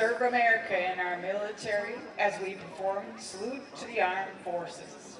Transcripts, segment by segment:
serve America and our military as we perform salute to the armed forces.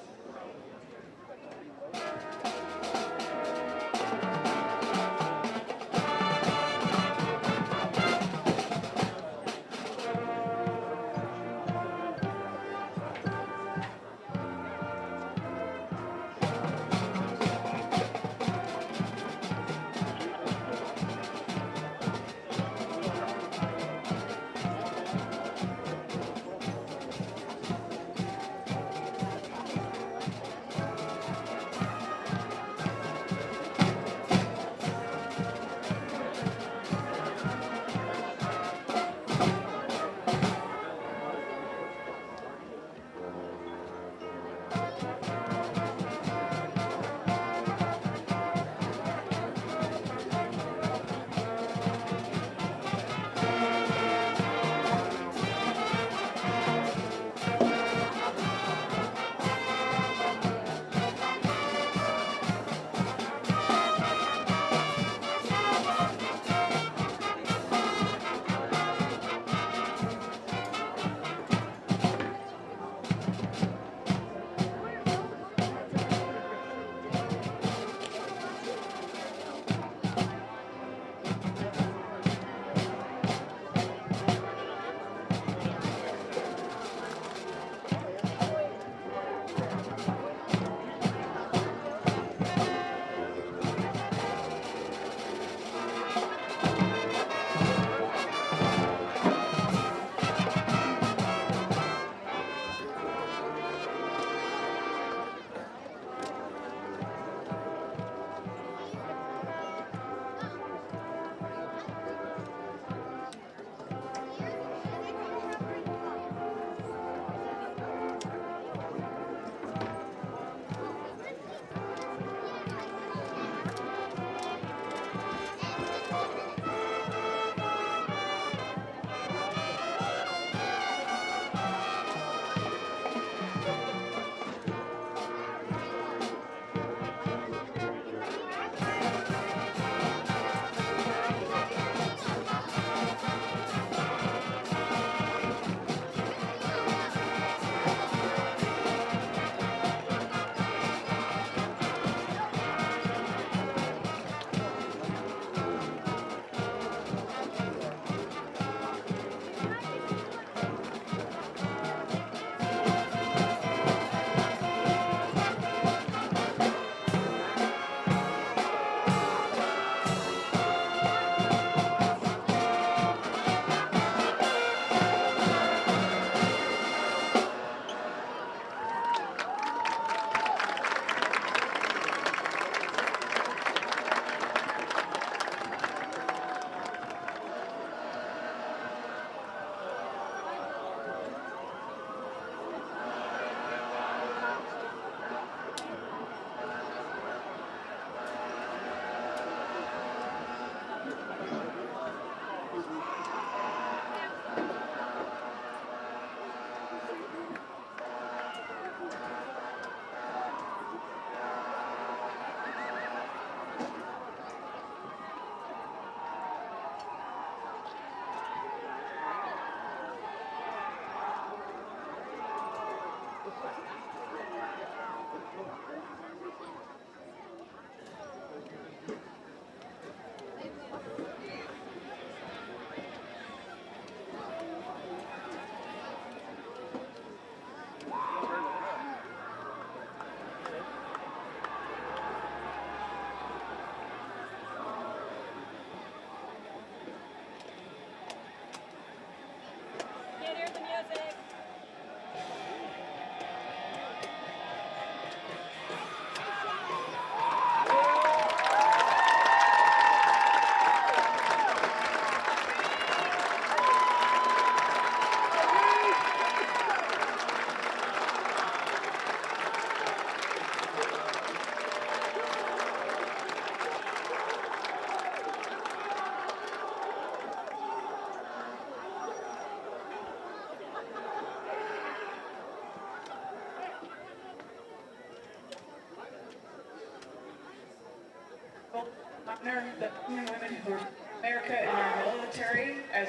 honor the men and women who are America and our military as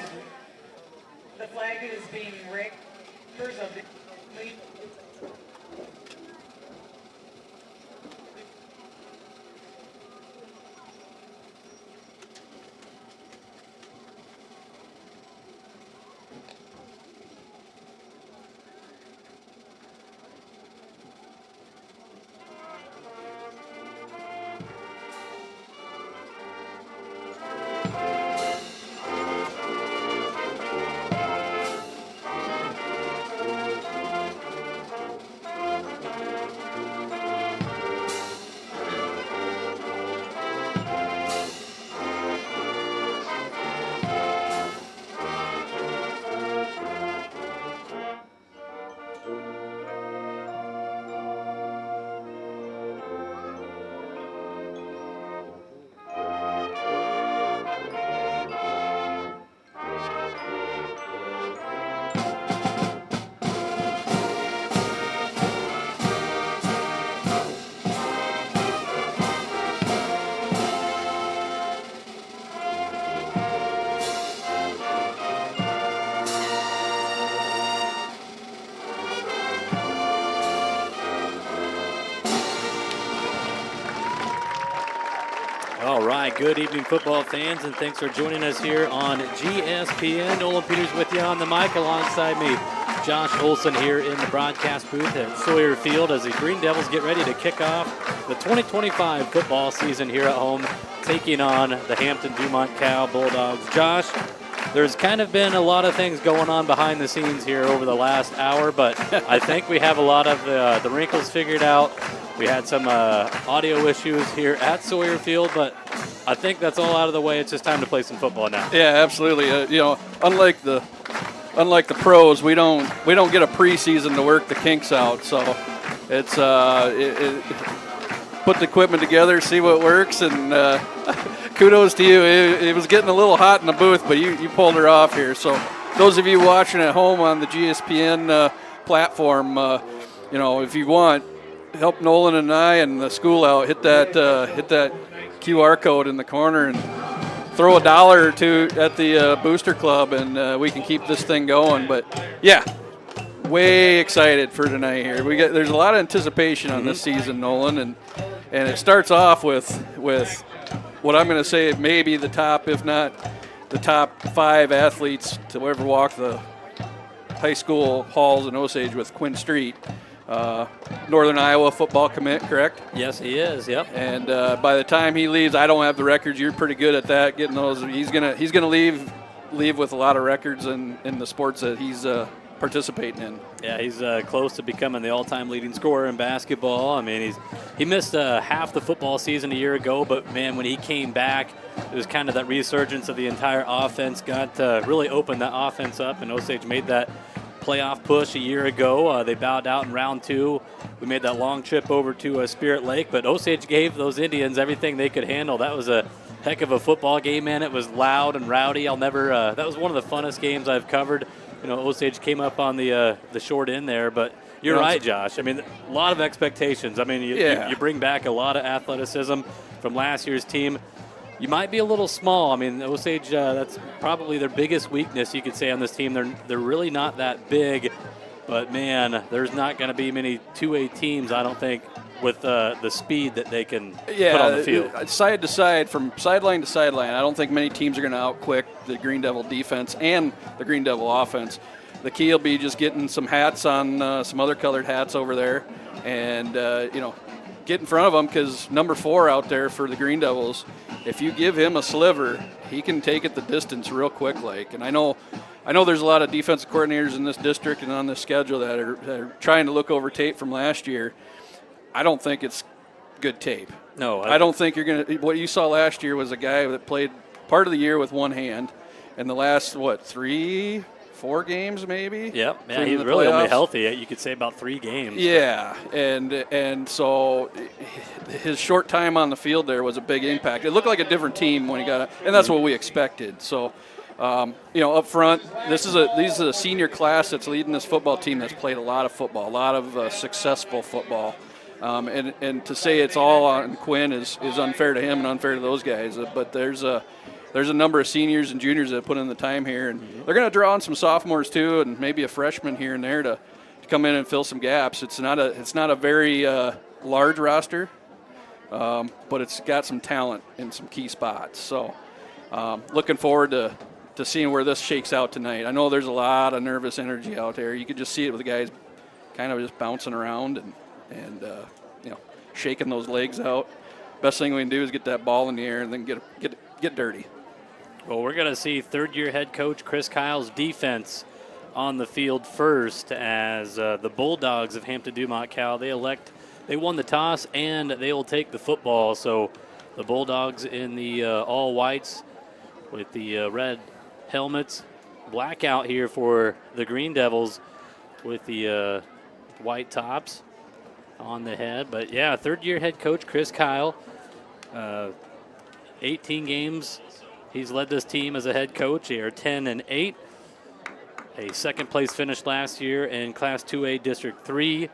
The flag is being raised. Members of the lead. All right, good evening, football fans, and thanks for joining us here on GSPN. Nolan Peters with you on the mic, alongside me, Josh Olson here in the broadcast booth at Sawyer Field as the Green Devils get ready to kick off the 2025 football season here at home, taking on the Hampton-Dumont-CAL Bulldogs. Josh, there's kind of been a lot of things going on behind the scenes here over the last hour, but I think we have a lot of the wrinkles figured out. We had some audio issues here at Sawyer Field, but I think that's all out of the way. It's just time to play some football now. Yeah, absolutely. Unlike the pros, we don't get a preseason to work the kinks out. So it's put the equipment together, see what works, and kudos to you. It was getting a little hot in the booth, but you pulled her off here. So those of you watching at home on the GSPN platform, if you want, help Nolan and I and the school out. Hit that QR code in the corner and throw $1 or $2 at the booster club, and we can keep this thing going. But yeah, way excited for tonight here. There's a lot of anticipation on this season, Nolan, and it starts off with what I'm going to say maybe the top, if not the top 5 athletes to ever walk the high school halls in Osage with Quinn Street. Northern Iowa football commit, correct? Yes, he is. Yep. And by the time he leaves, I don't have the records. You're pretty good at that, getting those. He's gonna leave with a lot of records in the sports that he's participating in. Yeah, he's close to becoming the all-time leading scorer in basketball. I mean, he missed half the football season a year ago, but man, when he came back, it was kind of that resurgence of the entire offense. Got really opened that offense up, and Osage made that playoff push a year ago. They bowed out in round 2. We made that long trip over to Spirit Lake, but Osage gave those Indians everything they could handle. That was a heck of a football game, man. It was loud and rowdy. That was one of the funnest games I've covered. Osage came up on the short end there, but you're right, Josh. I mean, a lot of expectations. I mean, you bring back a lot of athleticism from last year's team. You might be a little small. I mean, Osage, that's probably their biggest weakness, you could say, on this team. They're really not that big, but, man, there's not going to be many 2A teams, I don't think, with the speed that they can put on the field. Side to side, from sideline to sideline, I don't think many teams are going to outquick the Green Devil defense and the Green Devil offense. The key will be just getting some hats on, some other colored hats over there, and, get in front of them, because number 4 out there for the Green Devils, if you give him a sliver, he can take it the distance real quick. And I know there's a lot of defensive coordinators in this district and on this schedule that are trying to look over tape from last year. I don't think it's good tape. No. I don't think you're going to – what you saw last year was a guy that played part of the year with one hand, and the last, 3-4 games maybe? Yep. Yeah, he's really only healthy. You could say about 3 games. Yeah, and so his short time on the field there was a big impact. It looked like a different team when he got – and that's what we expected. So, up front, these is a senior class that's leading this football team that's played a lot of football, a lot of successful football. And to say it's all on Quinn is unfair to him and unfair to those guys. But there's there's a number of seniors and juniors that put in the time here, and they're going to draw on some sophomores too, and maybe a freshman here and there to come in and fill some gaps. It's not a very large roster, but it's got some talent in some key spots. So looking forward to seeing where this shakes out tonight. I know there's a lot of nervous energy out there. You could just see it with the guys kind of just bouncing around and shaking those legs out. Best thing we can do is get that ball in the air and then get dirty. Well, we're going to see third-year head coach Chris Kyle's defense on the field first as the Bulldogs of Hampton-Dumont-CAL, they won the toss and they will take the football. So the Bulldogs in the all whites with the red helmets. Blackout here for the Green Devils with the white tops on the head. But yeah, third-year head coach Chris Kyle, 18 games. He's led this team as a head coach. They are 10-8. A second-place finish last year in Class 2A District 3,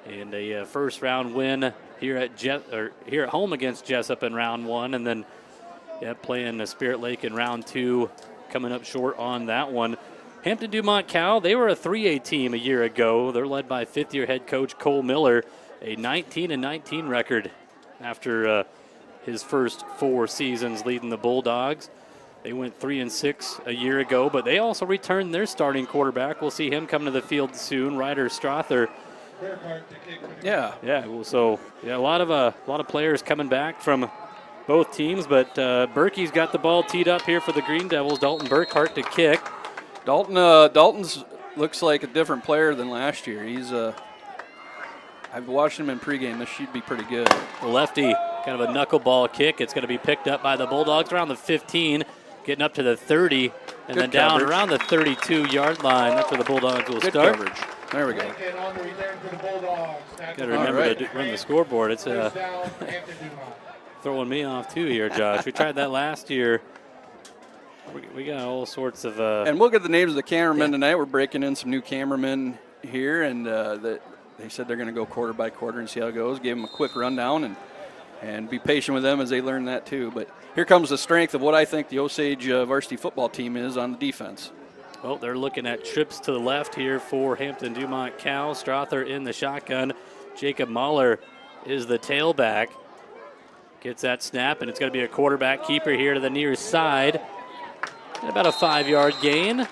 and a first-round win here at home against Jessup in round 1, and then playing Spirit Lake in round 2, coming up short on that one. Hampton-Dumont-CAL, they were a 3A team a year ago. They're led by fifth-year head coach Cole Miller, a 19-19 record after his first 4 seasons leading the Bulldogs. They went 3-6 a year ago, but they also returned their starting quarterback. We'll see him come to the field soon, Ryder Strother. Yeah. So a lot of players coming back from both teams, but Berkey's got the ball teed up here for the Green Devils. Dalton Burkhart to kick. Dalton's looks like a different player than last year. He's I've watched him in pregame. This should be pretty good. The lefty, kind of a knuckleball kick. It's going to be picked up by the Bulldogs around the 15. Getting up to the 30, and Good then down coverage. around the 32-yard line. That's where the Bulldogs will Good start. coverage. There we go. Got to remember to run the scoreboard. It's throwing me off too here, Josh. We tried that last year. We got all sorts of. And we'll get the names of the cameramen tonight. We're breaking in some new cameramen here, and they said they're going to go quarter by quarter and see how it goes. Give them a quick rundown and be patient with them as they learn that too. But here comes the strength of what I think the Osage varsity football team is on the defense. Well, they're looking at trips to the left here for Hampton-Dumont-CAL. Strother in the shotgun. Jacob Mahler is the tailback. Gets that snap, and it's going to be a quarterback keeper here to the near side. And about a 5-yard gain.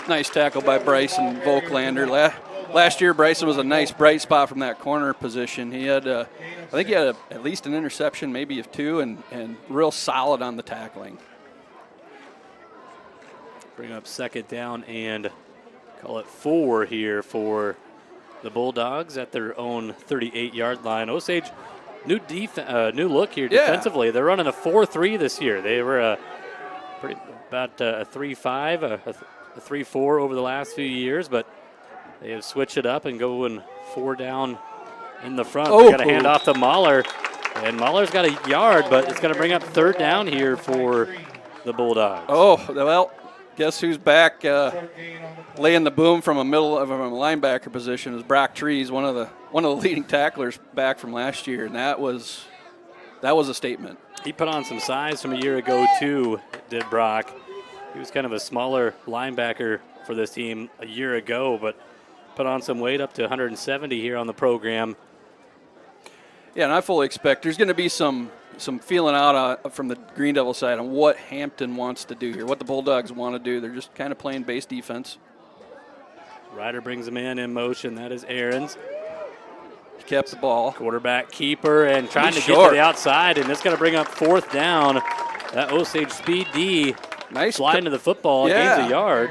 Nice tackle by Bryson Volklander. Last year, Bryson was a nice bright spot from that corner position. He had, I think he had at least an interception, maybe 2, and real solid on the tackling. Bring up second down and call it 4 here for the Bulldogs at their own 38-yard line. Osage, new look here defensively. They're running a 4-3 this year. They were a 3-5, a 3-4 over the last few years, but they have switched it up and going 4 down in the front. They got a hand off to Mahler, and Mahler's got a yard, but it's going to bring up third down here for the Bulldogs. Oh, well, guess who's back laying the boom from a linebacker position is Brock Trees, one of the leading tacklers back from last year, and that was a statement. He put on some size from a year ago too, did Brock. He was kind of a smaller linebacker for this team a year ago, but put on some weight up to 170 here on the program. Yeah, and I fully expect there's going to be some feeling out from the Green Devil side on what Hampton wants to do here, what the Bulldogs want to do. They're just kind of playing base defense. Ryder brings him in motion. That is Aarons. He kept the ball. Quarterback keeper and trying to get to the outside, and it's going to bring up fourth down. That Osage speed D nice sliding to the football, gains a yard.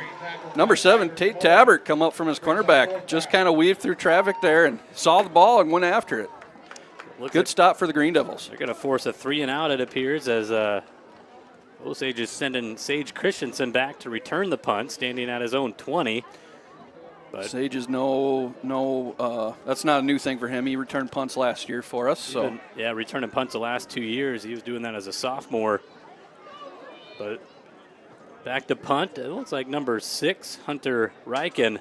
Number 7, Tate Tabbert, come up from his cornerback, just kind of weaved through traffic there and saw the ball and went after it. Good stop for the Green Devils. They're going to force a 3-and-out, it appears, as Osage is sending Sage Christensen back to return the punt, standing at his own 20. But Sage is that's not a new thing for him. He returned punts last year for us. So returning punts the last 2 years. He was doing that as a sophomore. But back to punt. It looks like number 6, Hunter Riken.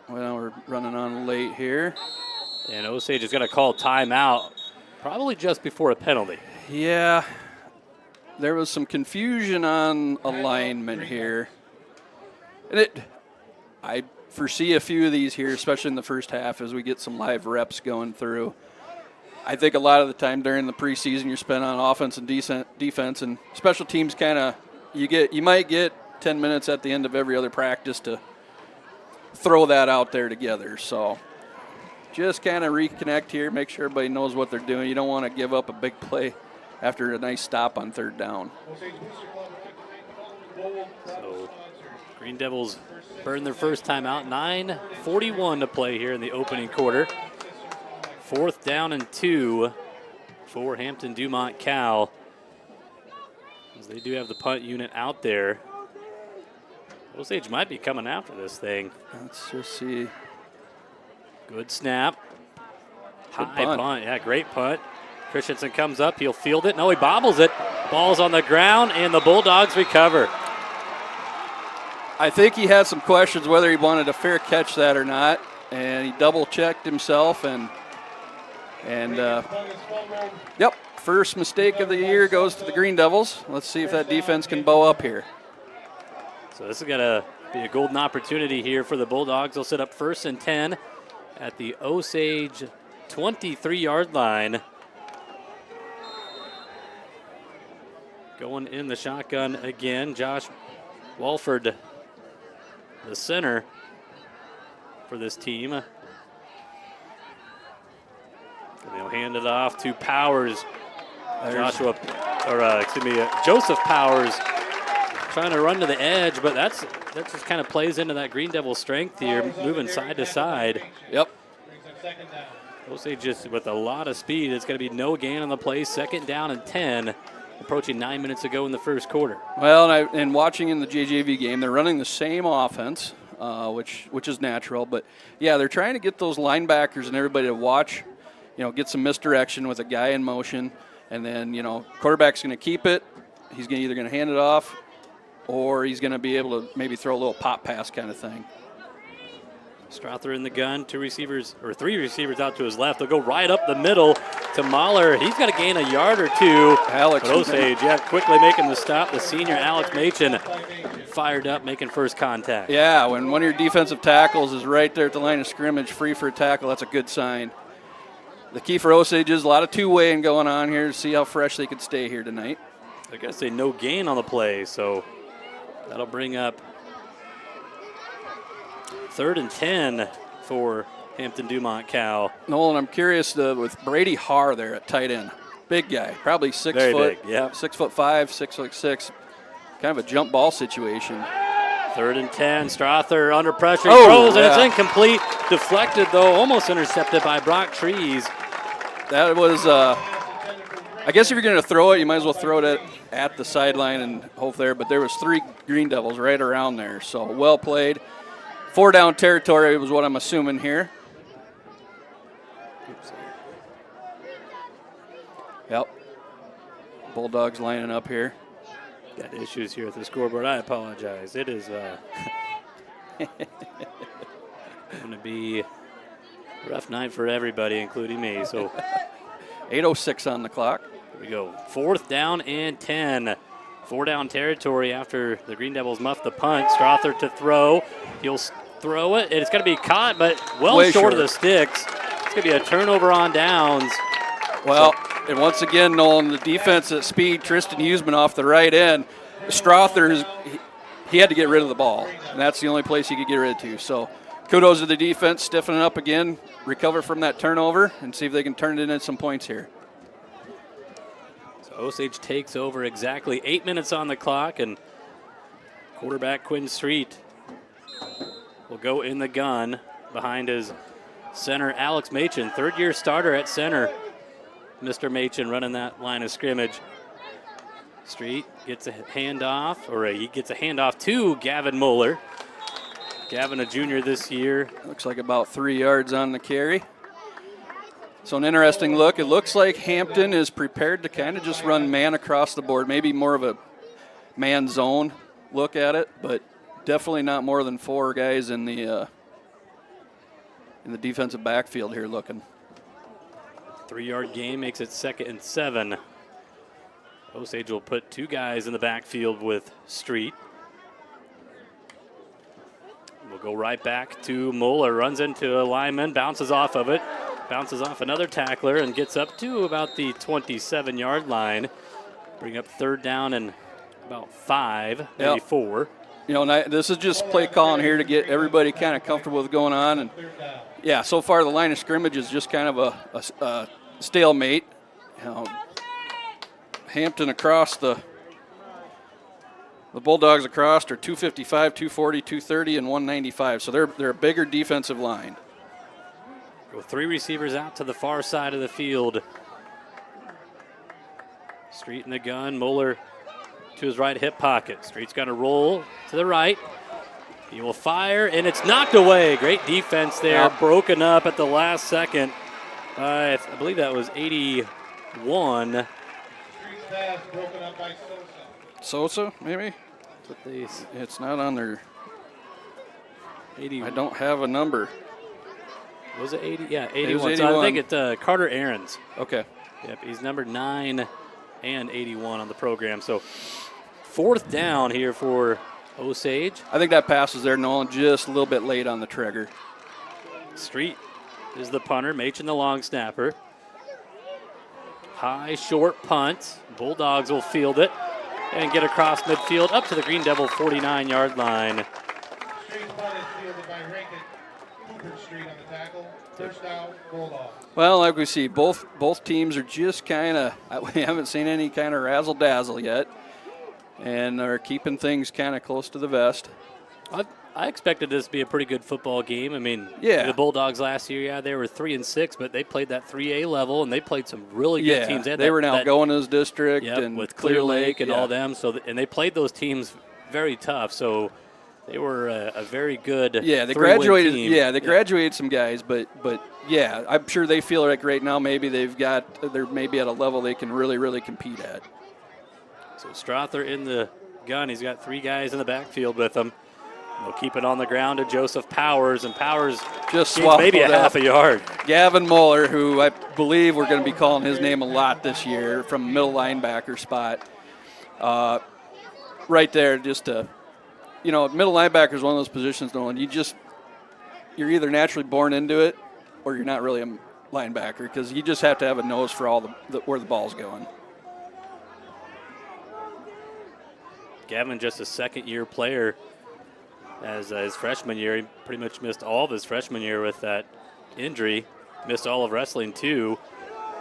Well, we're running on late here. And Osage is going to call timeout, probably just before a penalty. Yeah. there was some confusion on alignment here. And I foresee a few of these here, especially in the first half as we get some live reps going through. I think a lot of the time during the preseason you're spent on offense and defense, and special teams kind of, you might get 10 minutes at the end of every other practice to throw that out there together. So just kind of reconnect here, make sure everybody knows what they're doing. You don't want to give up a big play after a nice stop on third down. So Green Devils burn their first time out. 9:41 to play here in the opening quarter. 4th down and 2 for Hampton-Dumont-CAL. As they do have the punt unit out there. Osage might be coming after this thing. Let's just see. Good snap. Good High punt. punt. Yeah, great punt. Christensen comes up. He'll field it. No, he bobbles it. Ball's on the ground, and the Bulldogs recover. I think he had some questions whether he wanted a fair catch that or not, and he double-checked himself, and yep, first mistake of the year goes to the Green Devils. Let's see if that defense can bow up here. So this is going to be a golden opportunity here for the Bulldogs. They'll set up 1st and 10 at the Osage 23-yard line. Going in the shotgun again, Josh Walford, the center for this team. And they'll hand it off to Powers. Joseph Powers trying to run to the edge, but that just kind of plays into that Green Devil strength here, moving side to side. Yep. Osage just with a lot of speed. It's going to be no gain on the play. 2nd down and 10, approaching 9 minutes to go in the first quarter. Well, and watching in the JJV game, they're running the same offense, which is natural. But, yeah, they're trying to get those linebackers and everybody to watch, get some misdirection with a guy in motion. And then, quarterback's going to keep it. He's either going to hand it off or he's going to be able to maybe throw a little pop pass kind of thing. Strother in the gun, 3 receivers out to his left. They'll go right up the middle to Mahler. He's got to gain a yard or two. Alex Osage, quickly making the stop. The senior Alex Machen fired up, making first contact. Yeah, when one of your defensive tackles is right there at the line of scrimmage, free for a tackle, that's a good sign. The key for Osage is a lot of two-waying going on here to see how fresh they could stay here tonight. I guess say no gain on the play, so that'll bring up 3rd and 10 for Hampton-Dumont-CAL. Nolan, I'm curious with Brady Haar there at tight end. Big guy, probably 6 Very foot, big, yeah. 6'5", 6'6", kind of a jump ball situation. 3rd and 10, Strother under pressure, Oh, throws, and yeah. it's incomplete. Deflected, though, almost intercepted by Brock Trees. That was, I guess if you're going to throw it, you might as well throw it at the sideline and hope there. But there was 3 Green Devils right around there, so well played. 4 down territory was what I'm assuming here. Yep. Bulldogs lining up here. Got issues here at the scoreboard. I apologize. It is going to be a rough night for everybody, including me. So 8:06 on the clock. Here we go. 4th down and 10. 4 down territory after the Green Devils muff the punt. Strother to throw. He'll throw it. It's going to be caught, but Way short of the sticks. It's going to be a turnover on downs. Well, and once again, Nolan, the defense at speed, Tristan Huseman off the right end. Strother, he had to get rid of the ball, and that's the only place he could get rid of to. So kudos to the defense, stiffening up again, recover from that turnover, and see if they can turn it into some points here. So Osage takes over exactly 8 minutes on the clock, and quarterback Quinn Street will go in the gun behind his center Alex Machen, 3rd-year starter at center. Mr. Machen running that line of scrimmage. Street gets a handoff, he gets a handoff to Gavin Mueller. Gavin, a junior this year. Looks like about 3 yards on the carry. So an interesting look. It looks like Hampton is prepared to kind of just run man across the board, maybe more of a man zone look at it, but definitely not more than 4 guys in the defensive backfield here looking. 3-yard gain makes it 2nd and 7. Osage will put 2 guys in the backfield with Street. We'll go right back to Mueller. Runs into a lineman, bounces off of it, bounces off another tackler, and gets up to about the 27-yard line. Bring up 3rd down and about 5, maybe 4. You know, and this is just play calling here to get everybody kind of comfortable with what's going on. And yeah, so far the line of scrimmage is just kind of a stalemate. You know, Hampton across the Bulldogs across are 255, 240, 230, and 195. So they're a bigger defensive line. Go 3 receivers out to the far side of the field. Street in the gun. Mueller to his right hip pocket. Street's going to roll to the right. He will fire, and it's knocked away. Great defense there. Yep. Broken up at the last second. I believe that was 81. Broken up by Sosa, maybe? It's not on their. 80. I don't have a number. Was it 80? Yeah, 81. It was 81. So I think it's Carter Ahrens. Okay. Yep, he's number 9 and 81 on the program. So 4th down here for Osage. I think that pass was there, Nolan, just a little bit late on the trigger. Street is the punter, Machen the long snapper. High, short punt. Bulldogs will field it and get across midfield up to the Green Devil 49-yard line. Straight punt is fielded by Rankin. Cooper Street on the tackle. First down, Bulldogs. Well, like we see, both teams are just kind of, we haven't seen any kind of razzle-dazzle yet, and are keeping things kind of close to the vest. I expected this to be a pretty good football game. I mean, yeah. The Bulldogs last year, yeah, they were 3-6, but they played that 3A level, and they played some really good teams. They were now going as district, yep, and with Clear Lake and yeah. all them. So, and they played those teams very tough. So they were a very good. Yeah, they 3-win graduated. team. Yeah, they graduated some guys, but yeah, I'm sure they feel like right now maybe they're maybe at a level they can really compete at. So Strother in the gun. He's got 3 guys in the backfield with him. They'll keep it on the ground to Joseph Powers, and Powers just gains maybe a swallowed half a yard. Gavin Mueller, who I believe we're going to be calling his name a lot this year from middle linebacker spot. Right there, just to, middle linebacker is one of those positions, Nolan. You're either naturally born into it or you're not really a linebacker, because you just have to have a nose for all where the ball's going. Gavin, just a second-year player. As his freshman year, he pretty much missed all of his freshman year with that injury. Missed all of wrestling, too.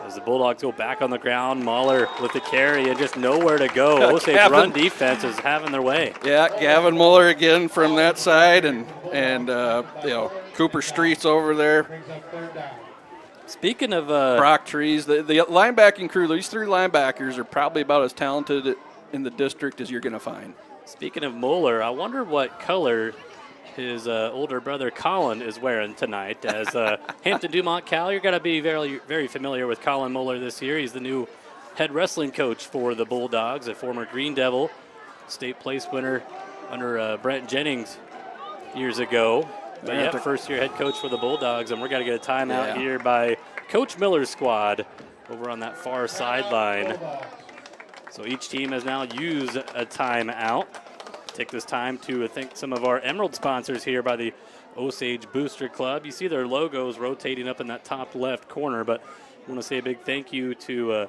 As the Bulldogs go back on the ground, Mahler with the carry and just nowhere to go. Osage run defense is having their way. Yeah, Gavin Mueller again from that side, and Cooper Street's over there. Speaking of Brock Trees, the linebacking crew, these 3 linebackers are probably about as talented in the district as you're going to find. Speaking of Mueller, I wonder what color his older brother Colin is wearing tonight. As Hampton-Dumont-CAL, you're going to be very, very familiar with Colin Mueller this year. He's the new head wrestling coach for the Bulldogs, a former Green Devil, state place winner under Brent Jennings years ago. But yeah, first-year head coach for the Bulldogs, and we're going to get a timeout here by Coach Miller's squad over on that far sideline. So each team has now used a timeout. Take this time to thank some of our Emerald sponsors here by the Osage Booster Club. You see their logos rotating up in that top left corner, but I want to say a big thank you to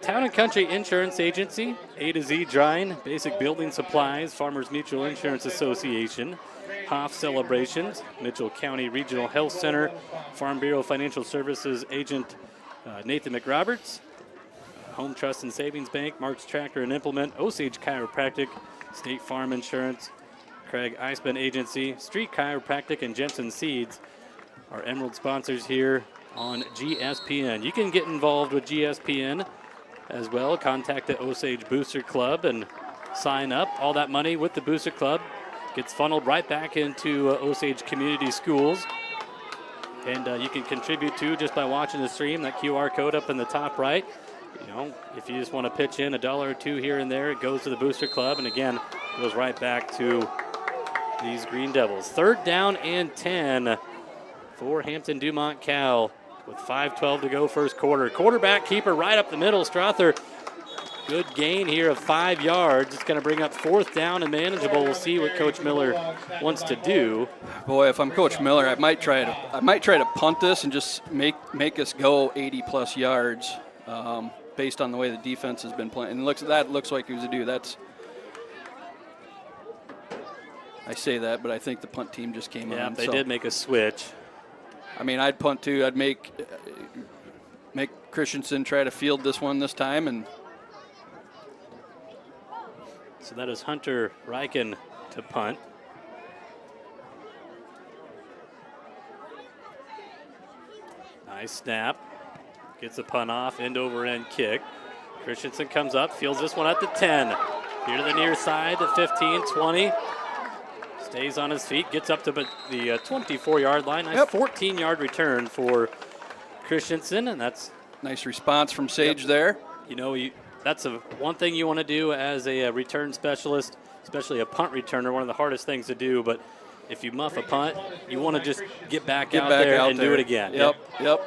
Town and Country Insurance Agency, A to Z Drying, Basic Building Supplies, Farmers Mutual Insurance Association, Hoff Celebrations, Mitchell County Regional Health Center, Farm Bureau Financial Services Agent Nathan McRoberts, Home Trust and Savings Bank, Mark's Tractor and Implement, Osage Chiropractic, State Farm Insurance, Craig Eisman Agency, Street Chiropractic, and Jensen Seeds are Emerald sponsors here on GSPN. You can get involved with GSPN as well. Contact the Osage Booster Club and sign up. All that money with the Booster Club gets funneled right back into Osage Community Schools. And you can contribute too just by watching the stream, that QR code up in the top right. If you just want to pitch in $1 or $2 here and there, it goes to the Booster Club, and again, goes right back to these Green Devils. 3rd down and 10 for Hampton-Dumont-CAL with 5:12 to go first quarter. Quarterback keeper right up the middle. Strother Good gain here of 5 yards. It's going to bring up 4th down and manageable. We'll see what Coach Miller wants to do. Boy, if I'm Coach Miller, I might try to punt this and just make us go 80+ yards, based on the way the defense has been playing. And that looks like he was a dude. I say that, but I think the punt team just came on. Yeah, they did make a switch. I mean, I'd punt too. I'd make Christensen try to field this one this time, and so that is Hunter Riken to punt. Nice snap. Gets a punt off, end over end kick. Christensen comes up, fields this one at the 10. Here to the near side, the 15, 20. Stays on his feet, gets up to the 24-yard line. Nice 14-yard return for Christensen, and that's nice response from Sage there. You know, that's one thing you want to do as a return specialist, especially a punt returner, one of the hardest things to do. But if you muff a punt, you want to just get back out there and do it again. Yep.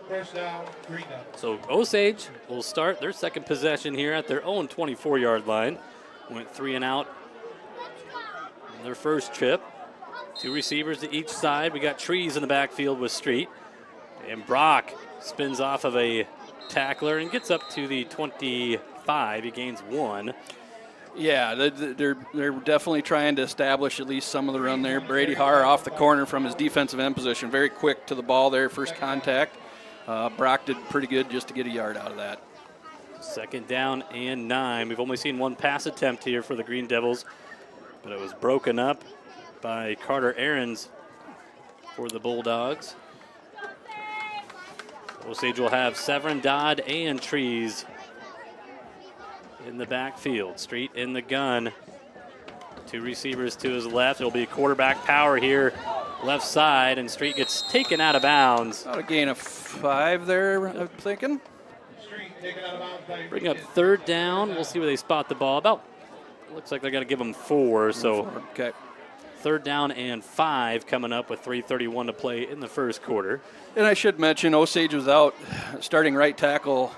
First down, green down. So Osage will start their second possession here at their own 24-yard line. Went 3 and out on their first trip. 2 receivers to each side. We got Trees in the backfield with Street. And Brock spins off of a tackler and gets up to the 25. He gains 1. Yeah, they're definitely trying to establish at least some of the run there. Brady Harr off the corner from his defensive end position. Very quick to the ball there, first contact. Brock did pretty good just to get a yard out of that. 2nd down and 9. We've only seen 1 pass attempt here for the Green Devils, but it was broken up by Carter Aarons for the Bulldogs. Osage will have Severin, Dodd, and Trees in the backfield. Street in the gun. 2 receivers to his left. It'll be quarterback power here, left side, and Street gets taken out of bounds. About a gain of 5 there, I'm thinking. Bring up 3rd down. We'll see where they spot the ball. Looks like they're going to give him 4. So okay. 3rd down and 5 coming up with 3:31 to play in the first quarter. And I should mention Osage was out starting right tackle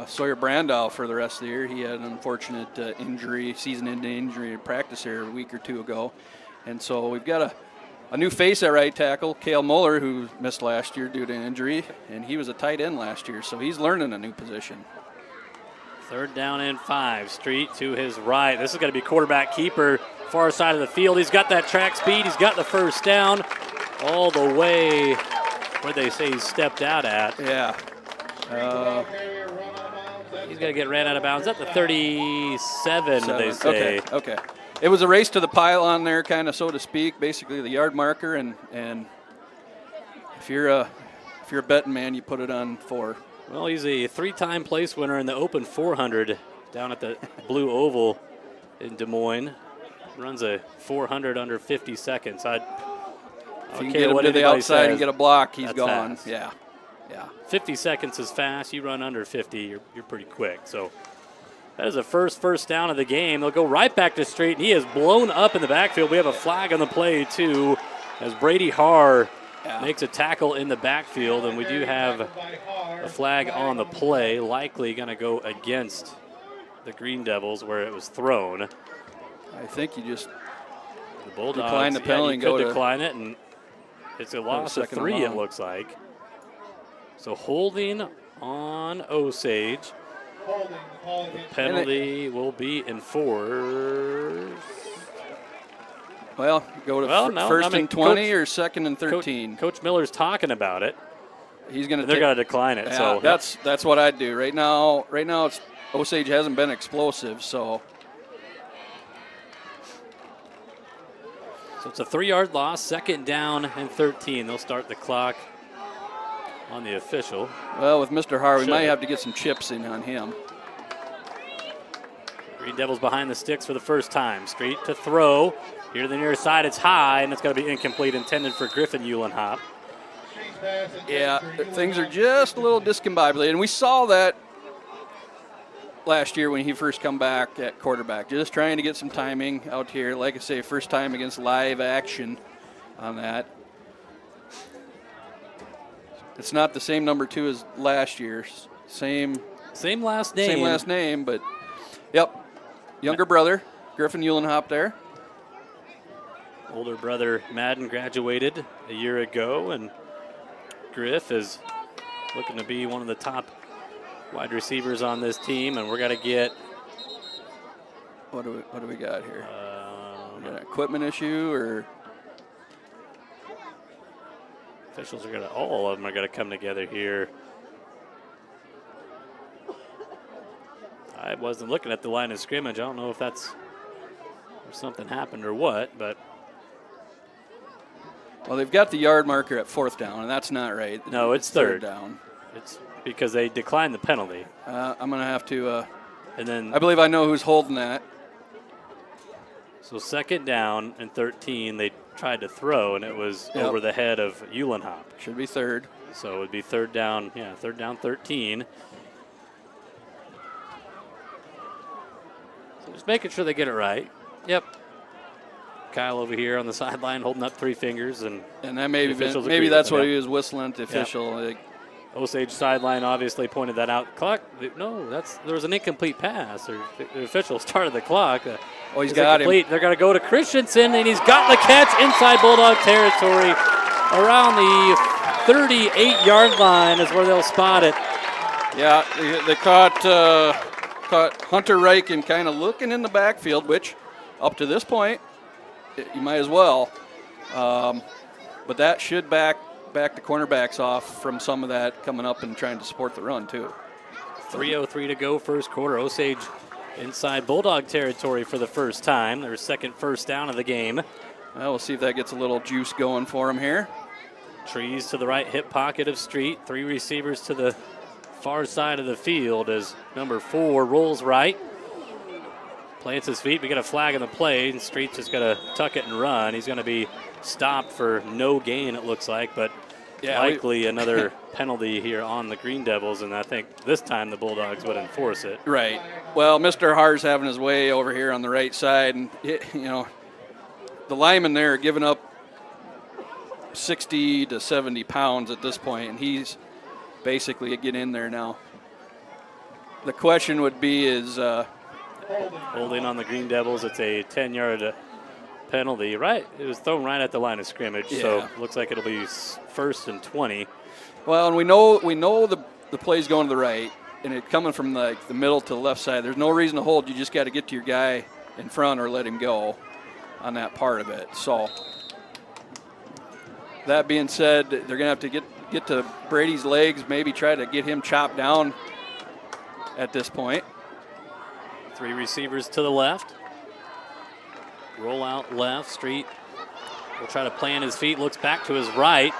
Sawyer Brandow for the rest of the year. He had an unfortunate injury, season-ending injury in practice here a week or 2 ago. And so we've got a new face at right tackle, Cale Muller, who missed last year due to injury, and he was a tight end last year, so he's learning a new position. 3rd down and 5. Street to his right. This is going to be quarterback keeper, far side of the field. He's got that track speed. He's got the first down all the way where they say he stepped out at. Yeah. He's got to get ran out of bounds at the 37, they say. Okay. It was a race to the pylon there, kind of, so to speak, basically the yard marker, and if you're a betting man, you put it on 4. Well, he's a 3-time place winner in the Open 400 down at the Blue Oval in Des Moines. Runs a 400 under 50 seconds. If you can get him to the outside and get a block, he's gone. Fast. Yeah. 50 seconds is fast. You run under 50, you're pretty quick. So that is the first down of the game. They'll go right back to Street, and he is blown up in the backfield. We have a flag on the play, too, as Brady Harr makes a tackle in the backfield, and we do have a flag on the play, likely going to go against the Green Devils where it was thrown. I think you just the Bulldogs decline the penalty and go decline it, and it's a loss of 3, it looks like. So holding on Osage. The penalty will be enforced. Well, go to first and 20 or 2nd and 13. Coach Miller's talking about it. He's going to. They're going to decline it. Yeah, so that's what I'd do right now. Right now, Osage hasn't been explosive, so. So it's a 3-yard loss. 2nd down and 13. They'll start the clock on the official. Well, with Mr. Harr, we might have to get some chips in on him. Green Devils behind the sticks for the first time. Street to throw. Here to the near side, it's high, and it's going to be incomplete, intended for Griffin Eulenhop. Yeah, things are just a little discombobulated, and we saw that last year when he first come back at quarterback. Just trying to get some timing out here. Like I say, first time against live action on that. It's not the same number 2 as last year. Same Same last name. Same last name, but yep. Younger brother, Griffin Uhlenhop there. Older brother Madden graduated a year ago, and Griff is looking to be one of the top wide receivers on this team, and we're going to get... What do we got here? We got an equipment issue, or... Officials are going to... All of them are going to come together here. I wasn't looking at the line of scrimmage. I don't know if that's... if something happened or what, but... Well, they've got the yard marker at 4th down, and that's not right. No, it's third down. It's because they declined the penalty. I'm going to have to... and then... I believe I know who's holding that. So 2nd down and 13, they tried to throw, and it was over the head of Uhlenhop. Should be 3rd. So it would be 3rd down, 3rd down 13. So just making sure they get it right. Yep. Kyle over here on the sideline holding up 3 fingers, and that maybe that's what he was whistling at the official. Yep. Osage sideline obviously pointed that out. Clock, no, there was an incomplete pass. Or the official started the clock. He's got him. They're going to go to Christensen, and he's got the catch inside Bulldog territory. Around the 38-yard line is where they'll spot it. Yeah, they caught Hunter Reichen kind of looking in the backfield, which up to this point, you might as well. But that should back the cornerbacks off from some of that coming up and trying to support the run, too. 3:03 to go, first quarter. Osage inside Bulldog territory for the first time. Their second first down of the game. Well, we'll see if that gets a little juice going for them here. Trees to the right hip pocket of Street. 3 receivers to the far side of the field as number 4 rolls right. Plants his feet. We get a flag in the play, and Street's just going to tuck it and run. He's going to be stopped for no gain, it looks like, but likely another penalty here on the Green Devils, and I think this time the Bulldogs would enforce it. Right. Well, Mr. Haar's having his way over here on the right side, and, the linemen there are giving up 60 to 70 pounds at this point, and he's basically getting in there now. The question would be is... holding on the Green Devils. It's a 10-yard penalty. Right, it was thrown right at the line of scrimmage, so looks like it'll be 1st and 20. Well, and we know the play's going to the right, and it coming from the middle to the left side. There's no reason to hold. You just got to get to your guy in front or let him go on that part of it. So that being said, they're going to have to get to Brady's legs, maybe try to get him chopped down at this point. 3 receivers to the left. Roll out left. Street will try to plant his feet. Looks back to his right.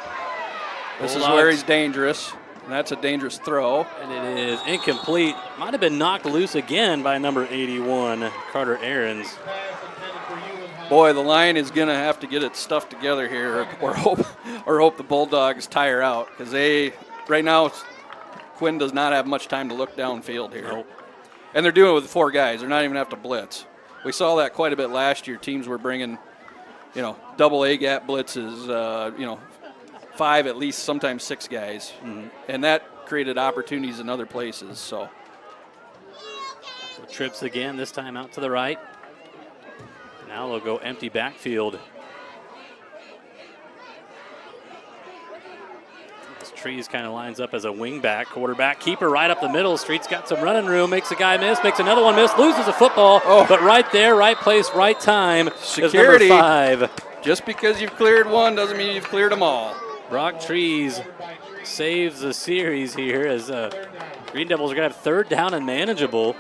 This is where he's dangerous. And that's a dangerous throw. And it is incomplete. Might have been knocked loose again by number 81, Carter Ahrens. Boy, the line is going to have to get its stuff together here or hope the Bulldogs tire out, because right now Quinn does not have much time to look downfield here. Nope. And they're doing it with 4 guys. They're not even have to blitz. We saw that quite a bit last year. Teams were bringing, double A gap blitzes, 5 at least, sometimes 6 guys. Mm-hmm. And that created opportunities in other places. So trips again, this time out to the right. Now they'll go empty backfield. Trees kind of lines up as a wingback, quarterback, keeper right up the middle. Street's got some running room, makes a guy miss, makes another one miss, loses a football, but right there, right place, right time. Security. Is number 5. Just because you've cleared one doesn't mean you've cleared them all. Brock Trees saves the series here as Green Devils are going to have 3rd down and manageable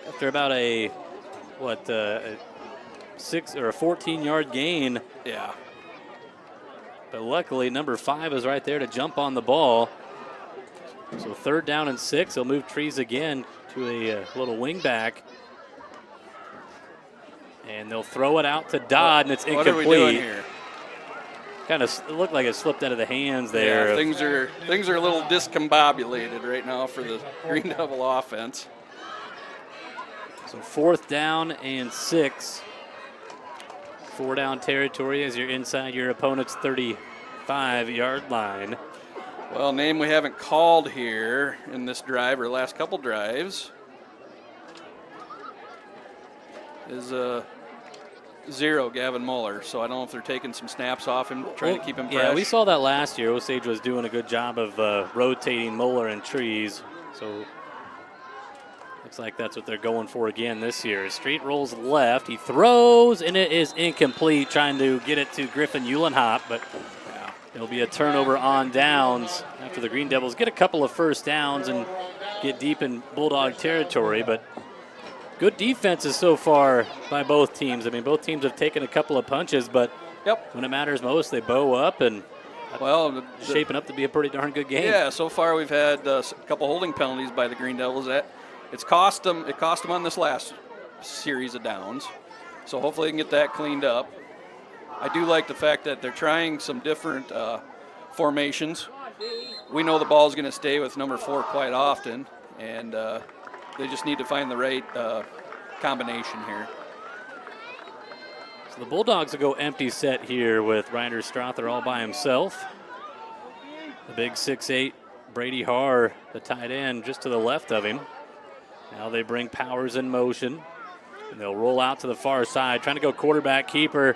after about a 6 or a 14-yard gain. Yeah. But luckily, number 5 is right there to jump on the ball. So 3rd down and 6. They'll move Trees again to a little wing back. And they'll throw it out to Dodd, and it's incomplete. What are we doing here? Kind of looked like it slipped out of the hands there. Yeah, things are a little discombobulated right now for the Green Devil offense. So 4th down and 6. 4 down territory as you're inside your opponent's 35-yard line. Well, name we haven't called here in this drive or last couple drives is 0, Gavin Muller. So I don't know if they're taking some snaps off him, trying to keep him fresh. Yeah, we saw that last year. Osage was doing a good job of rotating Muller and Trees. So looks like that's what they're going for again this year. Street rolls left. He throws, and it is incomplete, trying to get it to Griffin Uhlenhop, but it'll be a turnover on downs after the Green Devils get a couple of first downs and get deep in Bulldog territory. But good defenses so far by both teams. I mean, both teams have taken a couple of punches, but when it matters most, they bow up, and shaping up to be a pretty darn good game. Yeah, so far we've had a couple holding penalties by the Green Devils. It cost them on this last series of downs. So hopefully they can get that cleaned up. I do like the fact that they're trying some different formations. We know the ball is going to stay with number 4 quite often, and they just need to find the right combination here. So the Bulldogs will go empty set here with Ryder Strother all by himself. The big 6'8", Brady Haar, the tight end, just to the left of him. Now they bring Powers in motion, and they'll roll out to the far side, trying to go quarterback keeper.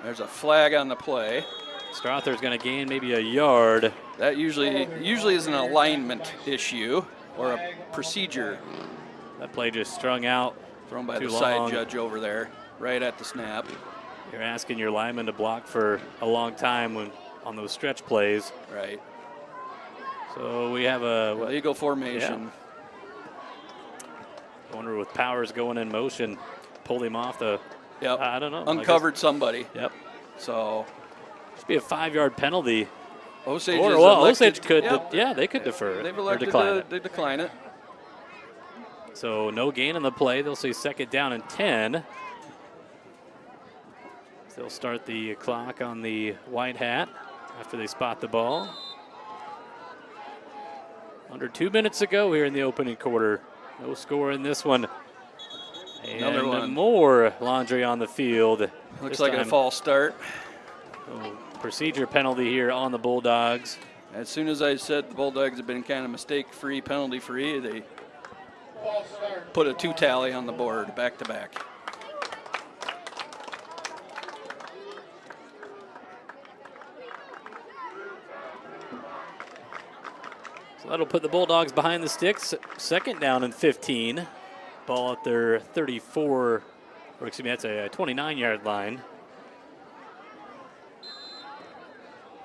There's a flag on the play. Strother's going to gain maybe a yard. That usually is an alignment issue or a procedure. That play just strung out. Thrown by the side judge over there, right at the snap. You're asking your lineman to block for a long time on those stretch plays. Right. So we have a illegal formation. I wonder with Powers going in motion, pulled him off the. Yep. I don't know. Uncovered somebody. Yep. So. Should be a 5-yard penalty. Osage Osage could. They could defer it. They've elected to decline it. So no gain on the play. They'll say 2nd down and 10. They'll start the clock on the white hat after they spot the ball. Under 2 minutes to go here in the opening quarter. No score in this one. And another one. More laundry on the field. Looks like a false start. Procedure penalty here on the Bulldogs. As soon as I said the Bulldogs have been kind of mistake-free, penalty-free, they put a 2 tally on the board back-to-back. So that'll put the Bulldogs behind the sticks. 2nd down and 15. Ball at their 34, or excuse me, that's a 29-yard line.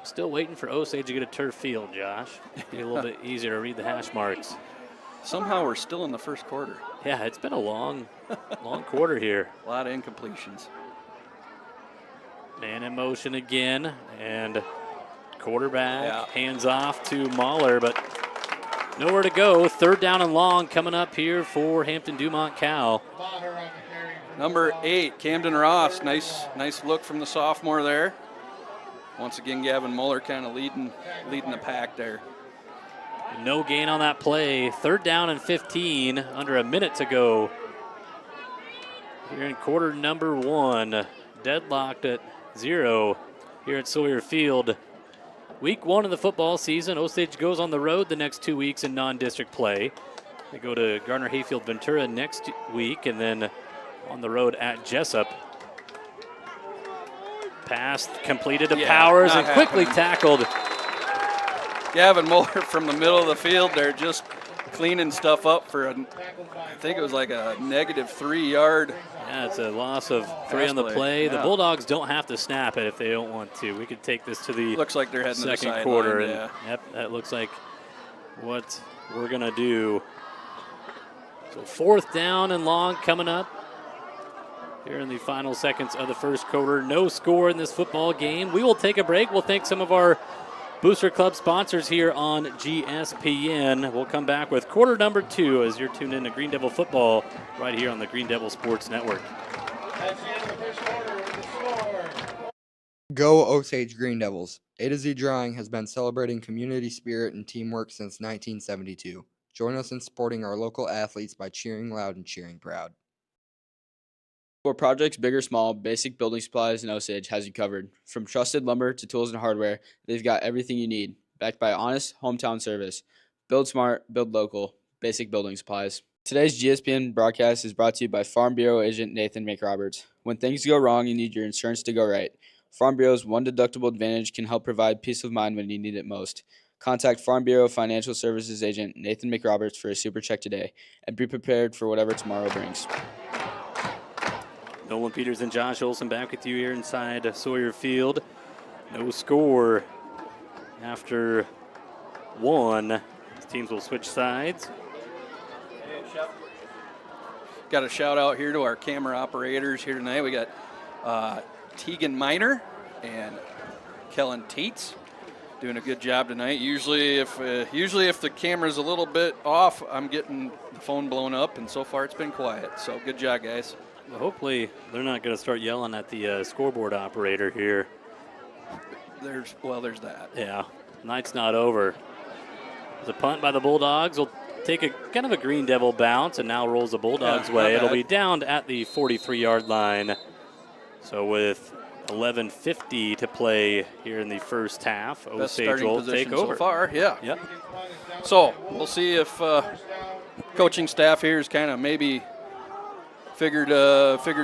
Still waiting for Osage to get a turf field, Josh. Be a little bit easier to read the hash marks. Somehow we're still in the first quarter. Yeah, it's been a long quarter here. A lot of incompletions. Man in motion again, and quarterback hands off to Mahler, but nowhere to go. 3rd down and long coming up here for Hampton-Dumont-CAL. Number 8, Camden Ross. Nice look from the sophomore there. Once again, Gavin Muller kind of leading the pack there. No gain on that play. 3rd down and 15, under a minute to go. Here in quarter number 1, deadlocked at 0 here at Sawyer Field. Week 1 of the football season, Osage goes on the road the next 2 weeks in non-district play. They go to Garner Hayfield Ventura next week, and then on the road at Jessup. Pass completed to Powers and quickly tackled. Gavin Muller from the middle of the field there, just cleaning stuff up for I think it was like a negative 3-yard. Yeah, it's a loss of 3 on the play. The Bulldogs don't have to snap it if they don't want to. We could take this to the looks like they're heading second to the quarter. Line, Yep, that looks like what we're going to do. So 4th down and long coming up here in the final seconds of the first quarter. No score in this football game. We will take a break. We'll thank some of our Booster Club sponsors here on GSPN. We'll come back with quarter number 2 as you're tuned in to Green Devil football right here on the Green Devil Sports Network. That's the end of the first quarter with the score. Go Osage Green Devils. A to Z Drawing has been celebrating community spirit and teamwork since 1972. Join us in supporting our local athletes by cheering loud and cheering proud. For projects big or small, Basic Building Supplies in Osage has you covered. From trusted lumber to tools and hardware, they've got everything you need. backed by honest hometown service. Build smart, build local. Basic building supplies. Today's GSPN broadcast is brought to you by Farm Bureau agent Nathan McRoberts. When things go wrong, you need your insurance to go right. Farm Bureau's one deductible advantage can help provide peace of mind when you need it most. Contact Farm Bureau Financial Services agent Nathan McRoberts for a super check today, and be prepared for whatever tomorrow brings. Nolan Peters and Josh Olson back with you here inside Sawyer Field. No score after one. These teams will switch sides. Got a shout out here to our camera operators here tonight. We got Tegan Miner and Kellen Tates doing a good job tonight. Usually if the camera's a little bit off, I'm getting the phone blown up, and so far it's been quiet. So good job, guys. Well, hopefully they're not going to start yelling at the scoreboard operator here. There's that. Yeah, night's not over. There's a punt by the Bulldogs. Will take a kind of a Green Devil bounce and now rolls the Bulldogs' way. It'll be down at the 43-yard line. So with 11:50 to play here in the first half, Osage will take over. So far, yeah. Yep. So we'll see if coaching staff here has kind of maybe figured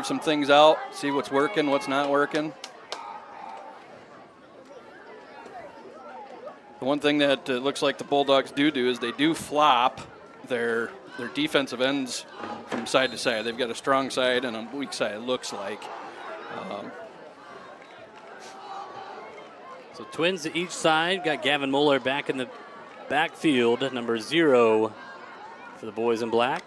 some things out, see what's working, what's not working. The one thing that looks like the Bulldogs do is they do flop their defensive ends from side to side. They've got a strong side and a weak side, it looks like. So twins to each side. Got Gavin Mueller back in the backfield, number 0 for the boys in black.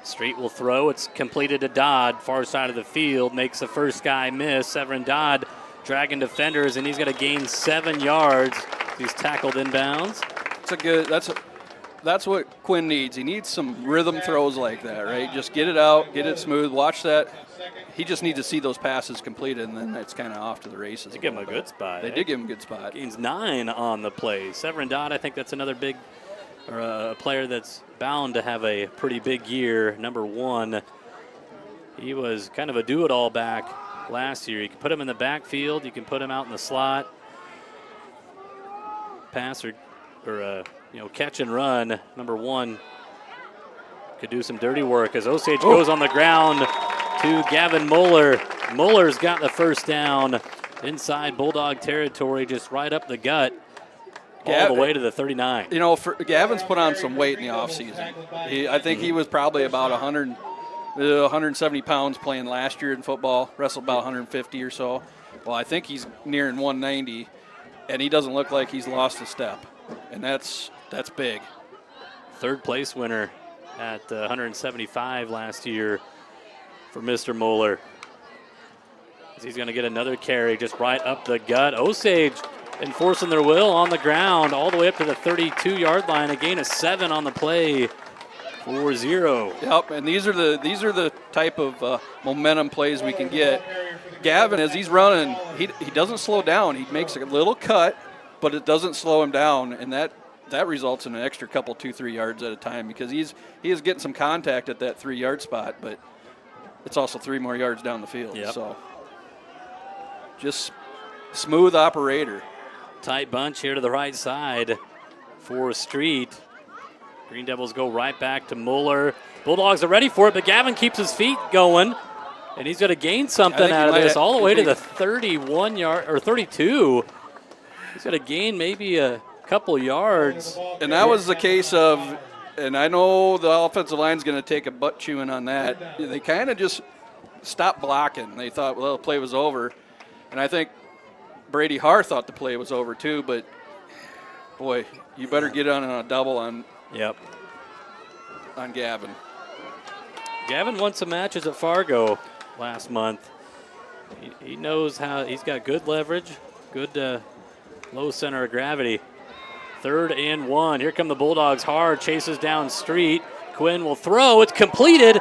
Street will throw. It's completed to Dodd, far side of the field. Makes the first guy miss. Severin Dodd dragging defenders, and he's going to gain 7 yards. He's tackled inbounds. That's what Quinn needs. He needs some rhythm throws like that, right? Just get it out, get it smooth. Watch that. He just needs to see those passes completed, and then it's kind of off to the races. They give him a good spot. They did give him a good spot. Gains 9 on the play. Severin Dodd, I think that's another big, or a player that's bound to have a pretty big year. Number 1. He was kind of a do-it-all back last year. You can put him in the backfield. You can put him out in the slot. Pass or catch and run. Number 1 could do some dirty work as Osage goes on the ground to Gavin Mueller. Mueller's got the first down inside Bulldog territory, just right up the gut, all the way to the 39. You know, Gavin's put on some weight in the offseason. I think he was probably about 170 pounds playing last year in football, wrestled about 150 or so. Well, I think he's nearing 190, and he doesn't look like he's lost a step, and that's big. Third place winner at 175 last year for Mr. Mueller. He's going to get another carry just right up the gut. Osage enforcing their will on the ground all the way up to the 32-yard line. A gain of 7 on the play. 4-0. Yep, and these are the type of momentum plays we can get. Gavin, as he's running, he doesn't slow down. He makes a little cut, but it doesn't slow him down, and that results in an extra couple, 2-3 yards at a time, because he is getting some contact at that 3-yard spot, but it's also 3 more yards down the field. Yep. So just smooth operator. Tight bunch here to the right side for Street. Green Devils go right back to Mueller. Bulldogs are ready for it, but Gavin keeps his feet going, and he's going to gain something out of this all the way to the 31-yard or 32. He's going to gain maybe a couple yards. And that was the case of, and I know the offensive line's going to take a butt chewing on that. They kind of just stopped blocking. They thought, well, the play was over. And I think Brady Haar thought the play was over too, but boy, you better get on a double on Gavin. Gavin won some matches at Fargo last month. He knows how. He's got good leverage, good low center of gravity. 3rd and 1. Here come the Bulldogs. Hard chases down Street. Quinn will throw. It's completed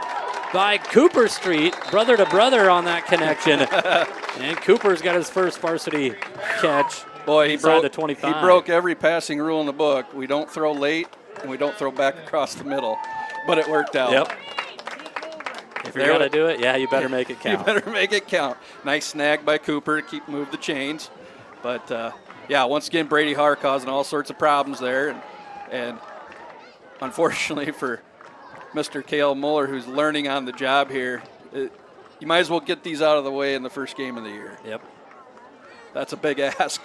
by Cooper Street. Brother to brother on that connection. And Cooper's got his first varsity catch. Boy, he broke the 25. He broke every passing rule in the book. We don't throw late, and we don't throw back across the middle. But it worked out. Yep. If you're going to do it, you better make it count. You better make it count. Nice snag by Cooper to move the chains. But, yeah, once again, Brady Haar causing all sorts of problems there. And unfortunately for Mr. Cale Muller, who's learning on the job here, you might as well get these out of the way in the first game of the year. Yep. That's a big ask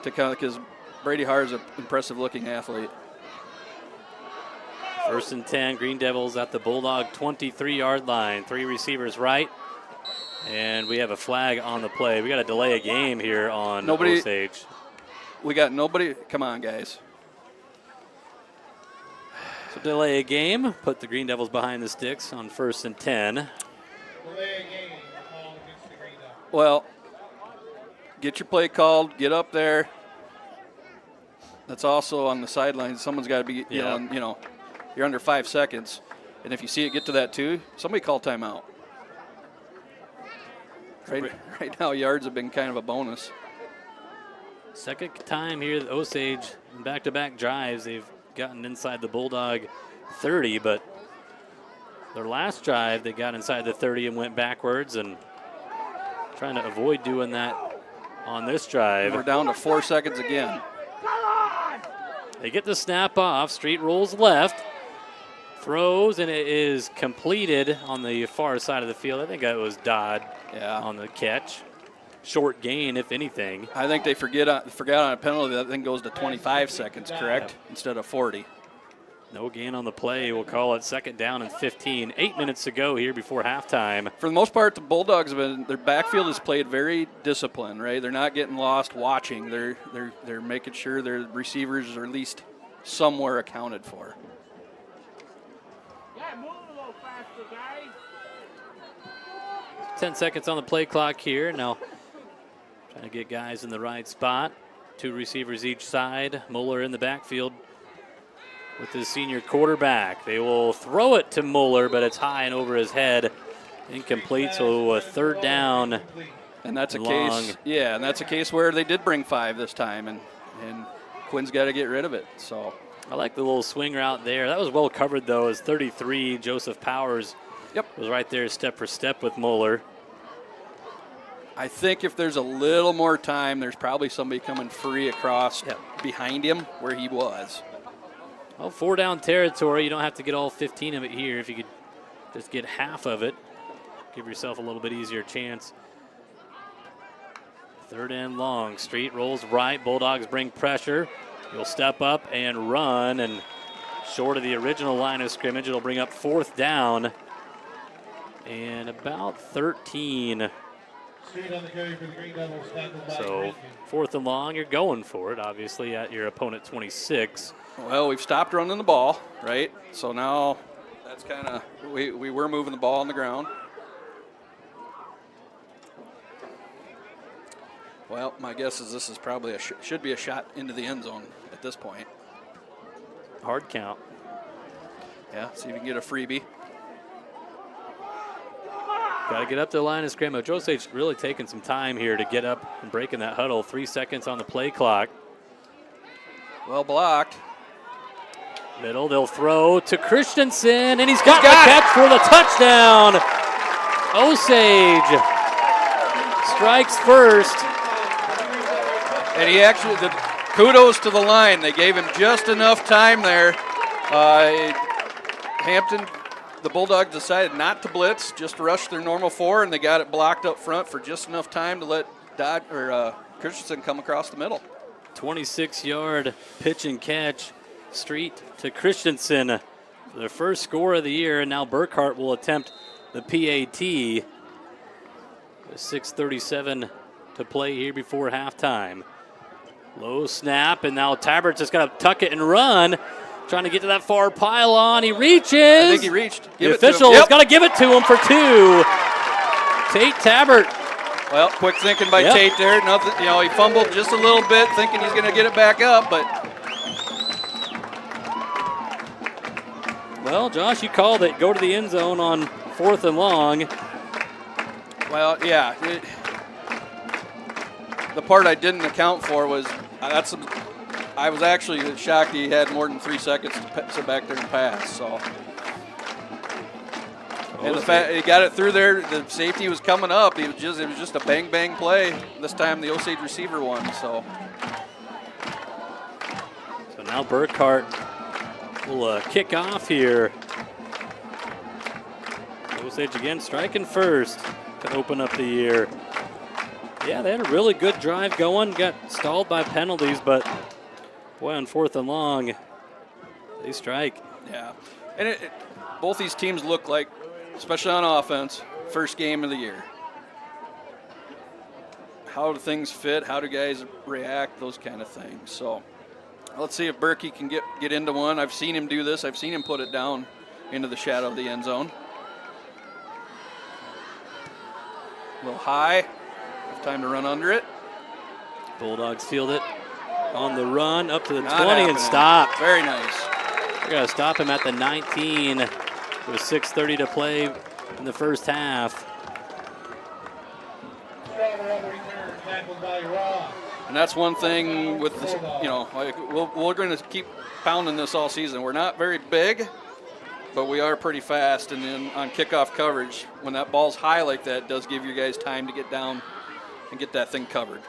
to kind of, because Brady Haar is an impressive-looking athlete. 1st and 10, Green Devils at the Bulldog 23-yard line. 3 receivers right. And we have a flag on the play. We got to delay a game here on Osage. We got nobody. Come on, guys. So delay a game. Put the Green Devils behind the sticks on 1st and 10. Delay a game called against the Green Devils. Well, get your play called. Get up there. That's also on the sidelines. Someone's got to be yelling, you know, you're under 5 seconds. And if you see it get to that too, somebody call timeout. Right now, yards have been kind of a bonus. Second time here that Osage, in back-to-back drives, they've gotten inside the Bulldog 30, but their last drive, they got inside the 30 and went backwards, and trying to avoid doing that on this drive. We're down to 4 seconds again. They get the snap off. Street rolls left, throws, and it is completed on the far side of the field. I think that was Dodd on the catch. Short gain, if anything. I think they forgot on a penalty. That thing goes to 25 seconds, correct? Instead of 40. No gain on the play. We'll call it 2nd down and 15. 8 minutes to go here before halftime. For the most part, the Bulldogs have been, their backfield has played very disciplined, right? They're not getting lost watching. They're making sure their receivers are at least somewhere accounted for. 10 seconds on the play clock here. Now trying to get guys in the right spot. 2 receivers each side. Muller in the backfield with his senior quarterback. They will throw it to Muller, but it's high and over his head. Incomplete, so a 3rd down. And that's a case, and that's a case where they did bring 5 this time, and Quinn's got to get rid of it. So I like the little swing route there. That was well covered, though, as 33, Joseph Powers was right there step for step with Muller. I think if there's a little more time, there's probably somebody coming free across behind him where he was. Well, 4 down territory. You don't have to get all 15 of it here. If you could just get half of it, give yourself a little bit easier chance. 3rd and long. Street rolls right. Bulldogs bring pressure. He'll step up and run, and short of the original line of scrimmage, it'll bring up 4th down and about 13. So 4th and long, you're going for it, obviously, at your opponent 26. Well, we've stopped running the ball, right? So now that's kind of, we were moving the ball on the ground. Well, my guess is this is probably should be a shot into the end zone at this point. Hard count. Yeah, see if you can get a freebie. Got to get up to the line of scrimmage. Osage really taking some time here to get up and break in that huddle. 3 seconds on the play clock. Well blocked. Middle, they'll throw to Christensen, and he's got the catch for the touchdown. Osage strikes first. And he actually, kudos to the line. They gave him just enough time there. Hampton, the Bulldogs decided not to blitz, just rush their normal 4, and they got it blocked up front for just enough time to let Christensen come across the middle. 26-yard pitch and catch. Street to Christensen for their first score of the year, and now Burkhart will attempt the PAT. 6:37 to play here before halftime. Low snap, and now Tabert's just got to tuck it and run. Trying to get to that far pylon. He reaches. I think he reached. The official has got to give it to him for 2. Tate Tabert. Well, quick thinking by Tate there. Nothing, he fumbled just a little bit, thinking he's going to get it back up, but. Well, Josh, you called it. Go to the end zone on 4th and long. Well, yeah. The part I didn't account for was I was actually shocked he had more than 3 seconds to sit back there and pass. So And the fact he got it through there, the safety was coming up. It was just a bang bang play. This time the Osage receiver won. So now Burkhart will kick off here. Osage again striking first to open up the year. Yeah, they had a really good drive going. Got stalled by penalties, but boy, on 4th and long, they strike. yeah, and both these teams look like, especially on offense, first game of the year. How do things fit? How do guys react? Those kind of things. So let's see if Berkey can get into one. I've seen him do this. I've seen him put it down into the shadow of the end zone. A little high. Have time to run under it. Bulldogs field it on the run up to the Not 20 and happening. stopped. Very nice. We're going to stop him at the 19 with 6:30 to play in the first half. Straughter on the return, tackled by Ross. And that's one thing with this, like we're going to keep pounding this all season. We're not very big, but we are pretty fast. And then on kickoff coverage, when that ball's high like that, it does give you guys time to get down and get that thing covered.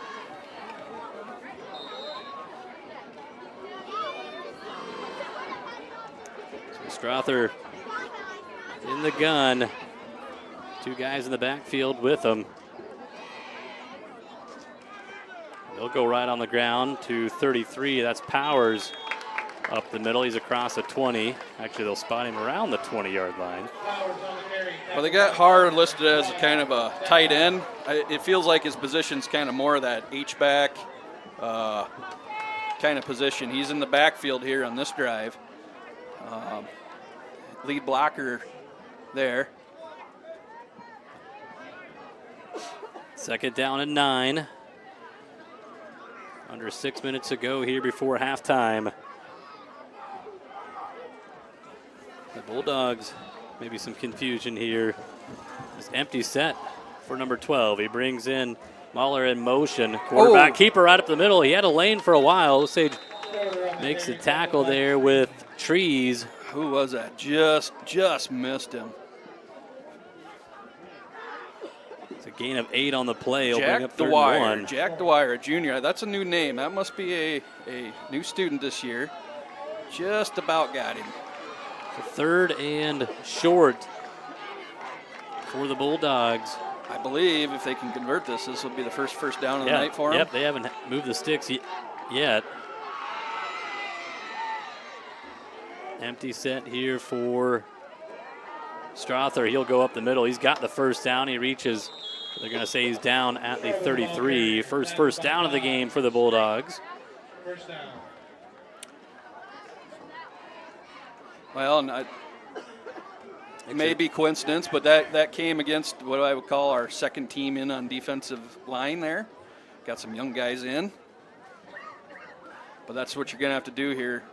Strother in the gun. 2 guys in the backfield with him. They'll go right on the ground to 33. That's Powers up the middle. He's across the 20. Actually, they'll spot him around the 20-yard line. Powers on the carry. Well, they got Har listed as kind of a tight end. It feels like his position's kind of more of that H-back kind of position. He's in the backfield here on this drive. Lead blocker there. 2nd down and 9. Under 6 minutes to go here before halftime. The Bulldogs, maybe some confusion here. This empty set for number 12. He brings in Mahler in motion. Quarterback keeper right up the middle. He had a lane for a while. Osage makes the tackle there with Trees. Who was that? Just missed him. It's a gain of 8 on the play. He'll bring Jack up 3rd Dwyer. and 1. Jack Dwyer, a junior. That's a new name. That must be a new student this year. Just about got him. 3rd and short for the Bulldogs. I believe if they can convert this will be the first down of the night for them. Yep, they haven't moved the sticks yet. Empty set here for Strother. He'll go up the middle. He's got the 1st down. He reaches. They're going to say he's down at the 33. First down of the game for the Bulldogs. First down. Well, it may be coincidence, but that came against what I would call our 2nd team in on defensive line there. Got some young guys in. But that's what you're going to have to do here.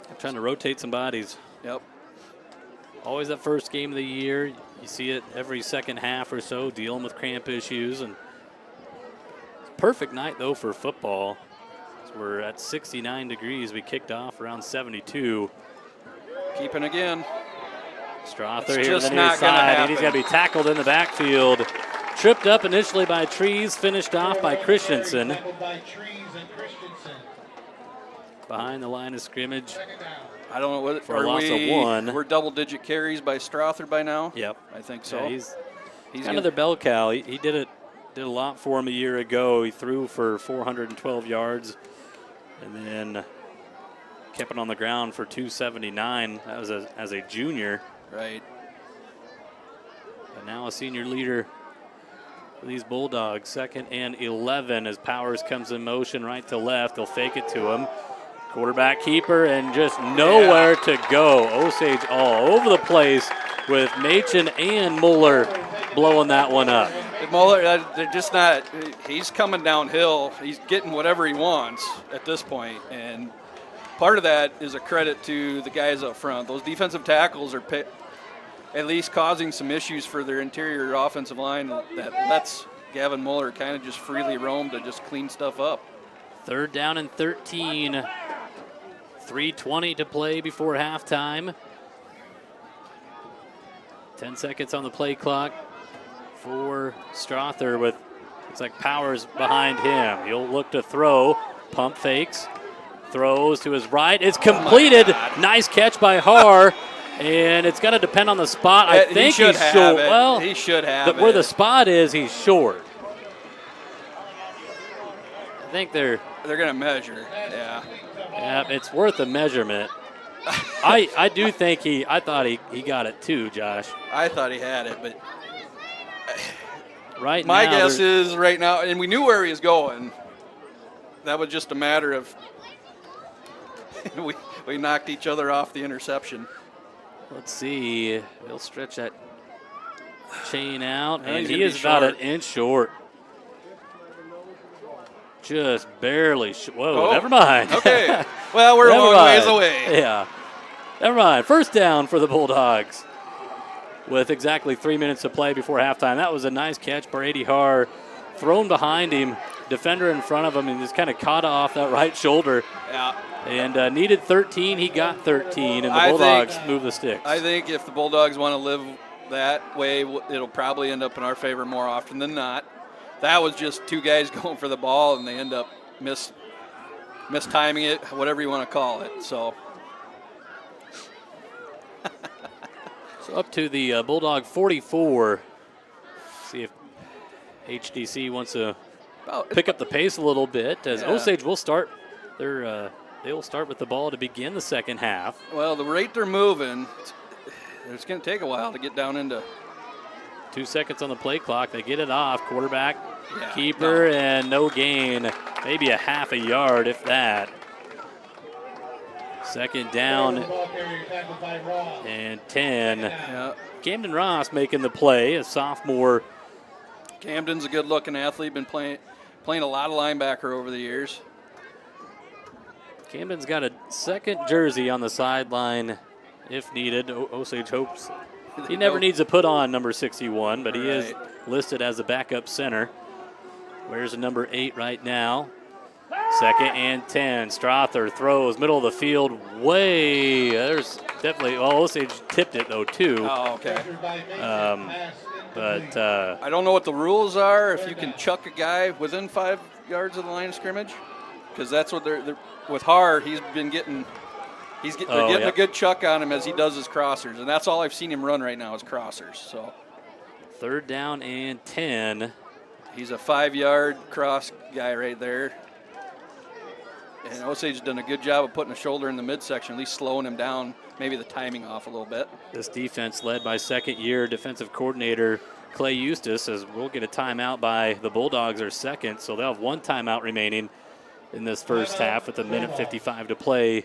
I'm trying to rotate some bodies. Yep. Always that first game of the year. You see it every second half or so, dealing with cramp issues. And perfect night, though, for football. We're at 69 degrees. We kicked off around 72. Keeping again. Strother It's here on just the near not gonna side. happen. He's going to be tackled in the backfield. Tripped up initially by Trees, finished off by Christensen. Tackled by Trees and Christensen. Behind the line of scrimmage. 2nd down. I don't know what For a loss of 1. We're double-digit carries by Strother by now. Yep. I think so. Yeah, he's kind gonna- of their bell cow. He did a lot for him a year ago. He threw for 412 yards and then kept it on the ground for 279. That was as a junior. Right. But now a senior leader for these Bulldogs. 2nd and 11 as Powers comes in motion right to left. They'll fake it to him. Quarterback keeper and just nowhere to go. Osage all over the place with Machen and Muller blowing that one up. Muller, they're just not. He's coming downhill. He's getting whatever he wants at this point, and part of that is a credit to the guys up front. Those defensive tackles are at least causing some issues for their interior offensive line that lets Gavin Muller kind of just freely roam to just clean stuff up. 3rd down and 13. 3:20 to play before halftime. 10 seconds on the play clock for Strother with, it's like Powers behind him. He'll look to throw, pump fakes, throws to his right. It's completed. Nice catch by Haar. And it's got to depend on the spot. I think he's short. Well, he should have where the spot is, he's short. I think they're going to measure. Yeah. Yeah, it's worth a measurement. I do think I thought he got it too, Josh. I thought he had it, but right my now, guess is right now, and we knew where he was going. That was just a matter of we knocked each other off the interception. let's see. He'll stretch that chain out, Yeah, and he's he gonna is be about short. an inch short. Just barely. Whoa, Oh, never mind. Okay. Well, we're a Never long mind. ways away. Yeah. Never mind. First down for the Bulldogs with exactly 3 minutes to play before halftime. That was a nice catch. Brady Haar thrown behind him, defender in front of him, and just kind of caught off that right shoulder. Yeah. And needed 13. He got 13, and the I Bulldogs think- move the sticks. I think if the Bulldogs want to live that way, it'll probably end up in our favor more often than not. That was just two guys going for the ball, and they end up mistiming it, whatever you want to call it. So up to the Bulldog 44. See if HDC wants to pick up the pace a little bit, as Yeah. Osage will start they will start with the ball to begin the second half. Well, the rate they're moving, it's going to take a while to get down into. 2 seconds on the play clock. They get it off. Quarterback, Yeah, keeper, and no gain. Maybe a half a yard, if that. Second down Ball carrier tackled by Ross. and 10. Yeah. Camden Ross making the play, a sophomore. Camden's a good-looking athlete. Been playing a lot of linebacker over the years. Camden's got a second jersey on the sideline if needed. Osage hopes he never needs to put on number 61, but he is listed as a backup center. Wears a number 8 right now. Second and 10. Strother throws middle of the field way. There's definitely, well, Osage tipped it though too. Oh, okay. Pressured by Mason. Um, Pass incomplete. But I don't know what the rules are if you can chuck a guy within 5 yards of the line of scrimmage, because that's what they're with Haar. He's been getting. They're getting a good chuck on him as he does his crossers, and that's all I've seen him run right now is crossers. So third down and 10. he's a 5-yard cross guy right there. And Osage's done a good job of putting a shoulder in the midsection, at least slowing him down, maybe the timing off a little bit. This defense led by second-year defensive coordinator Clay Eustace, as we'll get a timeout by the Bulldogs, are second, so they'll have one timeout remaining in this first half with a minute 55 to play.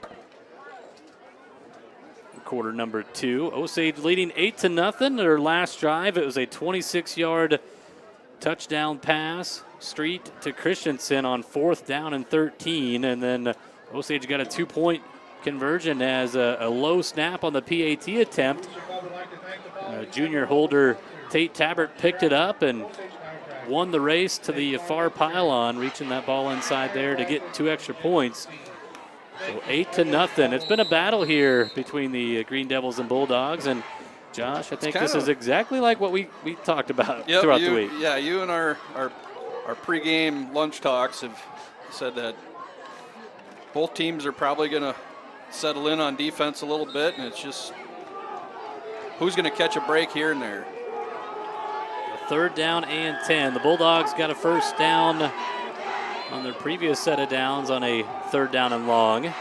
Quarter number 2. Osage leading 8-0. Their last drive, it was a 26-yard touchdown pass, street to Christensen on 4th down and 13, and then Osage got a 2-point conversion as a low snap on the PAT attempt. Junior holder Tate Tabbert picked it up and won the race to the far pylon, reaching that ball inside there to get 2 extra points. So 8-0. It's been a battle here between the Green Devils and Bulldogs, and Josh, I think this is exactly like what we talked about throughout the week. Yeah, you and our pregame lunch talks have said that both teams are probably going to settle in on defense a little bit, and it's just who's going to catch a break here and there. Third down and 10. The Bulldogs got a first down on their previous set of downs on a third down and long.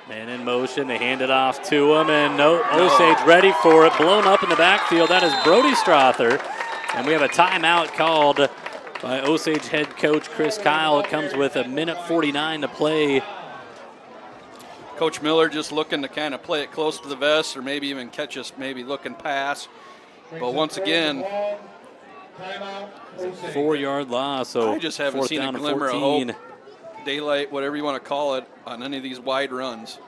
Man in motion, they hand it off to him, and Osage ready for it, blown up in the backfield. That is Brody Strother, and we have a timeout called by Osage head coach Chris Kyle. It comes with a minute 49 to play. Coach Miller just looking to kind of play it close to the vest, or maybe even catch us maybe looking pass. But once again, 4-yard loss, so I just haven't fourth seen a down and glimmer of 14. hope, daylight, whatever you want to call it, on any of these wide runs.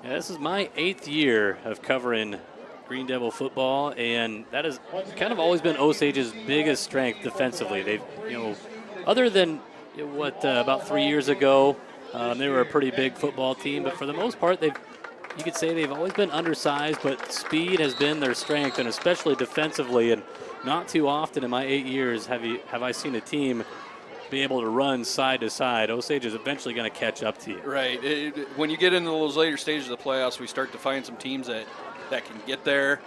Yeah, this is my 8th year of covering Green Devil football, and that has kind of always been Osage's biggest strength defensively. They've, other than about 3 years ago, they were a pretty big football team, but for the most part, they've you could say they've always been undersized, but speed has been their strength, and especially defensively. And not too often in my 8 years have I seen a team be able to run side to side. Osage is eventually going to catch up to you. Right. When you get into those later stages of the playoffs, we start to find some teams that can get there,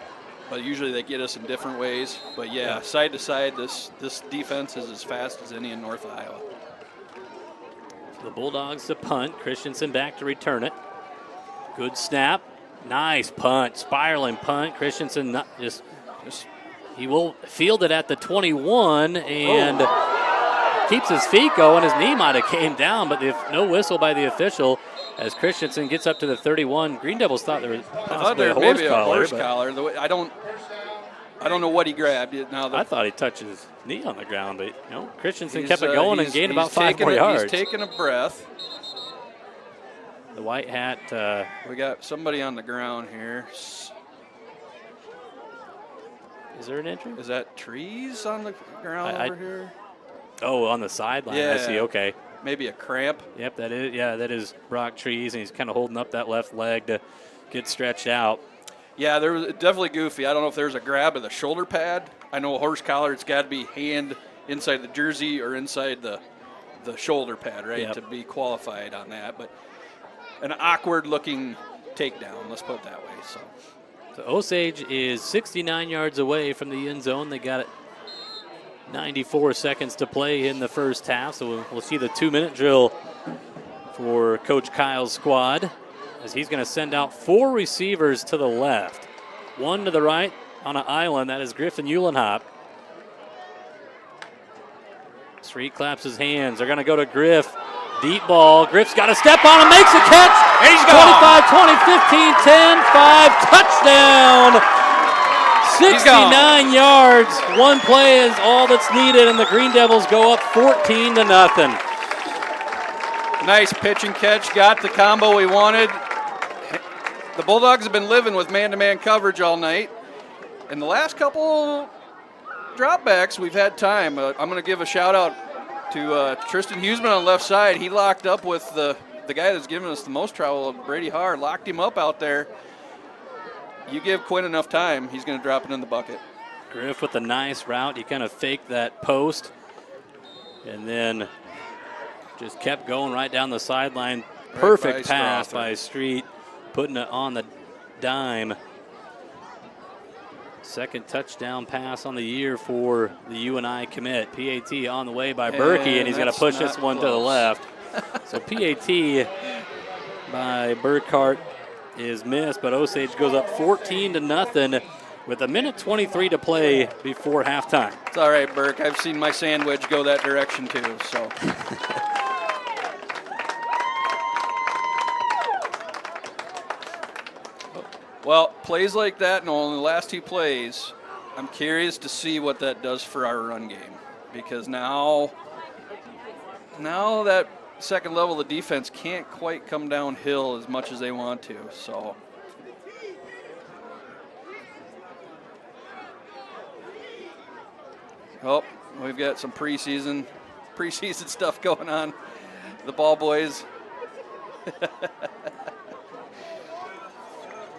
but usually they get us in different ways. But yeah, side to side, this defense is as fast as any in North Iowa. The Bulldogs to punt. Christensen back to return it. Good snap. Nice punt. Spiraling punt. Christensen he will field it at the 21 and keeps his feet going. His knee might have came down, but no whistle by the official as Christensen gets up to the 31. Green Devils thought there was possibly a horse collar. I don't know what he grabbed. I thought he touched his knee on the ground, but Christensen kept it going and gained about 5 more yards. He's taking a breath. The white hat. We got somebody on the ground here. Is there an injury? Is that trees on the ground over here? Oh, on the sideline. Yeah. I see. Okay. Maybe a cramp. Yep, that is. Yeah, that is Brock Trees, and he's kind of holding up that left leg to get stretched out. Yeah, there was definitely goofy. I don't know if there's a grab of the shoulder pad. I know a horse collar, it's got to be hand inside the jersey or inside the shoulder pad, right, yep, to be qualified on that. But an awkward-looking takedown, let's put it that way. So Osage is 69 yards away from the end zone. They got it 94 seconds to play in the first half, so we'll see the 2-minute drill for Coach Kyle's squad as he's going to send out 4 receivers to the left. 1 to the right on an island. That is Griffin Eulenhop. Street claps his hands. They're going to go to Griff. Deep ball. Griff's got a step on him, makes a catch. And he's gone. 25, 20, 15, 10, 5, touchdown. 69 yards. 1 play is all that's needed, and the Green Devils go up 14-0. Nice pitch and catch. Got the combo we wanted. The Bulldogs have been living with man-to-man coverage all night. In the last couple dropbacks, we've had time. I'm going to give a shout-out to Tristan Huseman on the left side. He locked up with the guy that's given us the most trouble, Brady Haar. Locked him up out there. You give Quinn enough time, he's going to drop it in the bucket. Griff with a nice route. He kind of faked that post and then just kept going right down the sideline. Perfect pass by Street, putting it on the dime. Second touchdown pass on the year for the UNI commit. PAT on the way by Berkey, and he's going to push this one to the left. So PAT by Burkhart is missed, but Osage goes up 14-0 with 1:23 to play before halftime. It's all right, Burke. I've seen my sandwich go that direction too. So. Well, plays like that, and only the last 2 plays, I'm curious to see what that does for our run game, because now that second level of the defense can't quite come downhill as much as they want to. So. Oh, we've got some preseason stuff going on. The ball boys.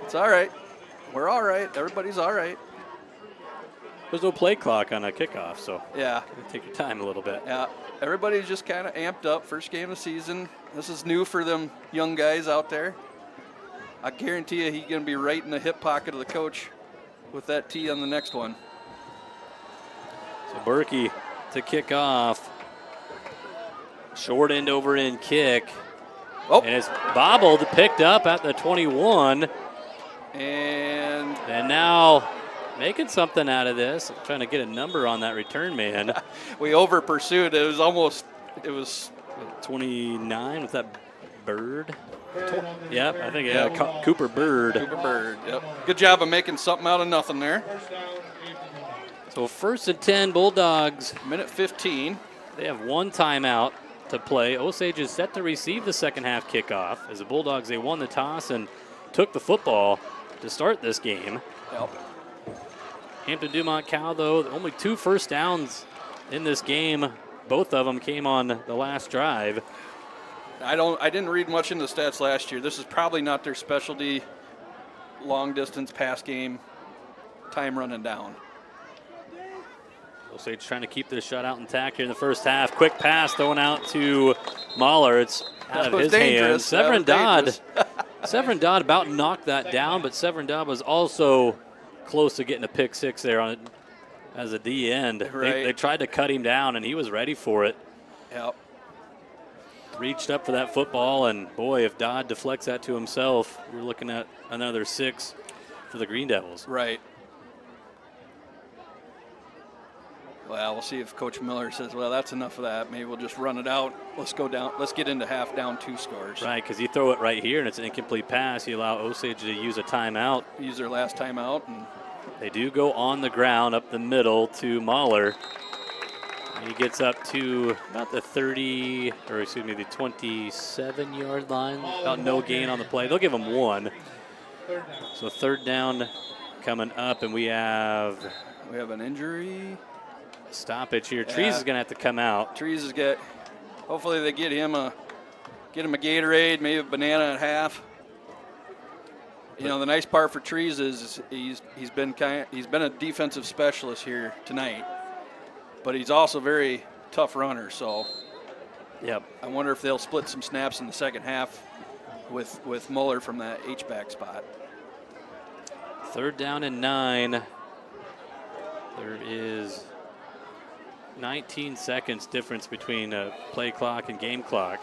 It's all right. We're all right. Everybody's all right. There's no play clock on a kickoff, so yeah, take your time a little bit. Yeah, everybody's just kind of amped up. First game of the season. This is new for them young guys out there. I guarantee you he's going to be right in the hip pocket of the coach with that tee on the next one. So Berkey to kick off. Short end over end kick. Oh. And it's bobbled, picked up at the 21. And now making something out of this. I'm trying to get a number on that return man. We over pursued. It was 29 with that Bird. Yep, I think Cooper Bird. Cooper Bird. Yep. Good job of making something out of nothing there. So 1st and 10 Bulldogs. Minute 15. They have 1 timeout to play. Osage is set to receive the second half kickoff. As the Bulldogs, they won the toss and took the football to start this game. Yep. Hampton-Dumont-CAL, though, only 2 first downs in this game. Both of them came on the last drive. I didn't read much into the stats last year. This is probably not their specialty. long distance pass game, time running down. Osage trying to keep this shutout intact here in the first half. Quick pass thrown out to Mahler. It's out of his hands. Severin Dodd. Severin Dodd about knocked that down, but Severin Dodd was also close to getting a pick six there on it as a D end. Right. They tried to cut him down, and he was ready for it. Yep. Reached up for that football, and boy, if Dodd deflects that to himself, we're looking at another 6 for the Green Devils. Right. Well, we'll see if Coach Miller says, well, that's enough of that. Maybe we'll just run it out. Let's go down. Let's get into half down 2 scores. Right, because you throw it right here, and it's an incomplete pass. You allow Osage to use a timeout. Use their last timeout. And they do go on the ground up the middle to Mahler. He gets up to about the 27-yard line. About no gain on the play. They'll give him 1. So third down coming up, and we have an injury. Stoppage here. Trees is going to have to come out. Trees is hopefully they get him a Gatorade, maybe a banana at half. You know, the nice part for Trees is he's been a defensive specialist here tonight, but he's also a very tough runner. So, yep. I wonder if they'll split some snaps in the second half with Muller from that H-back spot. Third down and 9. There is 19 seconds difference between play clock and game clock.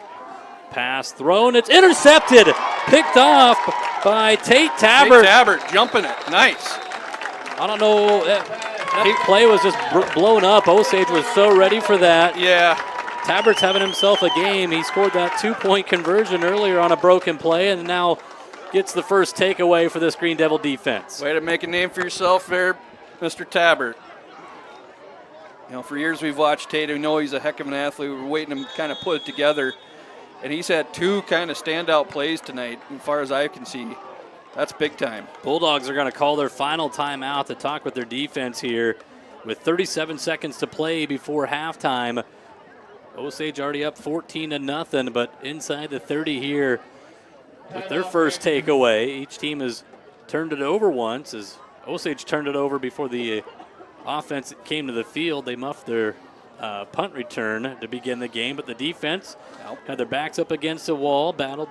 Pass thrown, it's intercepted, picked off by Tate Tabbert. Tate Tabbert jumping it, nice. I don't know, that play was just blown up. Osage was so ready for that. Yeah. Tabbert's having himself a game. He scored that 2-point conversion earlier on a broken play, and now gets the first takeaway for this Green Devil defense. Way to make a name for yourself there, Mr. Tabbert. You know, for years we've watched Tate. We know he's a heck of an athlete. We're waiting him to kind of put it together. And he's had 2 kind of standout plays tonight, as far as I can see. That's big time. Bulldogs are going to call their final timeout to talk with their defense here with 37 seconds to play before halftime. Osage already up 14-0, but inside the 30 here with their first takeaway. Each team has turned it over once, as Osage turned it over before the offense came to the field. They muffed their punt return to begin the game, but the defense had their backs up against the wall, battled,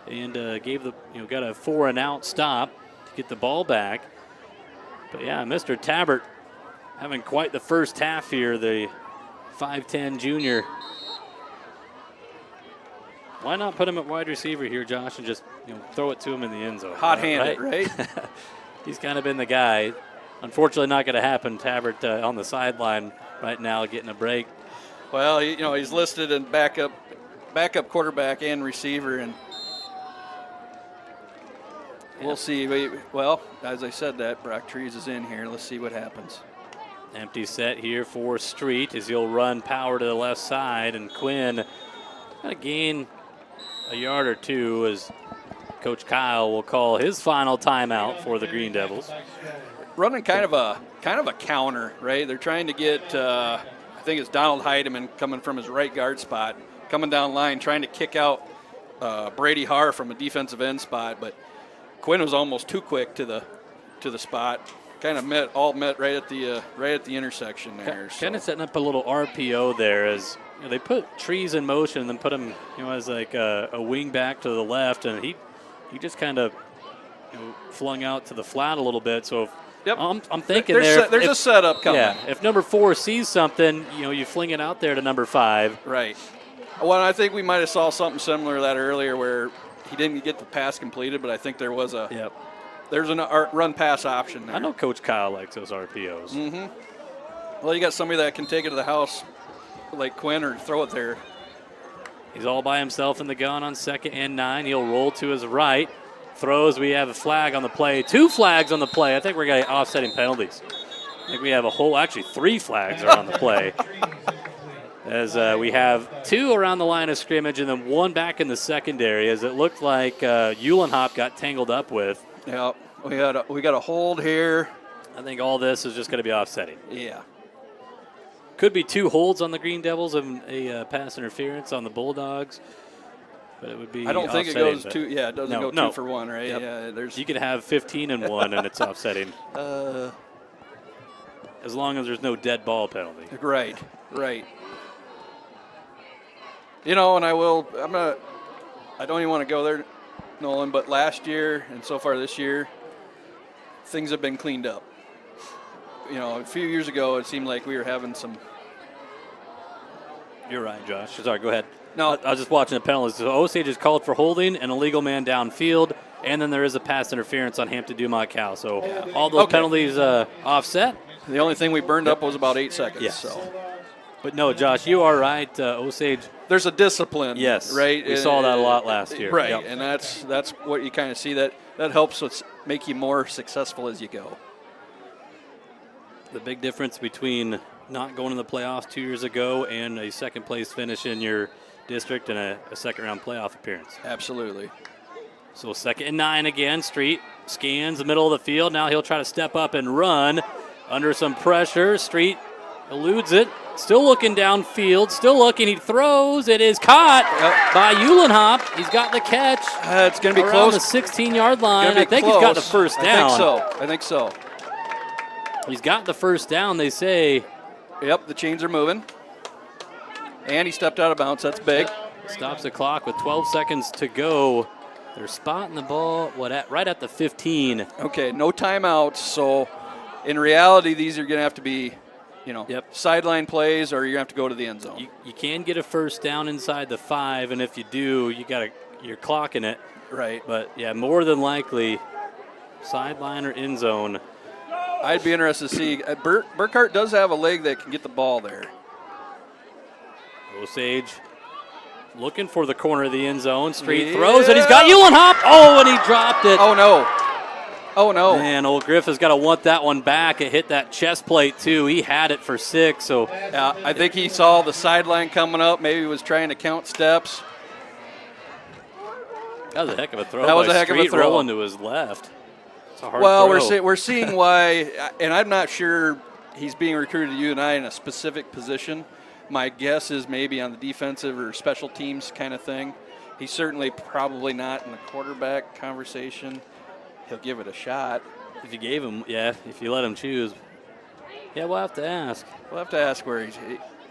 and got a 4-and-out stop to get the ball back. But yeah, Mr. Tabbert having quite the first half here, the 5'10 junior. Why not put him at wide receiver here, Josh, and just throw it to him in the end zone? Hot-handed, right? He's kind of been the guy. Unfortunately, not going to happen. Tabbert on the sideline right now, getting a break. Well, he's listed in backup quarterback and receiver, and we'll see. Well, as I said, that Brock Trees is in here. Let's see what happens. Empty set here for Street as he'll run power to the left side, and Quinn going to gain a yard or 2 as Coach Kyle will call his final timeout for the Green Devils. Running kind of a counter, right? They're trying to get, I think it's Donald Heidemann coming from his right guard spot, coming down line, trying to kick out Brady Haar from a defensive end spot, but Quinn was almost too quick to the spot. Kind of met right at the intersection there. Kind of setting up a little RPO there as they put Trees in motion and then put him as like a wing back to the left, and he just kind of flung out to the flat a little bit. So. Yep. I'm thinking there's a setup coming. Yeah, if number 4 sees something, you fling it out there to number 5. Right. Well, I think we might have saw something similar to that earlier where he didn't get the pass completed, but I think there was there's a run-pass option there. I know Coach Kyle likes those RPOs. Mm-hmm. Well, you got somebody that can take it to the house like Quinn or throw it there. He's all by himself in the gun on 2nd and 9. He'll roll to his right. Throws, we have a flag on the play. 2 flags on the play. I think we're getting offsetting penalties. I think we have 3 flags are on the play. As we have 2 around the line of scrimmage and then 1 back in the secondary, as it looked like Uhlenhop got tangled up with. Yeah, we got a hold here. I think all this is just going to be offsetting. Yeah. Could be 2 holds on the Green Devils and a pass interference on the Bulldogs. but it would be. I don't think it offsetting, goes but- two. Yeah, it doesn't No, go no. 2 for 1, right? Yep. Yeah, there's. You could have 15 and 1, and it's offsetting. As long as there's no dead ball penalty. Right. You know, and I don't even want to go there, Nolan, but last year and so far this year, things have been cleaned up. You know, a few years ago, it seemed like we were having some. You're right, Josh. Sorry, go ahead. No. I was just watching the penalties. So Osage is called for holding, an illegal man downfield, and then there is a pass interference on Hampton-Dumont-CAL. So all those penalties offset. The only thing we burned up was about 8 seconds. Yes. So. But no, Josh, you are right. Osage. There's a discipline. Yes. Right. We saw that a lot last year. Right, Yep. and that's what you kind of see. That helps us make you more successful as you go. The big difference between not going to the playoffs 2 years ago and a second place finish in your district and a second round playoff appearance. Absolutely. So 2nd and 9 again. Street scans the middle of the field. Now he'll try to step up and run under some pressure. Street eludes it. Still looking downfield. Still looking. He throws. It is caught by Uhlenhop. He's got the catch. It's going to be around close. the 16-yard line. I think close. he's got the first down. I think so. He's got the first down, they say. Yep, the chains are moving. And he stepped out of bounds. That's big. Stops the clock with 12 seconds to go. They're spotting the ball right at the 15. Okay, no timeouts. So in reality, these are going to have to be, sideline plays, or you're going to have to go to the end zone. You can get a first down inside the 5, and if you do, you're clocking it. Right. But yeah, more than likely, sideline or end zone. I'd be interested to see. Burkhart does have a leg that can get the ball there. Osage looking for the corner of the end zone. Street throws it. He's got Uhlenhop. Oh, and he dropped it. Oh, no. Man, old Griff has got to want that one back. It hit that chest plate, too. He had it for 6. So yeah, I think he saw the sideline coming up. Maybe he was trying to count steps. That was a heck of a throw. That was by a heck of a Street throw. rolling to his left. It's a hard Well, throw. we're seeing why, and I'm not sure he's being recruited to UNI in a specific position. My guess is maybe on the defensive or special teams kind of thing. He's certainly probably not in the quarterback conversation. He'll give it a shot. If you gave him, if you let him choose. Yeah, we'll have to ask. We'll have to ask where he's.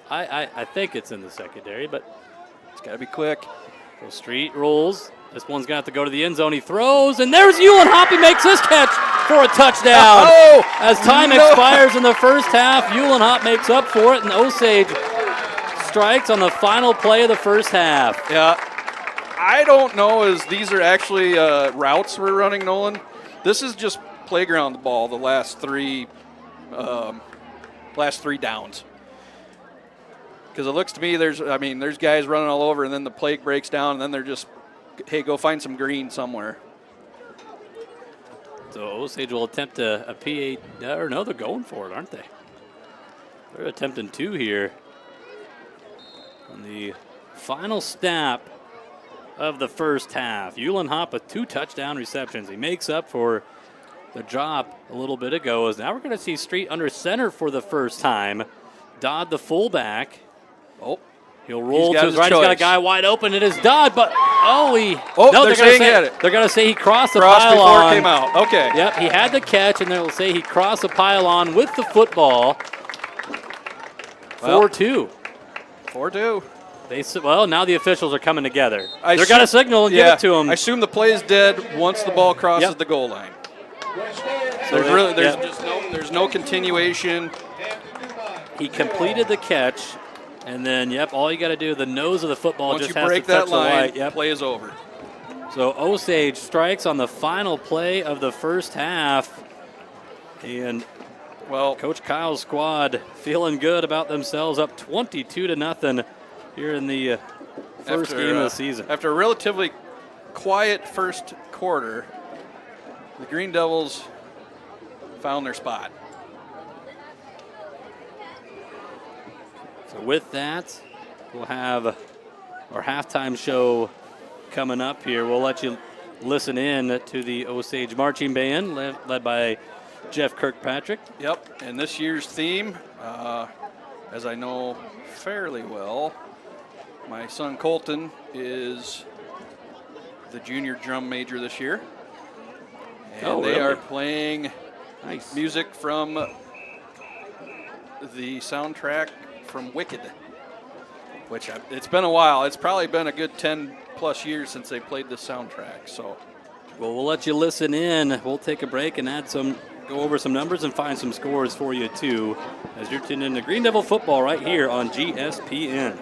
I think it's in the secondary, but It's got to be quick. so Street rolls. This one's going to have to go to the end zone. He throws, and there's Uhlenhop. He makes this catch for a touchdown. Oh! As time expires in the first half, Uhlenhop makes up for it, and Osage strikes on the final play of the first half. Yeah. I don't know as these are actually routes we're running, Nolan. This is just playground ball the last three downs. Because it looks to me there's guys running all over, and then the play breaks down, and then they're just, hey, go find some green somewhere. So Osage will attempt a P8, or no, they're going for it, aren't they? They're attempting 2 here. On the final snap of the first half. Uhlenhop with 2 touchdown receptions. He makes up for the drop a little bit ago. As now we're going to see Street under center for the first time. Dodd, the fullback. Oh, he'll roll got to his his right. He's got a choice. guy wide open. It is Dodd, but they're saying he had it. They're going to say he crossed the Cross pylon. before it came out. Okay. Yep, he had the catch, and they'll say he crossed the pylon with the football. 4-2. 4-2. Well, now the officials are coming together. They're going to signal and give it to him. I assume the play is dead once the ball crosses the goal line. There's no continuation. He completed the catch, and then, all you got to do, the nose of the football Once just you has break to touch that line, the white. play is over. So Osage strikes on the final play of the first half, and Coach Kyle's squad feeling good about themselves, up 22-0 here in the first game of the season. After a relatively quiet first quarter, the Green Devils found their spot. So with that, we'll have our halftime show coming up here. We'll let you listen in to the Osage Marching Band, led by Jeff Kirkpatrick. Yep, and this year's theme, as I know fairly well, my son Colton is the junior drum major this year. And Oh, they really? are playing Nice. music from the soundtrack from Wicked, which it's been a while. It's probably been a good 10 plus years since they played this soundtrack. So Well, we'll let you listen in. We'll take a break and go over some numbers and find some scores for you too, as you're tuned in to Green Devil football right here on GSPN.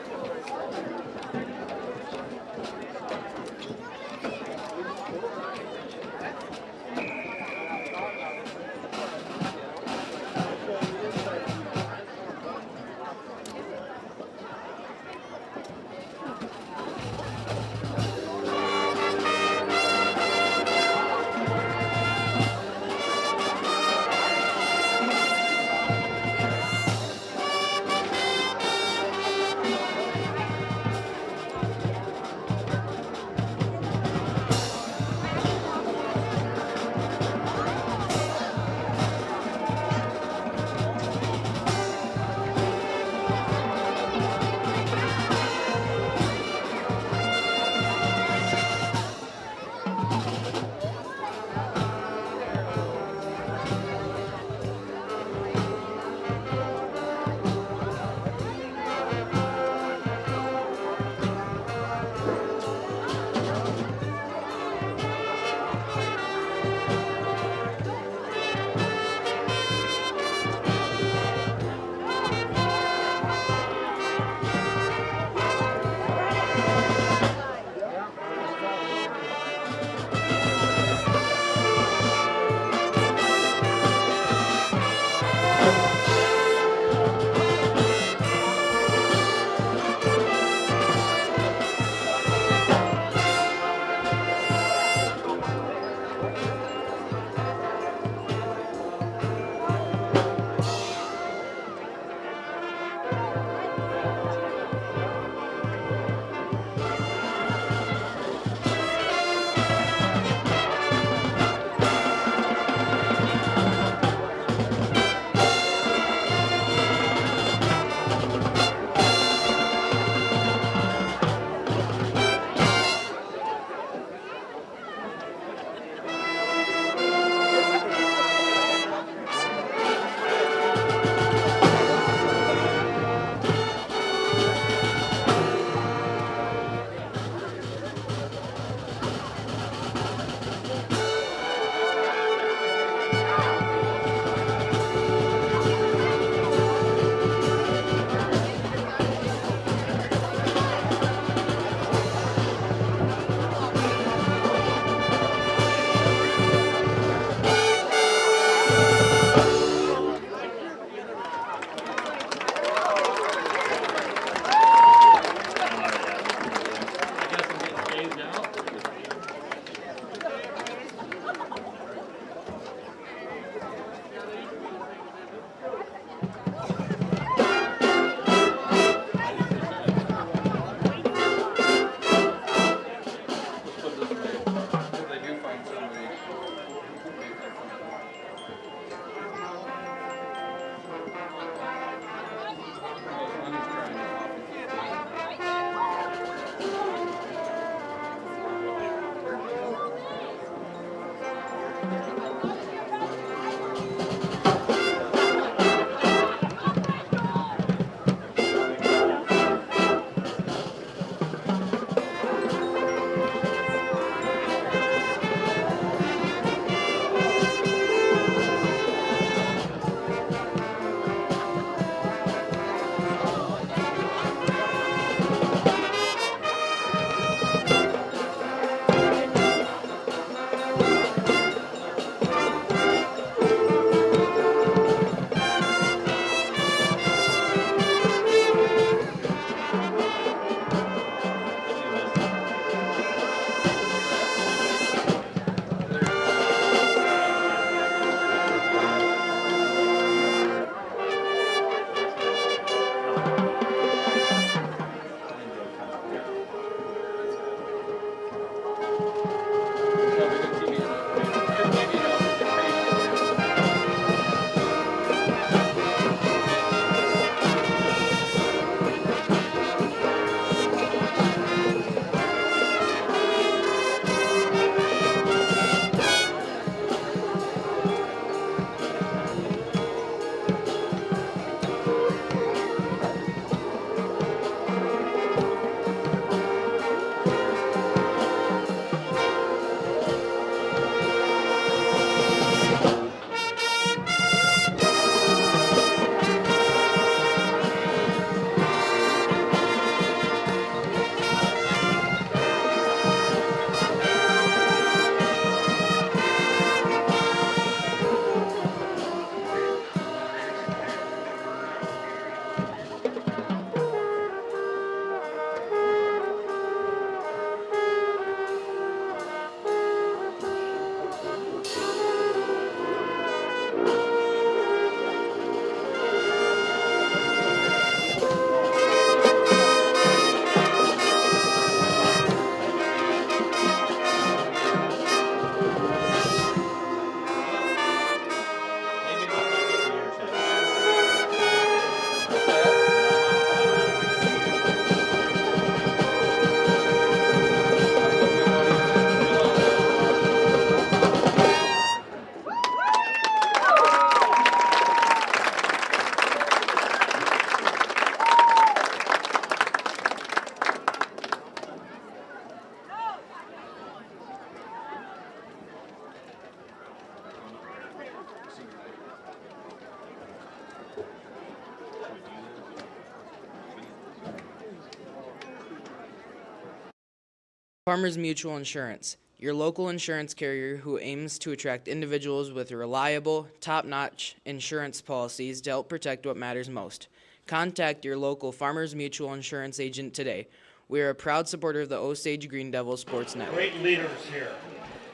Farmers Mutual Insurance, your local insurance carrier who aims to attract individuals with reliable, top-notch insurance policies to help protect what matters most. Contact your local Farmers Mutual Insurance agent today. We are a proud supporter of the Osage Green Devils Sports Network. Great leaders here.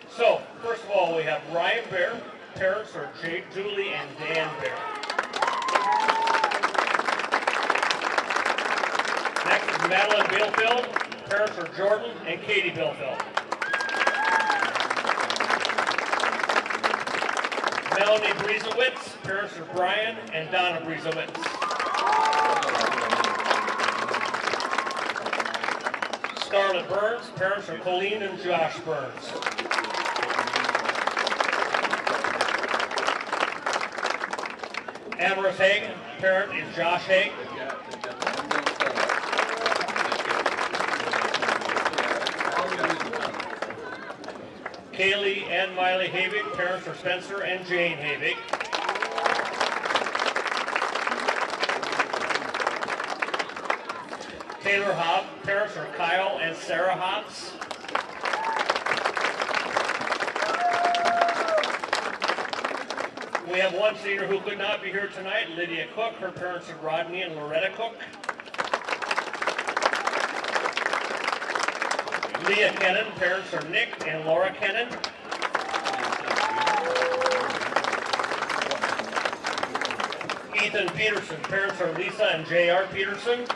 So, first of all, we have Ryan Bear. Parents are Julie and Dan Bear. Next is Madeline Bielfeld. Parents are Jordan and Katie Bielfeld. Melanie Briezowitz. Parents are Brian and Donna Briezowitz. Scarlett Burns. Parents are Colleen and Josh Burns. Amaris Hagen. Parent is Josh Hagen. Kaylee and Miley Havig, parents are Spencer and Jane Havig. Taylor Hobb, parents are Kyle and Sarah Hobbs. We have one senior who could not be here tonight, Lydia Cook. Her parents are Rodney and Loretta Cook. Leah Kennan, parents are Nick and Laura Kennan. Ethan Peterson, parents are Lisa and J.R. Peterson.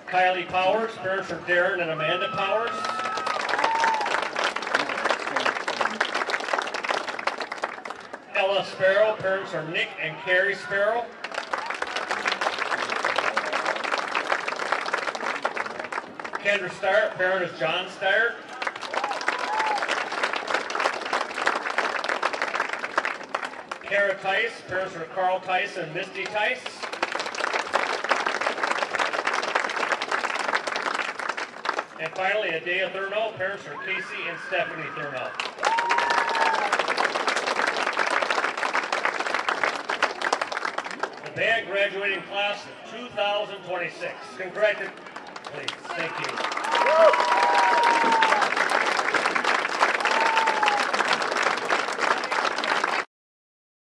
Kylie Powers, parents are Darren and Amanda Powers. Ella Sparrow, parents are Nick and Carrie Sparrow. Kendra Steyert, parent is John Steyert. Kara Tice, parents are Carl Tice and Misty Tice. And finally, Adea Thurno, parents are Casey and Stephanie Thurno. The band graduating class of 2026. Congratulations. Please. Thank you.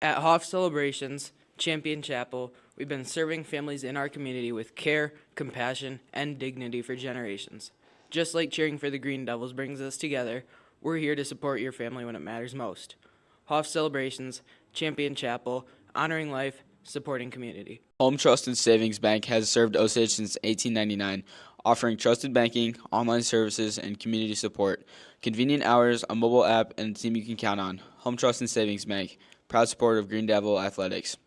At Hoff Celebrations, Champion Chapel, we've been serving families in our community with care, compassion, and dignity for generations. Just like cheering for the Green Devils brings us together, we're here to support your family when it matters most. Hoff Celebrations, Champion Chapel, honoring life, supporting community. Home Trust and Savings Bank has served Osage since 1899, offering trusted banking, online services, and community support. Convenient hours, a mobile app, and a team you can count on. Home Trust and Savings Bank, proud supporter of Green Devil Athletics.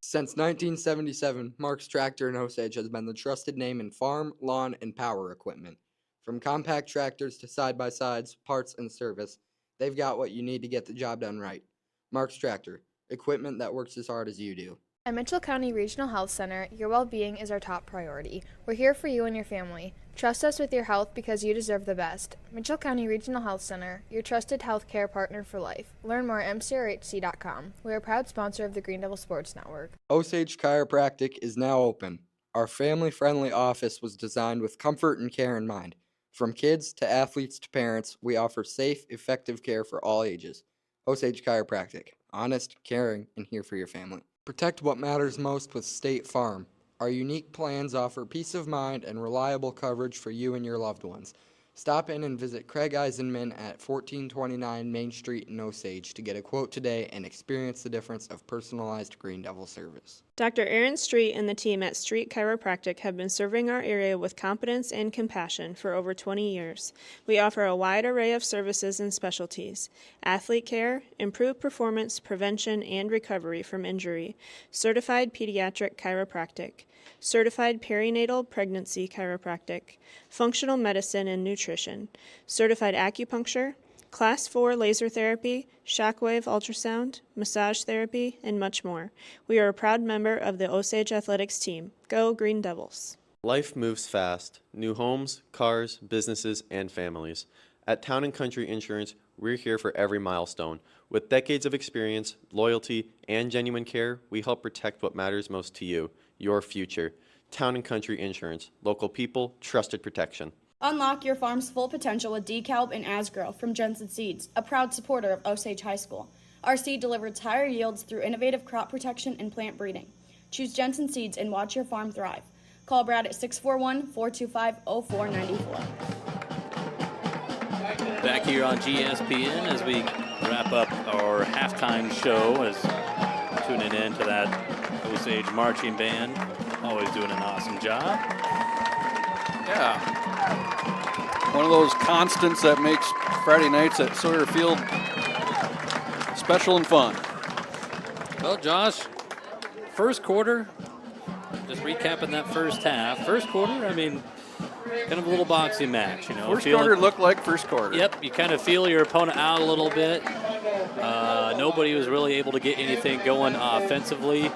Since 1977, Mark's Tractor in Osage has been the trusted name in farm, lawn, and power equipment. From compact tractors to side-by-sides, parts, and service, they've got what you need to get the job done right. Mark's Tractor, equipment that works as hard as you do. At Mitchell County Regional Health Center, your well-being is our top priority. We're here for you and your family. Trust us with your health because you deserve the best. Mitchell County Regional Health Center, your trusted health care partner for life. Learn more at mcrhc.com. We're a proud sponsor of the Green Devil Sports Network. Osage Chiropractic is now open. Our family-friendly office was designed with comfort and care in mind. From kids to athletes to parents, we offer safe, effective care for all ages. Osage Chiropractic. Honest, caring, and here for your family. Protect what matters most with State Farm. Our unique plans offer peace of mind and reliable coverage for you and your loved ones. Stop in and visit Craig Eisenman at 1429 Main Street in Osage to get a quote today and experience the difference of personalized Green Devil service. Dr. Aaron Street and the team at Street Chiropractic have been serving our area with competence and compassion for over 20 years. We offer a wide array of services and specialties: athlete care, improved performance, prevention, and recovery from injury, certified pediatric chiropractic, certified perinatal pregnancy chiropractic, functional medicine and nutrition, certified acupuncture, Class 4 laser therapy, shockwave ultrasound, massage therapy, and much more. We are a proud member of the Osage Athletics team. Go Green Devils! Life moves fast. New homes, cars, businesses, and families. At Town & Country Insurance, we're here for every milestone. With decades of experience, loyalty, and genuine care, we help protect what matters most to you, your future. Town & Country Insurance. Local people, trusted protection. Unlock your farm's full potential with DeKalb and Asgrow from Jensen Seeds, a proud supporter of Osage High School. Our seed delivers higher yields through innovative crop protection and plant breeding. Choose Jensen Seeds and watch your farm thrive. Call Brad at 641-425-0494. Back here on GSPN as we wrap up our halftime show, as tuning in to that Osage marching band. Always doing an awesome job. Yeah. One of those constants that makes Friday nights at Sawyer Field special and fun. Well, Josh, first quarter, just recapping that first half. First quarter, I mean, kind of a little boxing match, you know. First quarter looked like first quarter. Yep, you kind of feel your opponent out a little bit. Nobody was really able to get anything going offensively.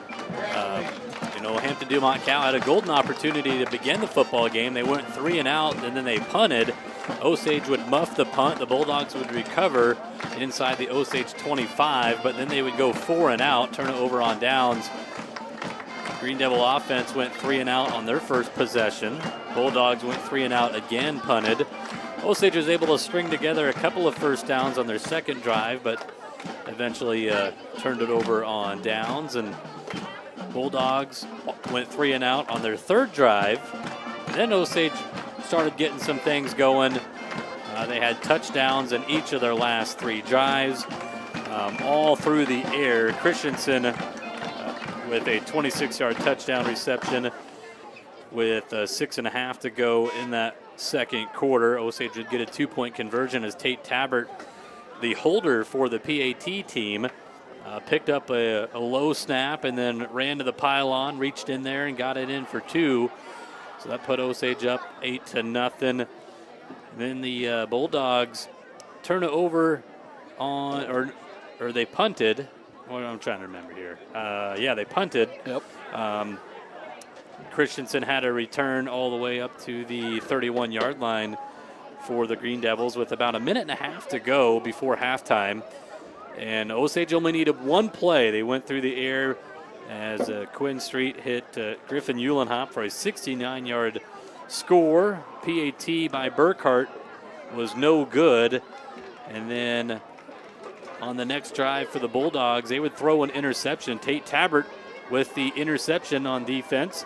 You know, Hampton-Dumont-CAL had a golden opportunity to begin the football game. They went 3 and out, and then they punted. Osage would muff the punt. The Bulldogs would recover inside the Osage 25, but then they would go 4 and out, turn it over on downs. Green Devil offense went 3 and out on their first possession. Bulldogs went 3 and out again, punted. Osage was able to string together a couple of first downs on their second drive, but eventually turned it over on downs. And Bulldogs went 3 and out on their third drive. And then Osage started getting some things going. They had touchdowns in each of their last 3 drives, all through the air. Christensen with a 26-yard touchdown reception with 6.5 to go in that second quarter. Osage would get a 2-point conversion as Tate Tabbert, the holder for the PAT team, picked up a low snap and then ran to the pylon, reached in there and got it in for 2. So that put Osage up 8-0. Then the Bulldogs turn it over on, or they punted. What I'm trying to remember here. Yeah, they punted. Yep. Christensen had a return all the way up to the 31-yard line for the Green Devils with about 1.5 minutes to go before halftime. And Osage only needed 1 play. They went through the air as Quinn Street hit Griffin Eulenhop for a 69-yard score. PAT by Burkhart was no good. And then on the next drive for the Bulldogs, they would throw an interception. Tate Tabbert with the interception on defense.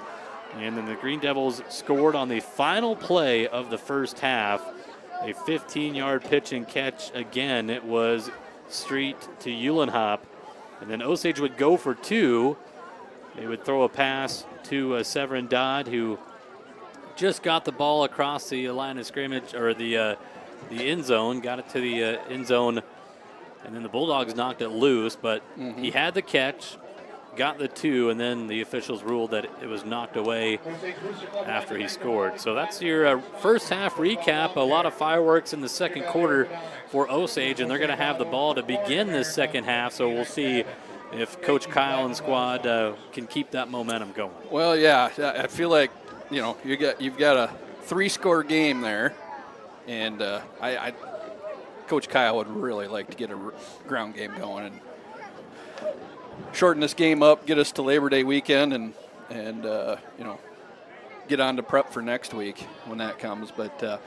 And then the Green Devils scored on the final play of the first half. A 15-yard pitch and catch again. It was Street to Eulenhop. And then Osage would go for 2. They would throw a pass to Severin Dodd, who just got the ball across the line of scrimmage, or the end zone, got it to the end zone. And then the Bulldogs knocked it loose, but he had the catch, got the 2, and then the officials ruled that it was knocked away after he scored. So that's your first half recap. A lot of fireworks in the second quarter for Osage, and they're going to have the ball to begin this second half. So we'll see if Coach Kyle and squad can keep that momentum going. Well, yeah, I feel like, you know, you've got a 3-score game there, and Coach Kyle would really like to get a ground game going and shorten this game up, get us to Labor Day weekend, and you know, get on to prep for next week when that comes. But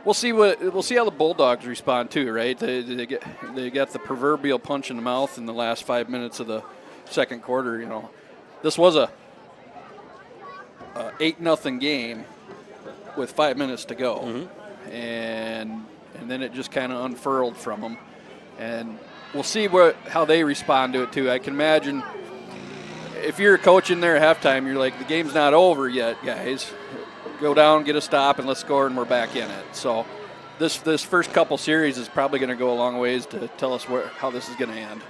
we'll see how the Bulldogs respond too, right? They got the proverbial punch in the mouth in the last 5 minutes of the second quarter. You know, this was a 8-0 game with 5 minutes to go, and then it just kind of unfurled from them. And we'll see how they respond to it too. I can imagine if you're a coach in there at halftime, you're like, the game's not over yet, guys. Go down, get a stop, and let's score, and we're back in it. So this first couple series is probably going to go a long ways to tell us how this is going to end.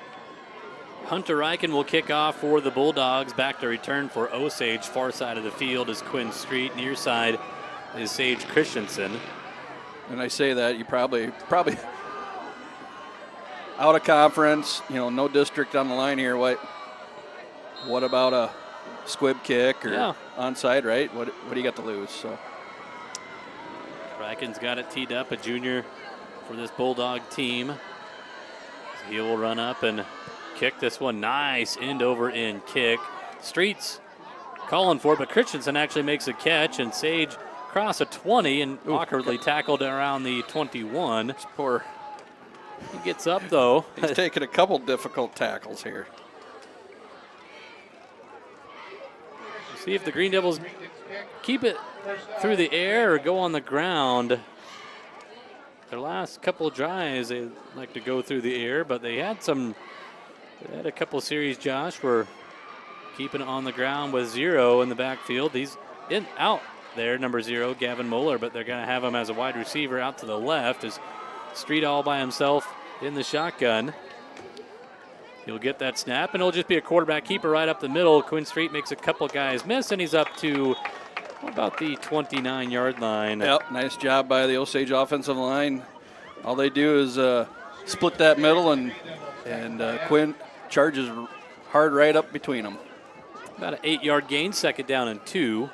Hunter Eichen will kick off for the Bulldogs. Back to return for Osage. Far side of the field is Quinn Street. Near side is Sage Christensen. And I say that, you probably out of conference, you know, no district on the line here. What about a squib kick or onside, right? What do you got to lose? So Eiken's got it teed up, a junior for this Bulldog team. So he will run up and kick this one. Nice end over end kick. Streets calling for, but Christensen actually makes a catch, and Sage cross a 20 and awkwardly tackled around the 21. It's poor. He gets up, though. He's taken a couple difficult tackles here. See if the Green Devils keep it through the air or go on the ground. Their last couple of drives, they like to go through the air, but they had a couple of series, Josh, were keeping it on the ground with 0 in the backfield. He's out there, number 0, Gavin Moeller, but they're going to have him as a wide receiver out to the left as Street all by himself in the shotgun. He'll get that snap, and it'll just be a quarterback keeper right up the middle. Quinn Street makes a couple guys miss, and he's up to about the 29-yard line. Yep, nice job by the Osage offensive line. All they do is split that middle, and Quinn charges hard right up between them. About an 8-yard gain, second down and 2.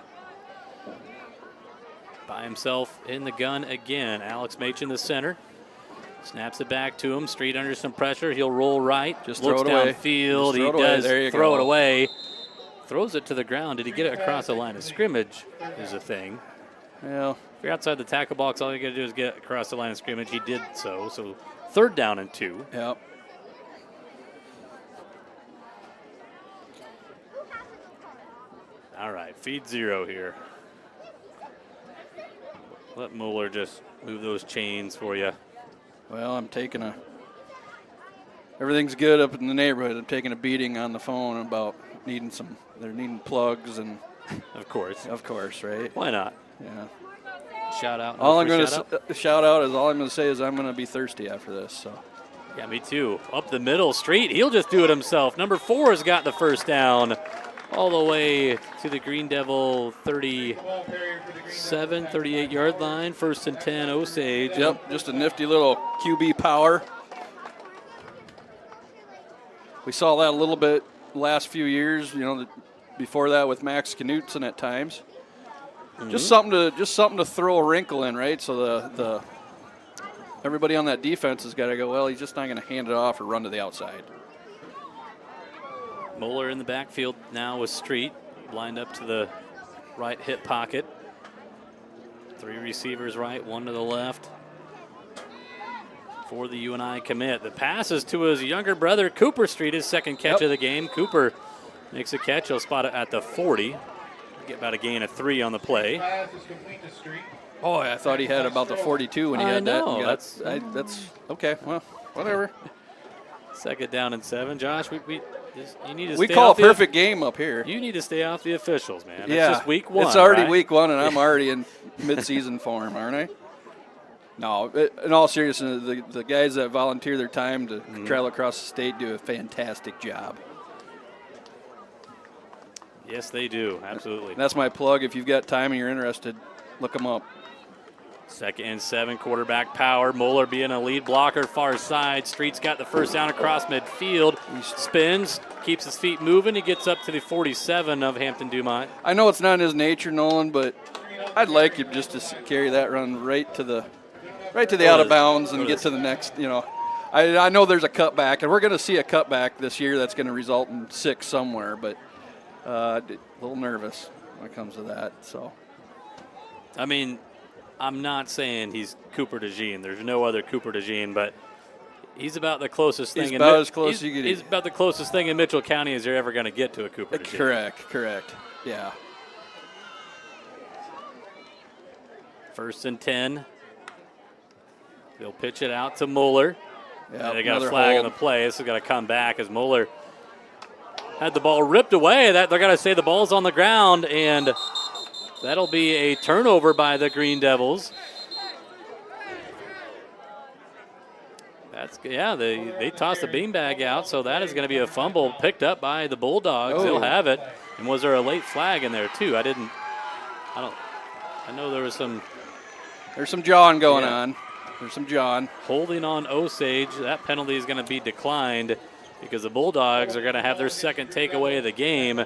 By himself in the gun again. Alex Machin, the center. Snaps it back to him. Street under some pressure. He'll roll right. Just looks throw it away. downfield. He does throw it away. Throws it to the ground. Did he get it across the line of scrimmage is a thing. Well, if you're outside the tackle box, all you got to do is get across the line of scrimmage. He did so. So third down and 2. Yep. All right, feed 0 here. Let Mueller just move those chains for you. Well, I'm taking everything's good up in the neighborhood. I'm taking a beating on the phone about they're needing plugs and. Of course, right? Why not? Yeah. Shout out. All I'm going to shout out is all I'm going to say is I'm going to be thirsty after this. So. Yeah, me too. Up the middle, Street. He'll just do it himself. Number 4 has got the first down. All the way to the Green Devil 37, 38-yard line. 1st and 10, Osage. Yep, just a nifty little QB power. We saw that a little bit last few years, before that with Max Knutson at times. Mm-hmm. Just something to throw a wrinkle in, right? So the everybody on that defense has got to go, well, he's just not going to hand it off or run to the outside. Moeller in the backfield now with Street, lined up to the right hip pocket. 3 receivers right, 1 to the left for the UNI commit. The pass is to his younger brother, Cooper Street, his second catch of the game. Cooper makes a catch. He'll spot it at the 40. Get about a gain of 3 on the play. Oh, I thought he had about the 42 when he had that. No, that's okay. Well, whatever. Second down and 7. Josh, you need to. We call a perfect game up here. You need to stay off the officials, man. Yeah, it's just week 1. It's already right? week 1, and I'm already in mid-season form, aren't I? No, in all seriousness, the guys that volunteer their time to travel across the state do a fantastic job. Yes, they do. Absolutely. And that's my plug. If you've got time and you're interested, look them up. 2nd and 7, quarterback power. Moeller being a lead blocker, far side. Street's got the first down across midfield. He spins, keeps his feet moving. He gets up to the 47 of Hampton-Dumont. I know it's not in his nature, Nolan, but I'd like him just to carry that run right to the out of bounds and get to the next. I know there's a cutback, and we're going to see a cutback this year that's going to result in 6 somewhere, but a little nervous when it comes to that. So, I mean, I'm not saying he's Cooper DeJean. There's no other Cooper DeJean, but he's about the closest thing. He's about as close as you get. He's about the closest thing in Mitchell County as you're ever going to get to a Cooper DeJean. Correct. Yeah. 1st and 10. They'll pitch it out to Mueller. Yeah, they got a flag on the play. This is going to come back as Mueller had the ball ripped away. They're going to say the ball's on the ground, and that'll be a turnover by the Green Devils. They tossed the beanbag out, so that is going to be a fumble picked up by the Bulldogs. They'll have it. And was there a late flag in there too? I know there was some. There's some jawing going on. There's some jawing. Holding on Osage. That penalty is going to be declined because the Bulldogs are going to have their second takeaway of the game.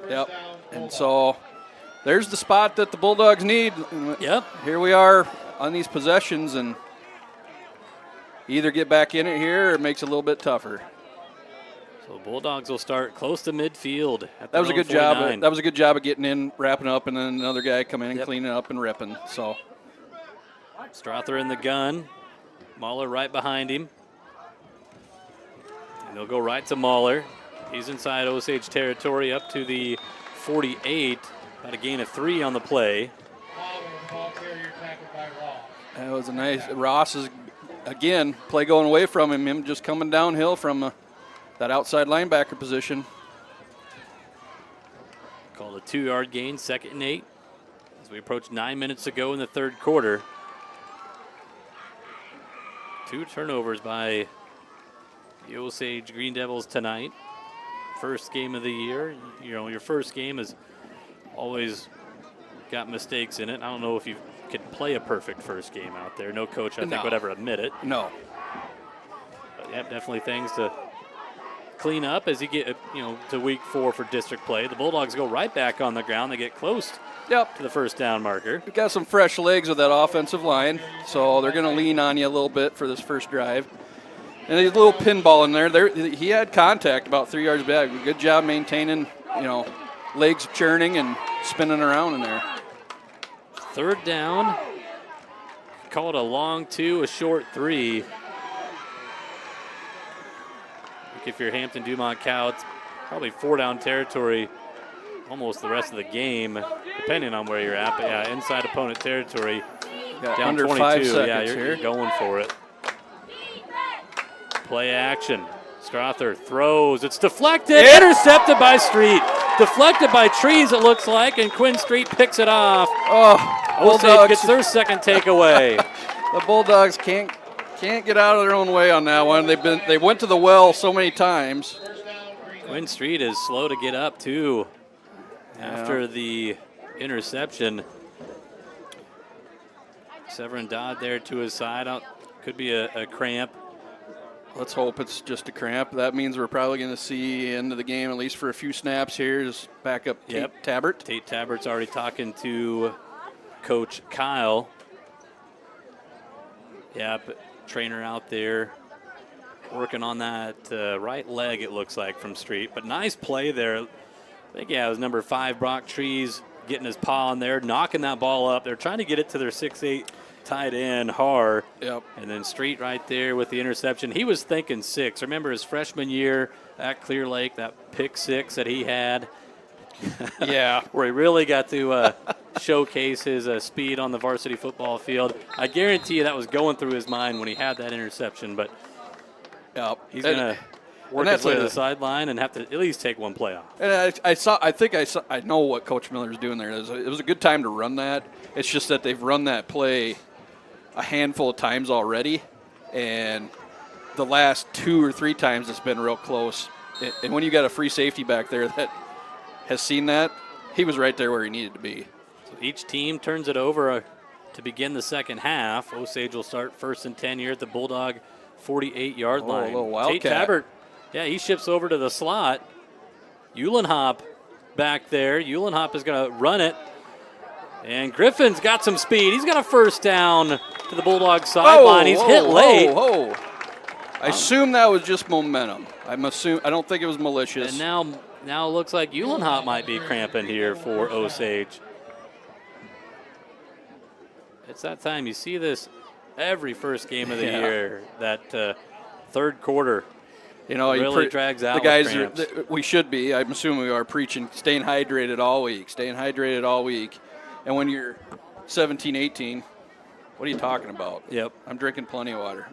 Yep. And so there's the spot that the Bulldogs need. Yep. Here we are on these possessions, and either get back in it here or it makes it a little bit tougher. So Bulldogs will start close to midfield. At That was a their good own job. 49. That was a good job of getting in, wrapping up, and then another guy coming in and Yep. cleaning up and ripping. So Strother in the gun. Mahler right behind him. And they'll go right to Mahler. He's inside Osage territory up to the 48. About a gain of 3 on the play. Ball carrier tackled by Ross. that was a nice. Ross is, again, play going away from him. Him just coming downhill from that outside linebacker position. Called a 2-yard gain, 2nd and 8. As we approach 9 minutes to go in the third quarter. 2 turnovers by the Osage Green Devils tonight. First game of the year. You know, your first game has always got mistakes in it. I don't know if you could play a perfect first game out there. No coach, I think, No. would ever admit it. No. But yeah, definitely things to clean up as you get, to week 4 for district play. The Bulldogs go right back on the ground. They get close to the first down marker. We've got some fresh legs with that offensive line, so they're going to lean on you a little bit for this first drive. And a little pinball in there. He had contact about 3 yards back. Good job maintaining, legs churning and spinning around in there. Third down. Called a long 2, a short 3. If you're Hampton-Dumont-CAL, it's probably 4-down territory almost the rest of the game, depending on where you're at. But yeah, inside opponent territory, Got down under 22. 5 seconds Yeah, here. you're going for it. Play action. Strother throws. It's deflected. Intercepted by Street. Deflected by Trees, it looks like, and Quinn Street picks it off. Osage Bulldogs gets their second takeaway. The Bulldogs can't get out of their own way on that one. They went to the well so many times. Quinn Street is slow to get up too. After the interception. Severin Dodd there to his side. Could be a cramp. Let's hope it's just a cramp. That means we're probably going to see end of the game, at least for a few snaps here. Just back up Tate Tabbert. Tate Tabbert's already talking to Coach Kyle. Yep, trainer out there working on that right leg, it looks like, from Street. But nice play there. I think, it was number 5, Brock Trees, getting his paw on there, knocking that ball up. They're trying to get it to their 6'8" tight end, Har. Yep. And then Street right there with the interception. He was thinking 6. Remember his freshman year at Clear Lake, that pick 6 that he had? Yeah. Where he really got to showcase his speed on the varsity football field. I guarantee you that was going through his mind when he had that interception, but he's going to work his way to the sideline and have to at least take one play off. And I know what Coach Miller's doing there. It was a good time to run that. It's just that they've run that play a handful of times already, and the last 2 or 3 times it's been real close. And when you got a free safety back there that has seen that, he was right there where he needed to be. So each team turns it over to begin the second half. Osage will start 1st and 10 here at the Bulldog 48-yard line. A little Tate wildcat. Tabbert, he ships over to the slot. Eulenhop back there. Eulenhop is going to run it. And Griffin's got some speed. He's got a first down to the Bulldog sideline. He's hit late. I assume that was just momentum. I don't think it was malicious. And now it looks like Eulenhop might be cramping here for Osage. It's that time. You see this every first game of the year. That third quarter really drags out. The guys we should be. I'm assuming we are preaching staying hydrated all week. And when you're 17, 18, what are you talking about? Yep. I'm drinking plenty of water.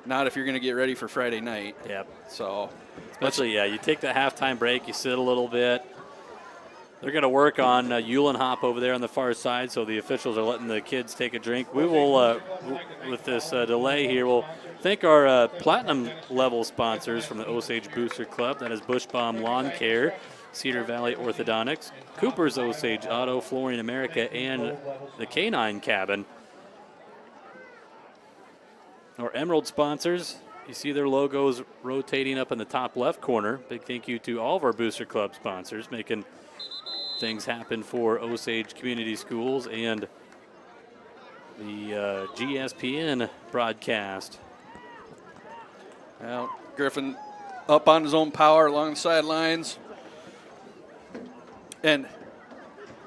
Not if you're going to get ready for Friday night. Yep. So, especially, you take the halftime break, you sit a little bit. They're going to work on Eulenhop over there on the far side, so the officials are letting the kids take a drink. We will, with this delay here, we'll thank our platinum level sponsors from the Osage Booster Club. That is Bushbaum Lawn Care, Cedar Valley Orthodontics, Cooper's Osage Auto, Flooring America, and the Canine Cabin. Our Emerald sponsors, you see their logos rotating up in the top left corner. Big thank you to all of our Booster Club sponsors, making things happen for Osage Community Schools and the GSPN broadcast. Well, Griffin up on his own power along the sidelines. And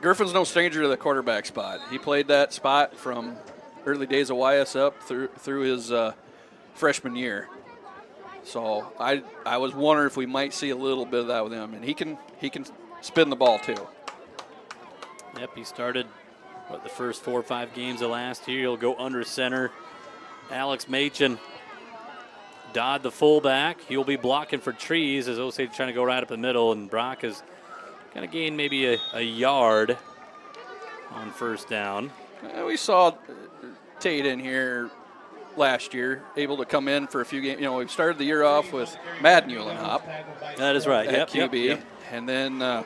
Griffin's no stranger to the quarterback spot. He played that spot from early days of YS up through his freshman year. So I was wondering if we might see a little bit of that with him, and he can spin the ball too. Yep, he started the first 4 or 5 games of last year. He'll go under center. Alex Machen, Dodd the fullback. He'll be blocking for Trees as Osage trying to go right up the middle, and Brock is going to gain maybe a yard on first down. We saw Tate in here last year, able to come in for a few games. You know, we started the year off with Madden Uhlenhop. That is right. At Yep, QB. yep. And then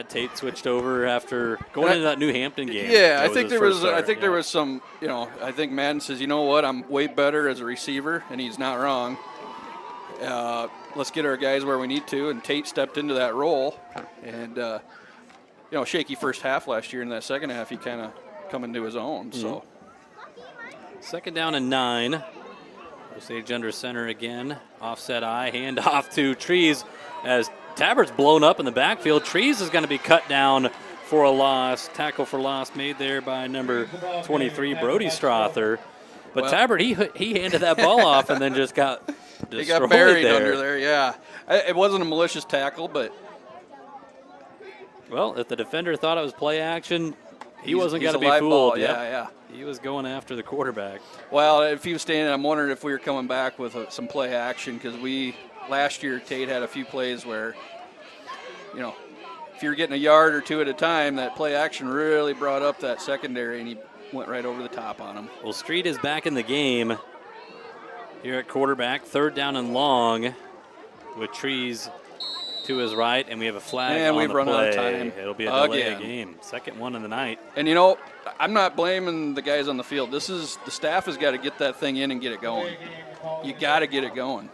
Tate switched over after going into that New Hampton game. Yeah, That I think his there was. first start, I think there was some. You know, I think Madden says, you know what, I'm way better as a receiver, and he's not wrong. Let's get our guys where we need to, and Tate stepped into that role. And you know, shaky first half last year. In that second half, he kind of come into his own. So second down and 9. Osage under center again. Offset eye, hand off to Trees as Tabbert's blown up in the backfield. Trees is going to be cut down for a loss. Tackle for loss made there by number 23, Brody Strother. But Tabbert, he handed that ball off and then just got destroyed. He got buried there. under there, yeah. It wasn't a malicious tackle, but. Well, if the defender thought it was play action, he wasn't going to be live fooled. Ball. Yeah. He was going after the quarterback. Well, if he was standing, I'm wondering if we were coming back with some play action, because last year Tate had a few plays where, you know, if you're getting a yard or two at a time, that play action really brought up that secondary, and he went right over the top on him. Well, Street is back in the game here at quarterback. Third down and long with Trees to his right, and we have a flag and on we've the run play. out of time. It'll be a delay again. game. Second one of the night. And, you know, I'm not blaming the guys on the field. The staff has got to get that thing in and get it going. You got to get it going.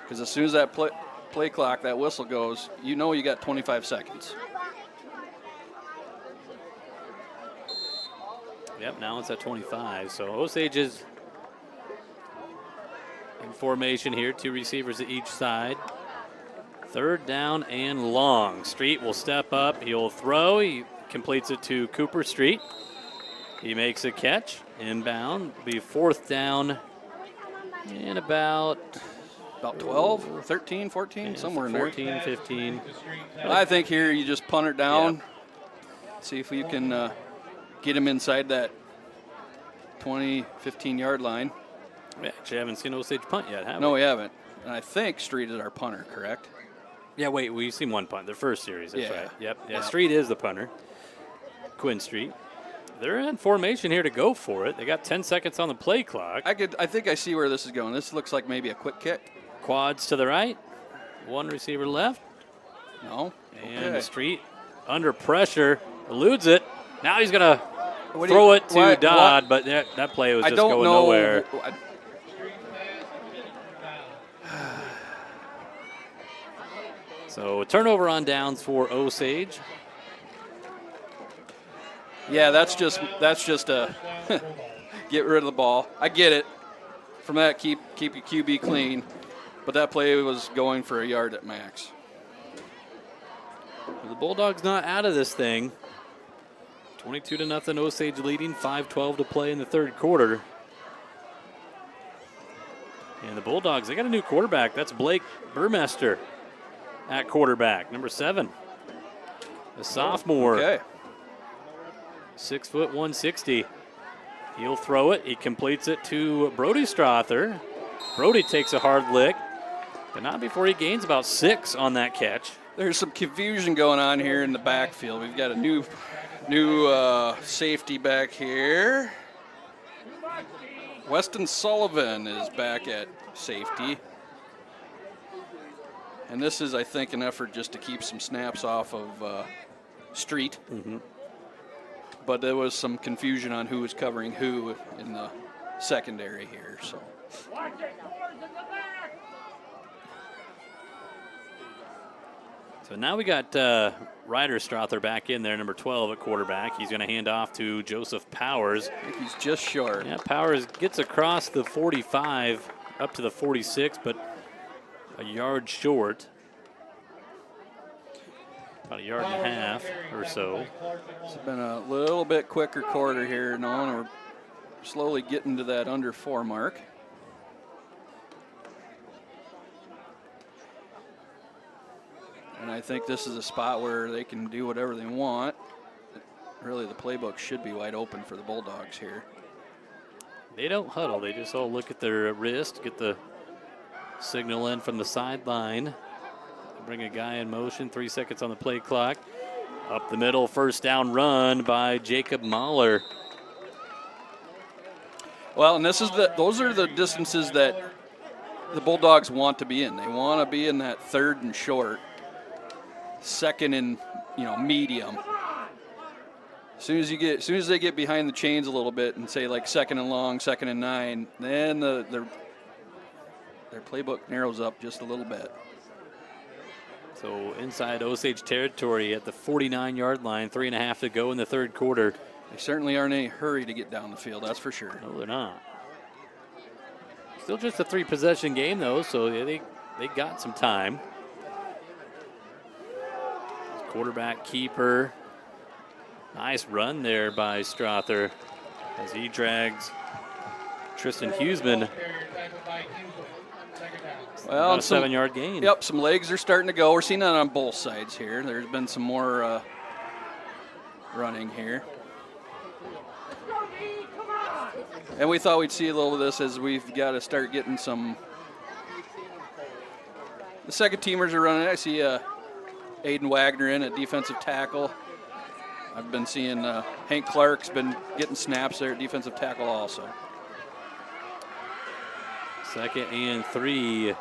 Because as soon as that play clock, that whistle goes, you know you got 25 seconds. Yep, now it's at 25. So Osage is in formation here. 2 receivers at each side. Third down and long. Street will step up. He'll throw. He completes it to Cooper Street. He makes a catch. Inbound. Be fourth down and about 12, 13, 14, somewhere in there. 14, 15. I think here you just punt it down. See if you can get him inside that 20, 15-yard line. We actually haven't seen Osage punt yet, have we? No, we haven't. And I think Street is our punter, correct? Yeah, wait, we've seen one punt, their first series, that's Yeah. right. Yep, yeah, Street is the punter. Quinn Street. They're in formation here to go for it. They got 10 seconds on the play clock. I think I see where this is going. This looks like maybe a quick kick. Quads to the right. One receiver left. No. And Okay. Street under pressure, eludes it. Now he's going to throw it to Dodd, but that play was just going nowhere. So a turnover on downs for Osage. Yeah, that's just a get rid of the ball. I get it. From that, keep your QB clean. But that play was going for a yard at max. The Bulldogs not out of this thing. 22-0 Osage leading, 5:12 to play in the third quarter. And the Bulldogs, they got a new quarterback. That's Blake Burmester at quarterback, number 7. A sophomore. Okay. 6 foot 160. He'll throw it. He completes it to Brody Strother. Brody takes a hard lick, but not before he gains about 6 on that catch. There's some confusion going on here in the backfield. We've got a new safety back here. Weston Sullivan is back at safety. And this is, I think, an effort just to keep some snaps off of Street. Mm-hmm. But there was some confusion on who was covering who in the secondary here. So. So now we got Ryder Strother back in there, number 12 at quarterback. He's going to hand off to Joseph Powers. I think he's just short. Yeah, Powers gets across the 45 up to the 46, but a yard short. About a yard and a half or so. It's been a little bit quicker quarter here, and we're slowly getting to that under 4 mark. And I think this is a spot where they can do whatever they want. Really, the playbook should be wide open for the Bulldogs here. They don't huddle. They just all look at their wrist, get the signal in from the sideline. Bring a guy in motion, 3 seconds on the play clock. Up the middle, first down run by Jacob Mahler. Well, and those are the distances that the Bulldogs want to be in. They want to be in that 3rd and short, 2nd and medium. As soon as they get behind the chains a little bit and say like 2nd and long, 2nd and 9, then their playbook narrows up just a little bit. So inside Osage territory at the 49-yard line, 3.5 to go in the 3rd quarter. They certainly aren't in a hurry to get down the field, that's for sure. No, they're not. Still just a 3-possession game, though, so they got some time. Quarterback keeper. Nice run there by Strother as he drags Tristan Huseman. Well, about a 7-yard gain. Yep, some legs are starting to go. We're seeing that on both sides here. There's been some more running here. And we thought we'd see a little of this as we've got to start getting some. The second teamers are running. I see Aiden Wagner in at defensive tackle. I've been seeing Hank Clark's been getting snaps there at defensive tackle also. 2nd and 3.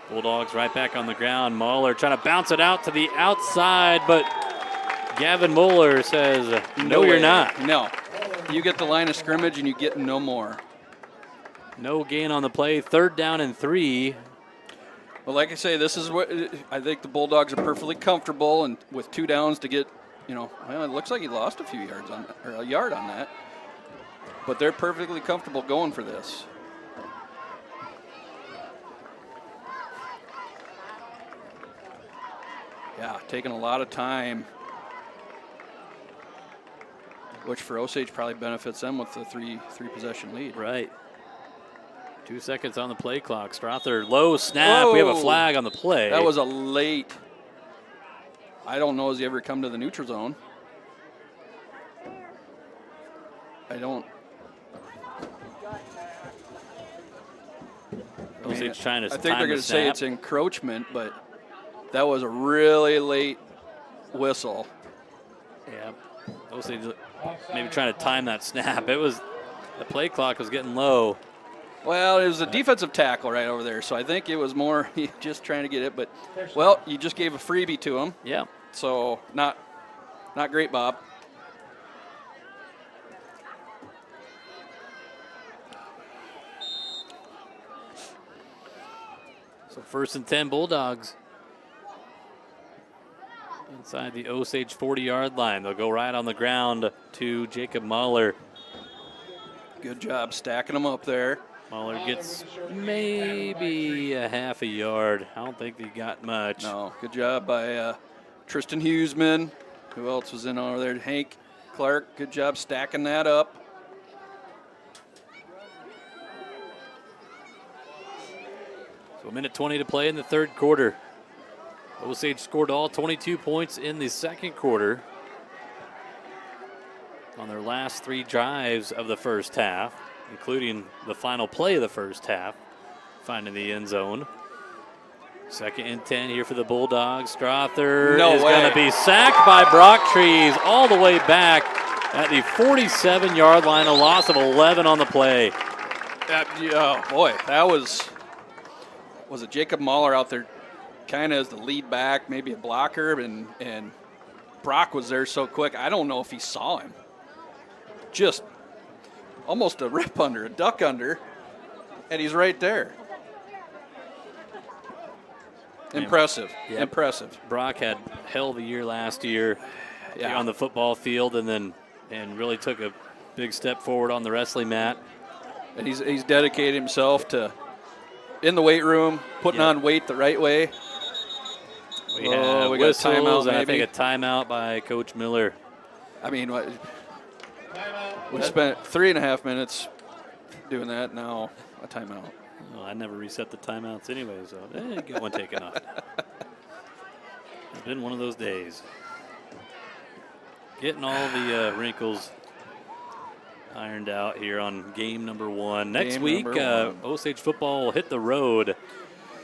Bulldogs right back on the ground. Mahler trying to bounce it out to the outside, but Gavin Mueller says, no, you're not. No. You get the line of scrimmage and you get no more. No gain on the play. 3rd down and 3. Well, like I say, this is what I think the Bulldogs are perfectly comfortable, and with 2 downs to get, well, it looks like he lost a few yards or a yard on that. But they're perfectly comfortable going for this. Yeah, taking a lot of time, which for Osage probably benefits them with the three possession lead. Right. 2 seconds on the play clock. Strother, low snap. Whoa. We have a flag on the play. That was a late. I don't know, has he ever come to the neutral zone? I don't. Osage trying to I think they're going to say it's encroachment, but that was a really late whistle. Yeah. Osage maybe trying to time that snap. The play clock was getting low. Well, it was a defensive tackle right over there, so I think it was more just trying to get it. But, well, you just gave a freebie to him. Yeah. So not great, Bob. So 1st and 10 Bulldogs. Inside the Osage 40-yard line. They'll go right on the ground to Jacob Mahler. Good job stacking them up there. Mahler gets maybe a half a yard. I don't think he got much. No, good job by Tristan Huseman. Who else was in over there? Hank Clark. Good job stacking that up. So 1:20 to play in the 3rd quarter. Osage scored all 22 points in the 2nd quarter on their last 3 drives of the 1st half, including the final play of the 1st half, finding the end zone. 2nd and 10 here for the Bulldogs. Strother is going to be sacked by Brock Trees all the way back at the 47-yard line, a loss of 11 on the play. Oh, boy, that was it Jacob Mahler out there kind of as the lead back, maybe a blocker, and Brock was there so quick. I don't know if he saw him. Just almost a rip under, a duck under, and he's right there. Impressive. Yep. Impressive. Brock had hell of a year last year on the football field, and really took a big step forward on the wrestling mat. And he's dedicated himself to in the weight room, putting on weight the right way. We got whistles, and I think a timeout by Coach Miller. I mean, we spent 3.5 minutes doing that. Now a timeout. Well, I never reset the timeouts anyway, so get one taken off. It's been one of those days. Getting all the wrinkles ironed out here on game number 1. Next week, Osage football will hit the road.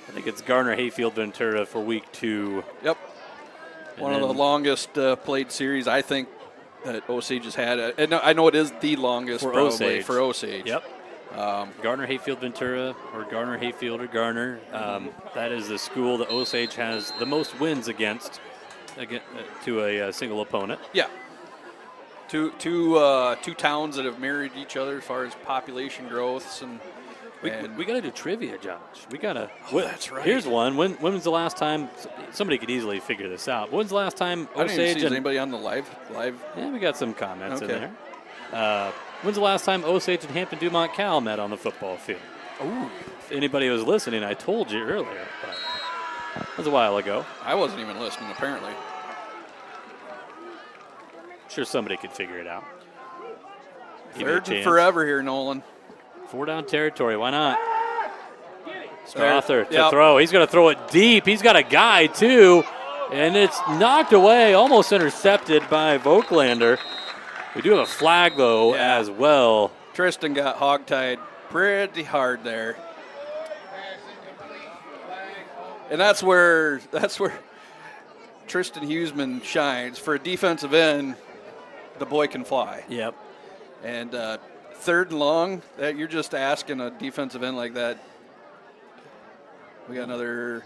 I think it's Garner Hayfield Ventura for week 2. Yep. One of the longest played series, I think, that Osage has had. And I know it is the longest for Osage. Yep. Garner Hayfield Ventura, or Garner Hayfield or Garner. That is the school that Osage has the most wins against to a single opponent. Yeah. Two towns that have mirrored each other as far as population growths and. We got to do trivia, Josh. We got to. That's right. Here's one. When was the last time? Somebody could easily figure this out. When's the last time Osage? I didn't even see anybody on the live. Yeah, we got some comments in there. When's the last time Osage and Hampton-Dumont-CAL met on the football field? Ooh. If anybody was listening, I told you earlier, but that was a while ago. I wasn't even listening, apparently. I'm sure somebody could figure it out. Third and forever here, Nolan. 4 down territory. Why not? Strother to Yep. throw. He's going to throw it deep. He's got a guy, too. And it's knocked away, almost intercepted by Voigtlander. We do have a flag, though, as well. Tristan got hogtied pretty hard there. And that's where Tristan Huseman shines. For a defensive end, the boy can fly. Yep. And 3rd and long, that you're just asking a defensive end like that. We got another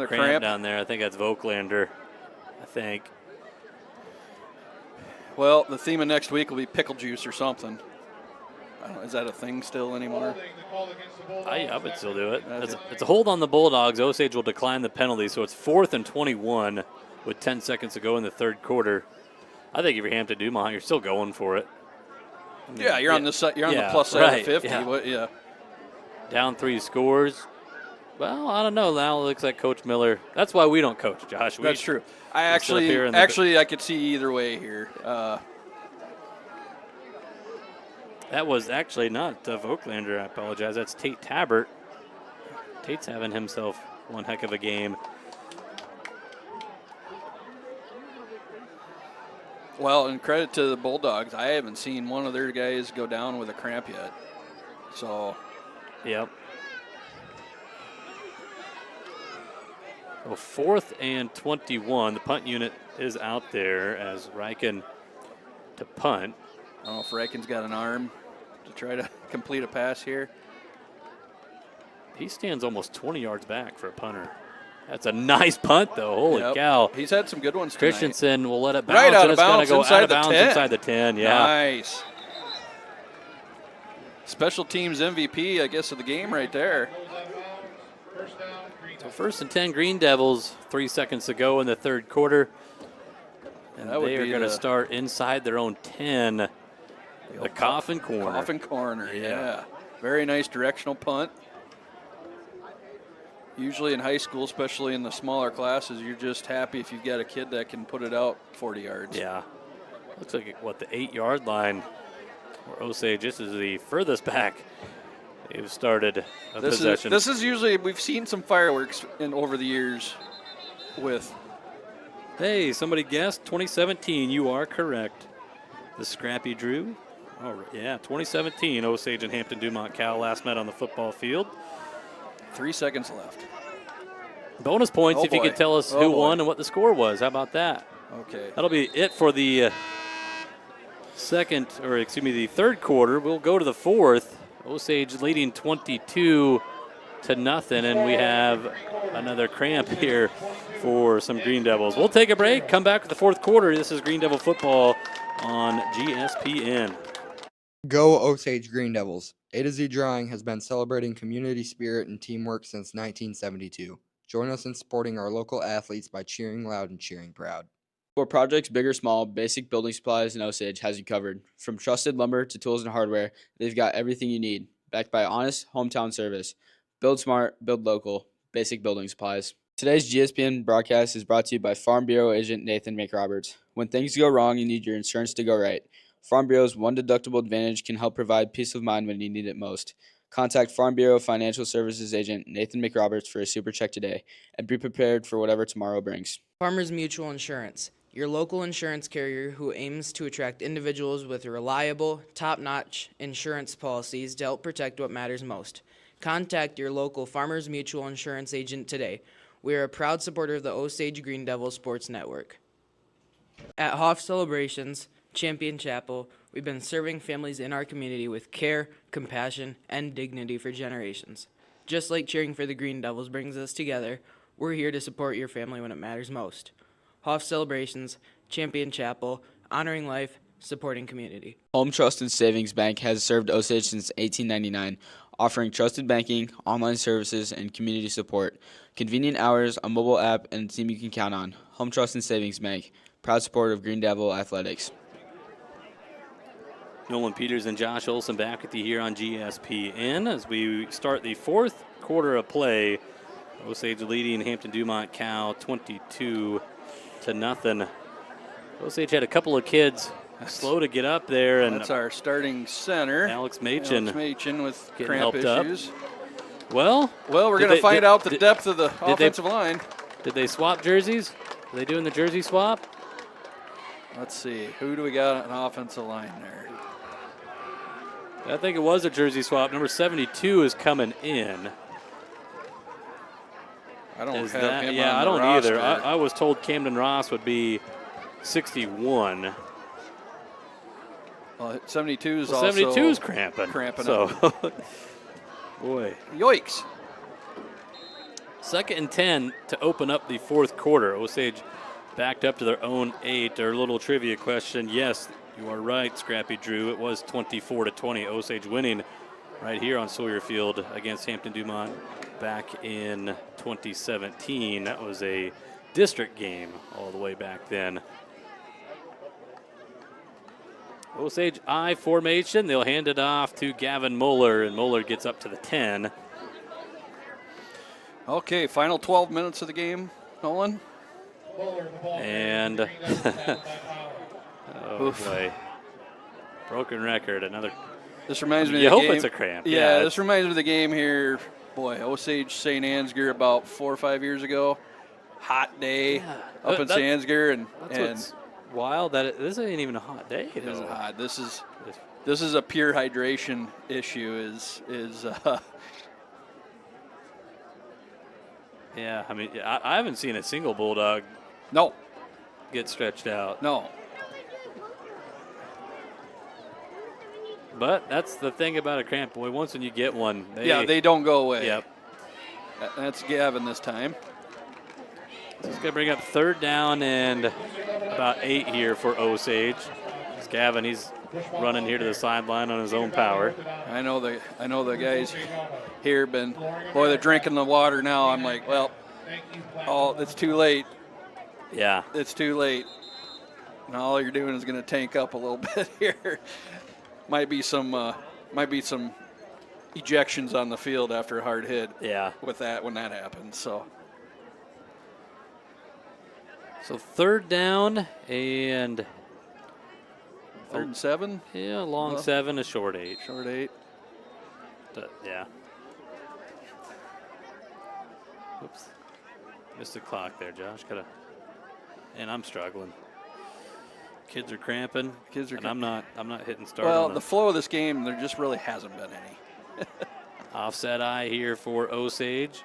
cramp down there. I think that's Voigtlander. I think. Well, the theme of next week will be pickle juice or something. I don't know, is that a thing still anymore? I would still do it. It's a hold on the Bulldogs. Osage will decline the penalty, so it's 4th and 21 with 10 seconds to go in the 3rd quarter. I think if you're Hampton-Dumont, you're still going for it. Yeah, you're on the plus side of 50. Yeah. Down 3 scores. Well, I don't know. Now it looks like Coach Miller. That's why we don't coach, Josh. That's true. I could see either way here. That was actually not Voigtlander. I apologize. That's Tate Tabbert. Tate's having himself one heck of a game. Well, and credit to the Bulldogs. I haven't seen one of their guys go down with a cramp yet. So. Yep. Well, 4th and 21. The punt unit is out there as Riken to punt. I don't know if Riken's got an arm to try to complete a pass here. He stands almost 20 yards back for a punter. That's a nice punt, though. Holy cow. He's had some good ones tonight. Christensen will let it bounce. Right out of it's bounds, go inside out of the bounds 10. inside the 10, yeah. Nice. Special teams MVP, I guess, of the game right there. So 1st and 10 Green Devils, 3 seconds to go in the 3rd quarter. And they are going to start inside their own 10. The coffin corner. Coffin corner, yeah. Very nice directional punt. Usually in high school, especially in the smaller classes, you're just happy if you've got a kid that can put it out 40 yards. Yeah. Looks like, the 8-yard line where Osage, this is the furthest back they've started a possession. This is usually, we've seen some fireworks over the years with. Hey, somebody guessed 2017. You are correct. The Scrappy Drew. Oh, yeah, 2017, Osage and Hampton-Dumont-CAL last met on the football field. 3 seconds left. Bonus points if you could tell us who won and what the score was. How about that? Okay. That'll be it for the the 3rd quarter. We'll go to the 4th. Osage leading 22-0, and we have another cramp here for some Green Devils. We'll take a break, come back with the 4th quarter. This is Green Devil football on GSPN. Go Osage Green Devils. A to Z Drawing has been celebrating community spirit and teamwork since 1972. Join us in supporting our local athletes by cheering loud and cheering proud. For projects big or small, Basic Building Supplies in Osage has you covered. From trusted lumber to tools and hardware, they've got everything you need, backed by honest hometown service. Build smart, build local. Basic Building Supplies. Today's GSPN broadcast is brought to you by Farm Bureau agent Nathan McRoberts. When things go wrong, you need your insurance to go right. Farm Bureau's one deductible advantage can help provide peace of mind when you need it most. Contact Farm Bureau Financial Services agent Nathan McRoberts for a super check today, and be prepared for whatever tomorrow brings. Farmers Mutual Insurance, your local insurance carrier who aims to attract individuals with reliable, top-notch insurance policies to help protect what matters most. Contact your local Farmers Mutual Insurance agent today. We are a proud supporter of the Osage Green Devil Sports Network. At Hoff Celebrations, Champion Chapel, we've been serving families in our community with care, compassion, and dignity for generations. Just like cheering for the Green Devils brings us together, we're here to support your family when it matters most. Hoff Celebrations, Champion Chapel, honoring life, supporting community. Home Trust and Savings Bank has served Osage since 1899, offering trusted banking, online services, and community support. Convenient hours, a mobile app, and a team you can count on. Home Trust and Savings Bank, proud supporter of Green Devil Athletics. Nolan Peters and Josh Olson back with you here on GSPN as we start the fourth quarter of play. Osage leading Hampton-Dumont-CAL 22-0. Osage had a couple of kids slow to get up there, and that's our starting center, Alex Machen with getting cramp helped issues. Up. Well, we're going to find out the depth of the offensive line. Did they swap jerseys? Are they doing the jersey swap? Let's see. Who do we got on offensive line there? I think it was a jersey swap. Number 72 is coming in. I don't have him yeah, on I the don't roster. either. I was told Camden Ross would be 61. Well, 72 is also 72 is cramping up. Boy. Yoicks. 2nd and 10 to open up the fourth quarter. Osage backed up to their own 8. Their little trivia question. Yes, you are right, Scrappy Drew. It was 24-20. Osage winning right here on Sawyer Field against Hampton-Dumont back in 2017. That was a district game all the way back then. Osage I formation. They'll hand it off to Gavin Moeller, and Moeller gets up to the 10. Okay, final 12 minutes of the game, Nolan. And oh boy, broken record. Another. This reminds me. You of the hope game. it's a cramp. Yeah, this reminds me of the game here. Boy, Osage St. Ansgar about 4 or 5 years ago. Hot day up in St. Ansgar, and what's wild that this ain't even a hot day. It isn't hot. This is a pure hydration issue. Yeah, I mean, I haven't seen a single Bulldog get stretched out. No. But that's the thing about a cramp, boy. Once when you get one, they don't go away. Yep. That's Gavin this time. So it's going to bring up 3rd down and about 8 here for Osage. It's Gavin, he's running here to the sideline on his own power. I know the guys here they're drinking the water now. I'm like, well, it's too late. Yeah. It's too late. And all you're doing is going to tank up a little bit here. Might be some ejections on the field after a hard hit. Yeah. With that when that happens. So 3rd down and 3rd and 7. Yeah, long 7, a short 8. Short 8. Yeah. Oops. Missed the clock there, Josh. And I'm struggling. Kids are cramping. I'm not hitting start. Well, the flow of this game, there just really hasn't been any. Offset eye here for Osage.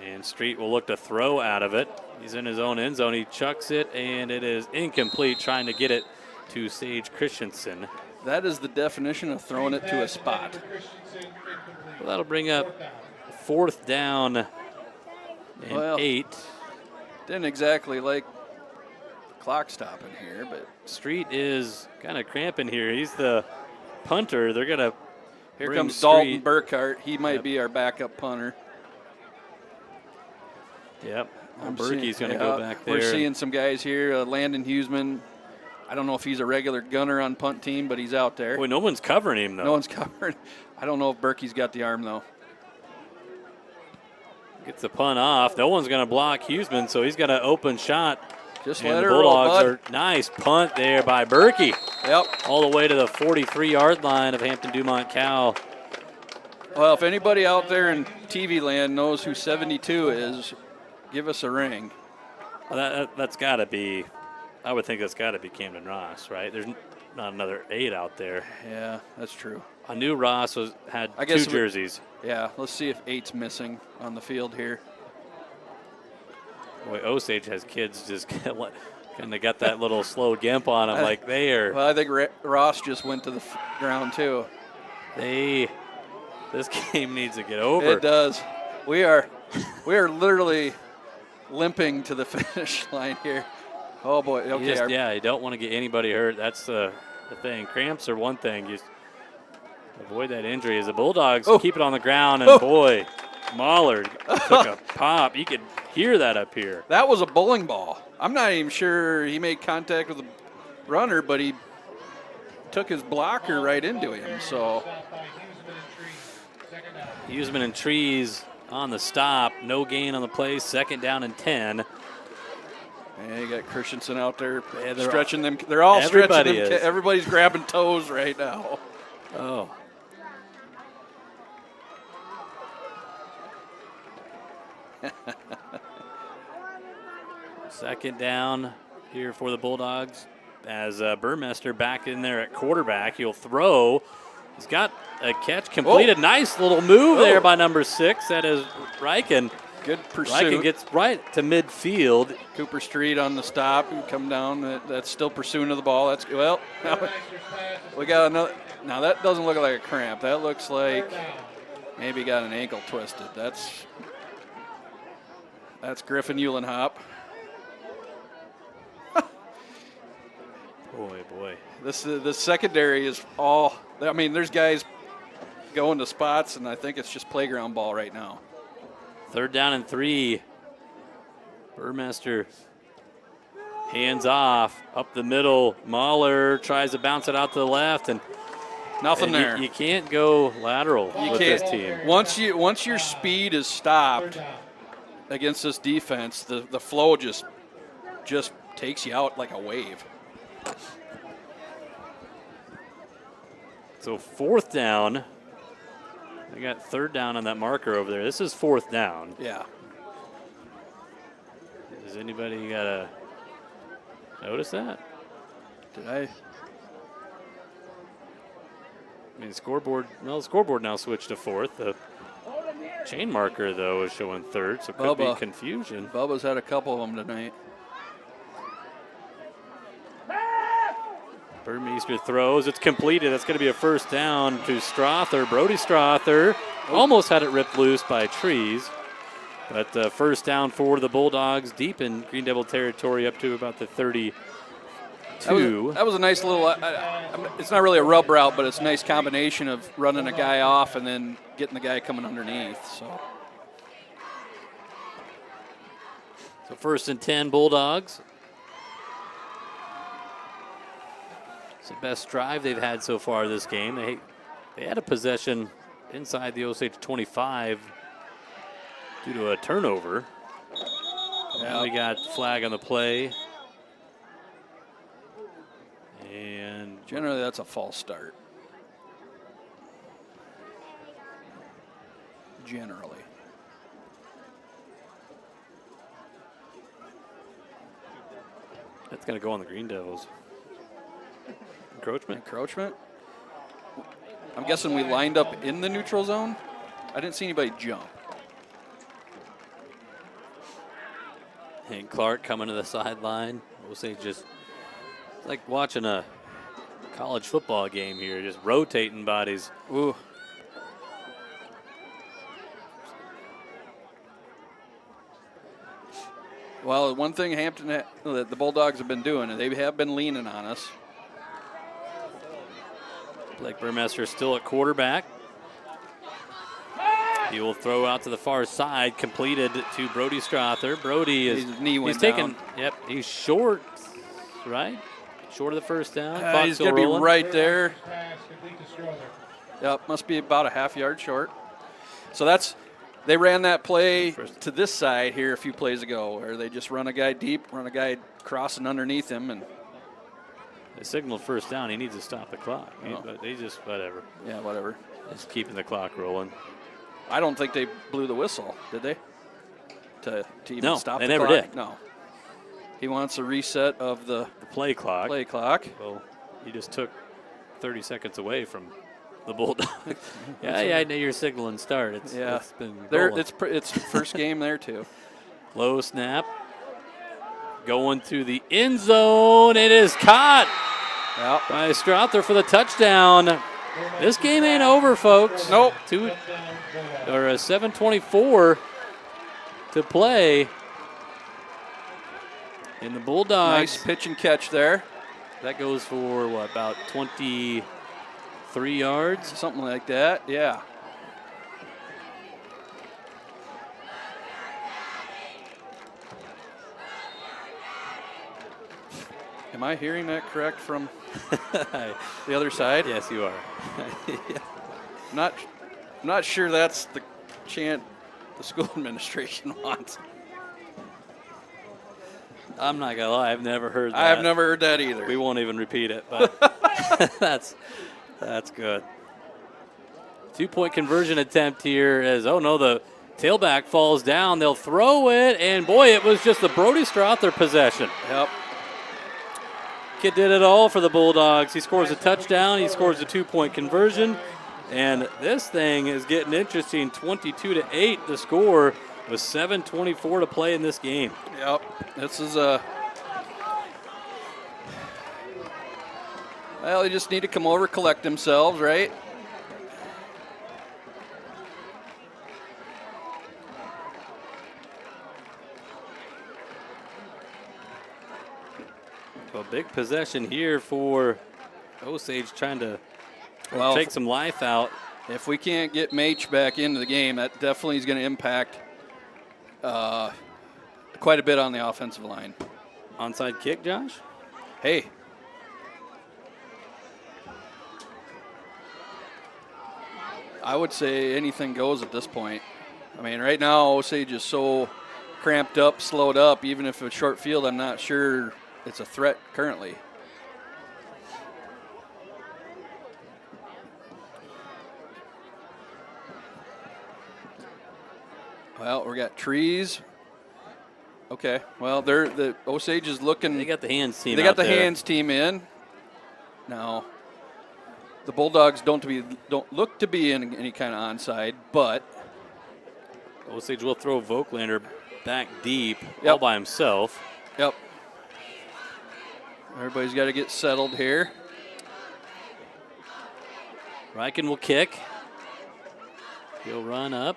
And Street will look to throw out of it. He's in his own end zone. He chucks it, and it is incomplete, trying to get it to Sage Christensen. That is the definition of throwing it to a spot. Well, that'll bring up 4th down and 8. Didn't exactly like the clock stopping here, but Street is kind of cramping here. He's the punter. They're going to Here comes Dalton Burkhart. He might be our backup punter. Yep. Berkey's going to go back there. We're seeing some guys here. Landon Huseman. I don't know if he's a regular gunner on punt team, but he's out there. Boy, no one's covering him, though. No one's covering. I don't know if Berkey's got the arm, though. Gets the punt off. No one's going to block Huseman, so he's got an open shot. Just and let the her roll, Bulldogs bud. are nice punt there by Berkey. Yep. All the way to the 43-yard line of Hampton-Dumont-CAL. Well, if anybody out there in TV land knows who 72 is, give us a ring. Well, that's got to be, I would think that's got to be Camden Ross, right? There's not another 8 out there. Yeah, that's true. I knew Ross had 2 jerseys. Yeah, let's see if 8's missing on the field here. Boy, Osage has kids just kind of got that little slow gimp on them like they are. Well, I think Ross just went to the ground too. This game needs to get over. It does. We are literally limping to the finish line here. Oh boy. Okay. You don't want to get anybody hurt. That's the thing. Cramps are one thing. You avoid that injury. As the Bulldogs keep it on the ground, and boy, Mahler took a pop. You could hear that up here. That was a bowling ball. I'm not even sure he made contact with the runner, but he took his blocker right into him. So Huseman and Trees on the stop. No gain on the play. 2nd down and 10. Yeah, you got Christensen out there stretching them. They're all stretching them. Everybody's grabbing toes right now. Oh. Second down here for the Bulldogs as Burmester back in there at quarterback. He'll throw. He's got a catch completed. Nice little move there by number 6. That is Riken. Good pursuit. Riken gets right to midfield. Cooper Street on the stop and come down. That's still pursuing of the ball. That's well. We got another. Now that doesn't look like a cramp. That looks like maybe got an ankle twisted. That's Griffin Eulenhop. Boy. The secondary is all. I mean, there's guys going to spots, and I think it's just playground ball right now. 3rd down and 3. Burmester hands off up the middle. Mahler tries to bounce it out to the left, and nothing there. You can't go lateral with this team. Once your speed is stopped against this defense, the flow just takes you out like a wave. So 4th down. They got 3rd down on that marker over there. This is 4th down. Yeah. Does anybody got to notice that? Did I? I mean, scoreboard. Well, the scoreboard now switched to 4th. The chain marker, though, is showing 3rd, so it could be confusion. Bubba's had a couple of them tonight. Burmeister throws. It's completed. That's going to be a 1st down to Strother. Brody Strother almost had it ripped loose by Trees. But 1st down for the Bulldogs, deep in Green Devil territory, up to about the 32. That was a nice little, it's not really a rub route, but it's a nice combination of running a guy off and then getting the guy coming underneath. So 1st and 10 Bulldogs. It's the best drive they've had so far this game. They had a possession inside the Osage 25 due to a turnover. Now we got flag on the play. And generally that's a false start. Generally. That's going to go on the Green Devils. Encroachment? I'm guessing we lined up in the neutral zone. I didn't see anybody jump. Hank Clark coming to the sideline. Osage just like watching a college football game here, just rotating bodies. Ooh. Well, one thing the Bulldogs have been doing, they have been leaning on us. Blake Burmester still at quarterback. He will throw out to the far side, completed to Brody Strother. Brody is His knee went taken. down. Yep, he's short, right? Short of the first down. He's going to be right there. Yep, must be about a half-yard short. So they ran that play to this side here a few plays ago, where they just run a guy deep, run a guy crossing underneath him, and they signaled first down. He needs to stop the clock. But they just whatever. Yeah, whatever. Just keeping the clock rolling. I don't think they blew the whistle, did they? To even stop the clock? No, they never did. No. He wants a reset of the play clock. Well, he just took 30 seconds away from the Bulldogs. I know you're signaling start. It's been rolling. It's first game there too. Low snap. Going to the end zone. It is caught by Strother for the touchdown. This game ain't over, folks. Nope. 7:24 to play. And the Bulldogs. Nice pitch and catch there. That goes for, about 23 yards? Something like that, yeah. Am I hearing that correct from the other side? Yes, you are. Not sure that's the chant the school administration wants. I'm not gonna lie, I've never heard that. I have never heard that either. We won't even repeat it, but that's good. 2-point conversion attempt here as, the tailback falls down. They'll throw it, and boy, it was just the Brody Strother possession. Yep. Kid did it all for the Bulldogs. He scores a touchdown, he scores a 2-point conversion, and this thing is getting interesting. 22-8 the score with 7:24 to play in this game. Yep, this is well, they just need to come over, collect themselves, right? So a big possession here for Osage, trying to take some life out. If we can't get Mach back into the game, that definitely is going to impact quite a bit on the offensive line. Onside kick, Josh? Hey. I would say anything goes at this point. I mean, right now, Osage is so cramped up, slowed up. Even if it's short field, I'm not sure it's a threat currently. Well, we got trees. Okay. Well, the Osage is looking. They got the hands team. They got the hands team in. Now, the Bulldogs don't look to be in any kind of onside, but Osage will throw Voigtlander back deep all by himself. Yep. Everybody's got to get settled here. Ryken will kick. He'll run up.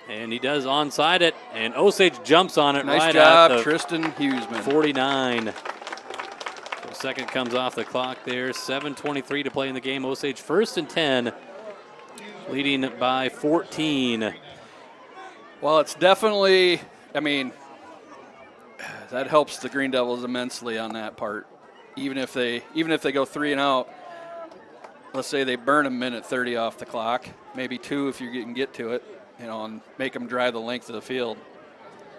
And he does onside it, and Osage jumps on it nice right job, at the Tristan Huseman. 49. So second comes off the clock there. 7:23 to play in the game. Osage 1st and 10, leading by 14. Well, it's definitely, I mean, that helps the Green Devils immensely on that part. Even if they go 3 and out, let's say they burn a minute 30 off the clock, maybe 2 if you can get to it. And make them drive the length of the field.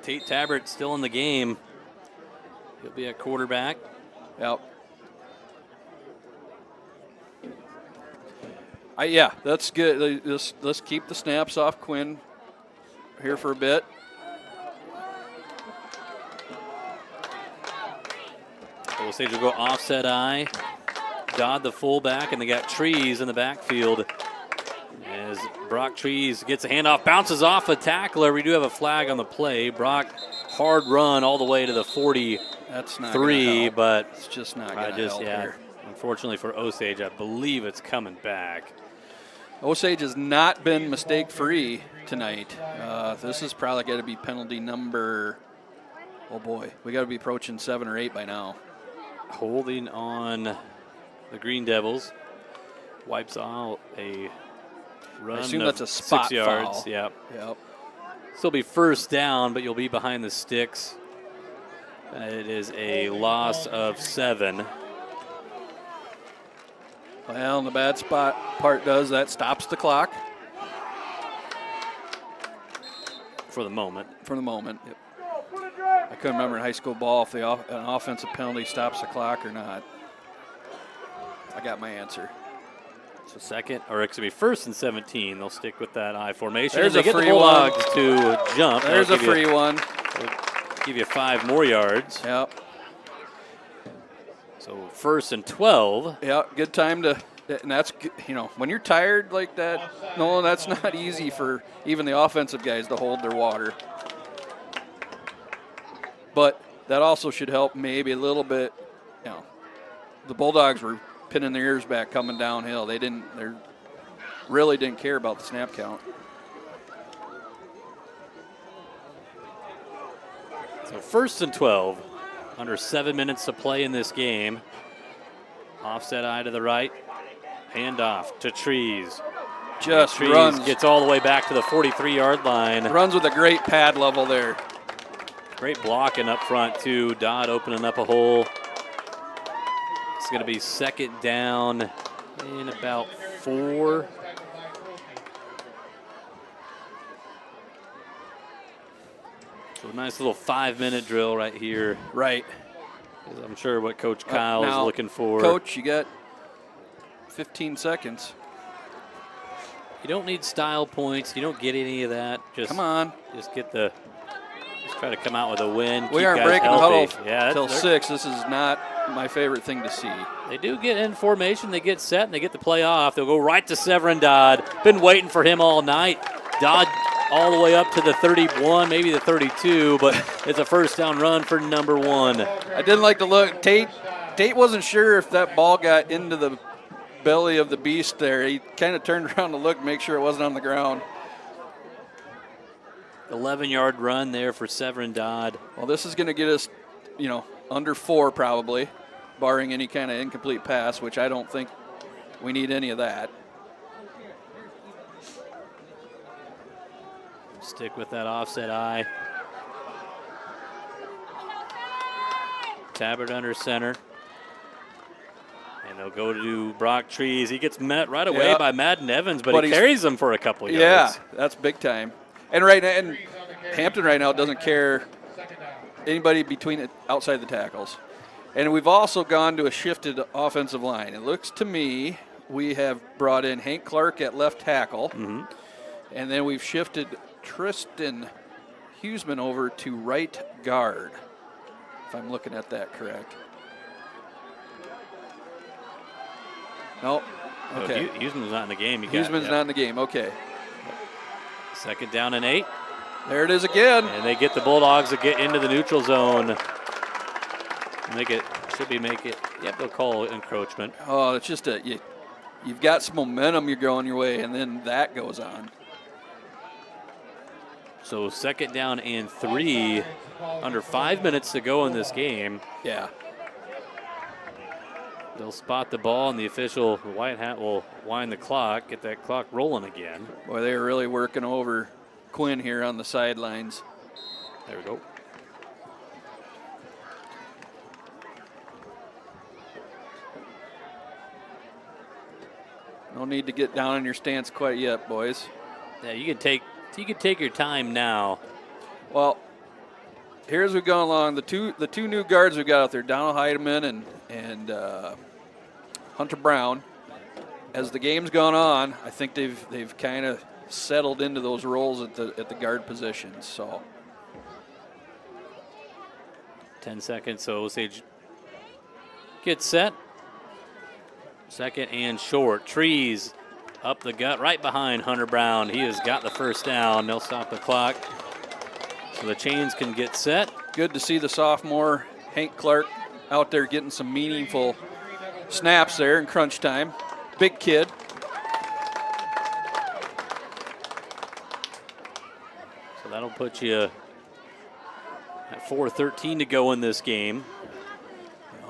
Tate Tabbert still in the game. He'll be at quarterback. Yep. Yeah, that's good. Let's keep the snaps off Quinn here for a bit. Osage will go offset eye. Dodd the fullback, and they got Trees in the backfield. As Brock Trees gets a handoff, bounces off a tackler. We do have a flag on the play. Brock, hard run all the way to the 43. That's not gonna help. But it's just not going to help here. Unfortunately for Osage, I believe it's coming back. Osage has not been mistake-free tonight. This is probably got to be penalty number, oh boy, we got to be approaching 7 or 8 by now. Holding on the Green Devils. Wipes out a run. I assume of that's a spot 6 yards. foul. Yep. Yep. Still be first down, but you'll be behind the sticks. It is a loss of 7. Well, and the bad spot part does that stops the clock. For the moment. For the moment. Yep. I couldn't remember in high school ball if an offensive penalty stops the clock or not. I got my answer. So second, or it could be first and 17. They'll stick with that I formation. There's they a get free the Bulldogs to jump. There's a free one. Give you 5 more yards. Yep. So first and 12. Yeah, good time to, and that's, when you're tired like that, Nolan, that's not easy for even the offensive guys to hold their water. But that also should help maybe a little bit, the Bulldogs were pinning their ears back coming downhill. They really didn't care about the snap count. So first and 12, under 7 minutes to play in this game. Offset eye to the right, handoff to Trees. Just Trees runs. Gets all the way back to the 43-yard line. Runs with a great pad level there. Great blocking up front too. Dodd opening up a hole. It's going to be second down in about 4. So a nice little 5-minute drill right here. Right. I'm sure what Coach Kyle is looking for. Coach, you got 15 seconds. You don't need style points. You don't get any of that. Just come on. Just try to come out with a win. We Keep aren't guys breaking healthy. the huddle till 6. This is not my favorite thing to see. They do get in formation. They get set, and they get the play off. They'll go right to Severin Dodd. Been waiting for him all night. Dodd all the way up to the 31, maybe the 32, but it's a first down run for number 1. I didn't like the look. Tate wasn't sure if that ball got into the belly of the beast there. He kind of turned around to look, make sure it wasn't on the ground. 11-yard run there for Severin Dodd. Well, this is going to get us, under 4 probably, barring any kind of incomplete pass, which I don't think we need any of that. Stick with that offset eye. Tabbert under center. And they'll go to Brock Trees. He gets met right away by Madden Evans, but he carries him for a couple yards. Yeah, that's big time. And Hampton right now doesn't care anybody outside the tackles. And we've also gone to a shifted offensive line. It looks to me we have brought in Hank Clark at left tackle. Mm-hmm. And then we've shifted Tristan Huseman over to right guard, if I'm looking at that correct. Nope. Okay. Huseman's not in the game. Huseman's not in the game. Okay. Second down and 8. There it is again. And they get the Bulldogs to get into the neutral zone. Yep, they'll call encroachment. Oh, it's just you've got some momentum you're going your way, and then that goes on. So second down and 3, under 5 minutes to go in this game. Yeah. They'll spot the ball, and the official, White Hat, will wind the clock, get that clock rolling again. Boy, they're really working over Quinn here on the sidelines. There we go. No need to get down in your stance quite yet, boys. Yeah, you can take your time now. Well, here as we go along, the two new guards we've got out there, Donald Heidemann and Hunter Brown. As the game's gone on, I think they've kind of settled into those roles at the guard positions. So 10 seconds, so Osage gets set. Second and short. Trees up the gut right behind Hunter Brown. He has got the first down. They'll stop the clock so the chains can get set. Good to see the sophomore Hank Clark out there getting some meaningful snaps there in crunch time. Big kid. So that'll put you at 4:13 to go in this game.